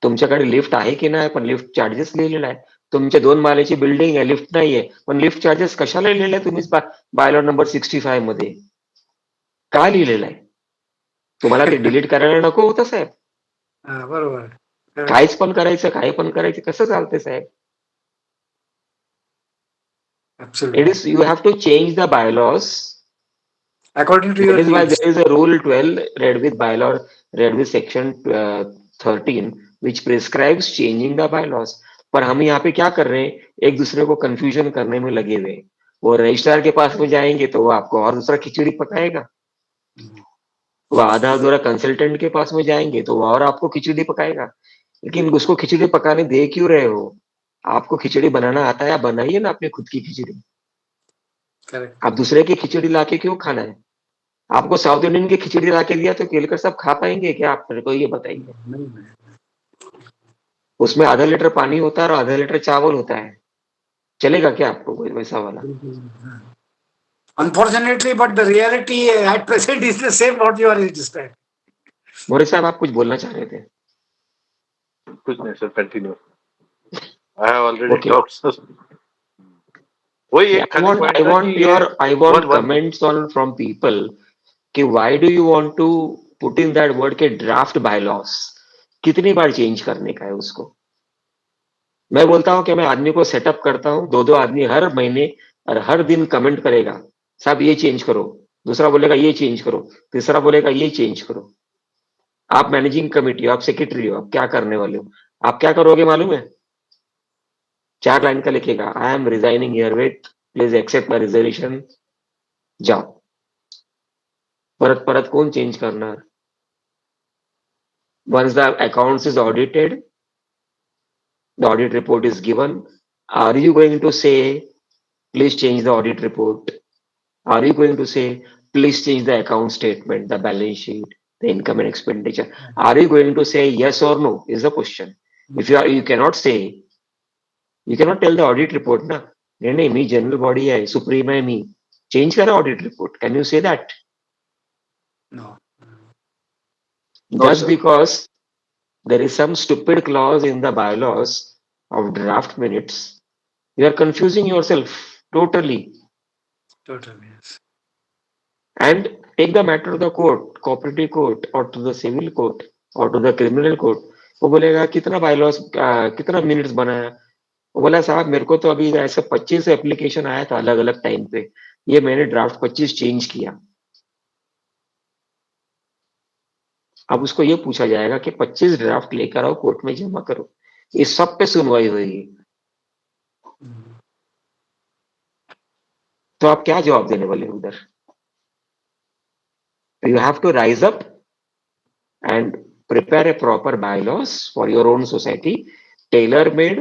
तुमच्याकडे लिफ्ट आहे की नाही, पण लिफ्ट चार्जेस लिहिलेला आहे. तुमच्या 2 माळ्याची बिल्डिंग आहे, लिफ्ट नाहीये, पण लिफ्ट चार्जेस कशाला लिहिलेला आहे तुम्ही बायलॉ नंबर 65 मध्ये? का लिहिलेला आहे? तुम्हाला ते डिलीट करायला नको होतं साहेब? बरोबर, काहीच पण करायचं, काही पण करायचं, कसं चालतंय साहेब? It is, you have to change the bylaws according to that your is why needs. there is a rule 12 read with bylaw, read with section 13 which prescribes changing the bylaws. पर हम यहाँ पे क्या कर रहे हैं, एक दूसरे को कंफ्यूजन करने में लगे हुए हैं. वो रजिस्ट्रार के पास में जाएंगे तो वो आपको और दूसरा खिचड़ी पकाएगा, वो आधा अधूरा कंसल्टेंट के पास में जाएंगे तो वो और आपको खिचड़ी पकाएगा। लेकिन उसको खिचड़ी पकाने दे क्यों रहे हो? आपको खिचड़ी बनाना आता है, आप बनाइए ना अपनी खुद की खिचड़ी। करेक्ट। आप दूसरे की खिचड़ी लाके क्यों खाना है? आपको साउथ इंडियन की खिचड़ी लाके दिया तो केलकर सब खा पाएंगे क्या? आप मेरे को ये बताइए। उसमें आधा लीटर पानी होता है और आधा लीटर चावल होता है, चलेगा क्या आपको कोई वैसा वाला? Unfortunately, but the reality at present is the same what you are describing. मोरे साहब, आप कुछ बोलना चाह रहे थे? कुछ नहीं sir, continue. I have already Okay. Talked sir. वही Yeah, एक खाली पॉइंट I था want कि I want one comments on from people कि why do you want to put in that word के draft bylaws? कितनी बार चेंज करने का है उसको? मैं बोलता हूँ कि मैं आदमी को सेटअप करता हूँ, दो आदमी हर महीने और हर दिन कमेंट करेगा, साहब ये चेंज करो, दूसरा बोलेगा ये चेंज करो, तीसरा बोलेगा ये चेंज करो। आप मैनेजिंग कमेटी हो, आप सेक्रेटरी हो, आप क्या करने वाले हो? आप क्या करोगे मालूम है? 4 लाइन का लिखेगा, I am resigning herewith, please accept my reservation, जाओ। परत परत कोण चेंज करणार? Once the accounts is audited, the audit report is given, are you going to say please change the audit report? Are you going to say please change the account statement, the balance sheet, the income and expenditure? Are you going to say yes or no is the question. If you cannot say, you cannot tell the audit report na, नहीं मी general body है, supreme है, मी change करा audit report, can you say that? No. Just because there is some stupid clause in the bylaws of draft minutes, you are confusing yourself totally. Totally, yes. And take the matter to the court, cooperative court or to the civil court or to the criminal court. वो बोलेगा कितना बायलॉस, कितना minutes बनाया? वो बोला साहब मेरे को तो अभी ऐसे 25 एप्लीकेशन आया था अलग अलग टाइम पे, ये मैंने ड्राफ्ट 25 चेंज किया। अब उसको ये पूछा जाएगा कि 25 ड्राफ्ट लेकर आओ, कोर्ट में जमा करो, इस सब पे सुनवाई होगी। तो आप क्या जवाब देने वाले हो उधर? You have to rise up and prepare a proper bylaws for your own society, tailor-made,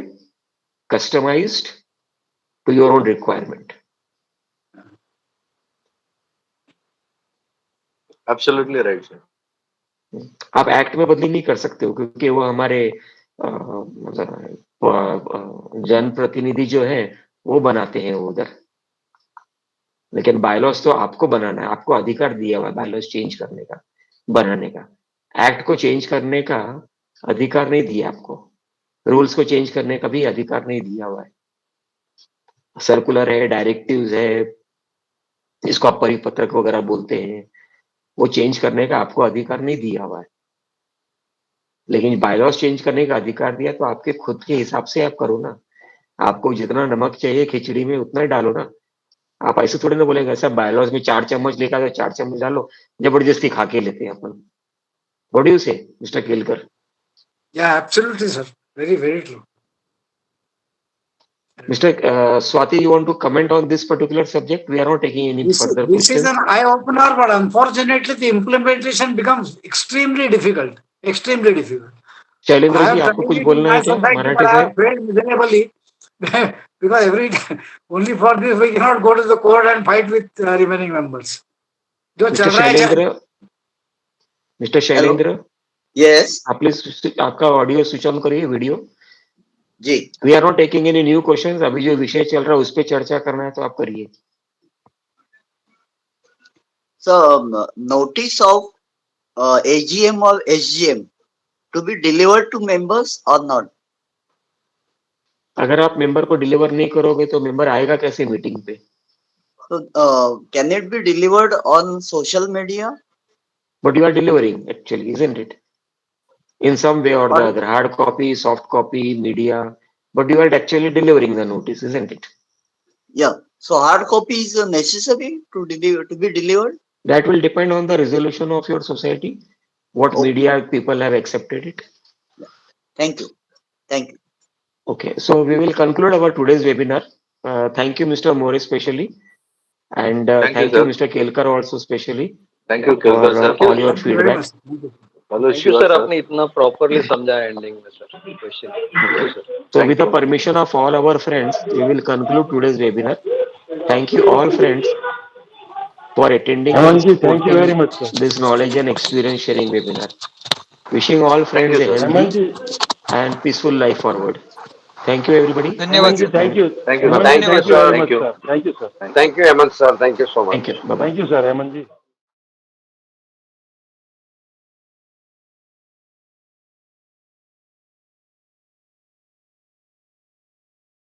customized to your own requirement. Absolutely right sir. आप एक्ट में बदली नहीं कर सकते हो क्योंकि वो हमारे जनप्रतिनिधि जो है वो बनाते हैं उधर। लेकिन बायलॉस तो आपको बनाना है, आपको अधिकार दिया हुआ है बायलॉस चेंज करने का, बनाने का। एक्ट को चेंज करने का अधिकार नहीं दिया आपको, रूल्स को चेंज करने का भी अधिकार नहीं दिया हुआ है। सर्कुलर है, डायरेक्टिव्स है, इसको आप परिपत्रक वगैरह बोलते हैं, वो चेंज करने का आपको अधिकार नहीं दिया हुआ है। लेकिन बायलॉस चेंज करने का अधिकार दिया तो आपके खुद के हिसाब से आप करो ना। आपको जितना नमक चाहिए खिचड़ी में उतना ही डालो ना। आप ऐसे थोड़ी ना बोलेंगे सब बायलॉज में 4 चम्मच लेकर तो 4 चम्मच डालो, जबरदस्ती खा के लेते हैं अपन। व्हाट डू यू से mister Kelkar? Yeah, absolutely, sir. Very, very true. Mr. Swati, you want to comment on this particular subject? We are not taking any further This questions. is an eye-opener, but unfortunately, the implementation becomes extremely difficult. Extremely difficult. Shailendra I ji, have आपको tried कुछ it in बोलना my है क्या society, Marathi but I से? have failed miserably because every only for this we cannot go to the court and fight with remaining members. जो चल रहा है शैलेंद्र, मिस्टर शैलेंद्र, यस आप प्लीज आपका ऑडियो स्विच ऑन करिए, वीडियो जी। We are not taking any new questions. अभी जो विषय चल रहा है उस पर चर्चा करना है तो आप करिए। So notice of AGM or SGM to be delivered to members or not? अगर आप मेंबर को डिलीवर नहीं करोगे तो मेंबर आएगा कैसे मीटिंग पे? So can it be delivered on social media? But you are delivering actually, isn't it? In some way or the Or other, hard copy, soft copy, media, but you are actually delivering the notice, isn't it? yeah. So hard copy is necessary to be delivered. That will depend on the resolution of your society, what Okay. media people have accepted it. Thank you. Thank you. Okay, so we will conclude our today's webinar. Thank you, Mr. More, especially, and Thank you, thank you, sir. Mr. Kelkar, also specially Thank you, for Kelkar sir. all your Thank you very feedback. much. Thank you. Hello, thank you Shiva sir, sir. आपने इतना properly समझा ending में sir question. Okay. Sir So, Thank with the you. permission of all our friends, we will conclude today's webinar. Thank you, all friends, for attending and Hemanji, thank you supporting very much, sir. this knowledge and experience sharing webinar. Wishing all Thank friends you, a sir. healthy Hemanji, and peaceful life forward. Thank you, everybody. धन्यवाद Hemanji, sir. thank you. Thank you, sir. Hemanji, Thank you, thank you sir. very Thank much, you. sir. Thank you, sir. Thank you. Thank you, Hemant sir. Thank you so much. Thank you. Bye-bye. Thank you, sir, Hemanji.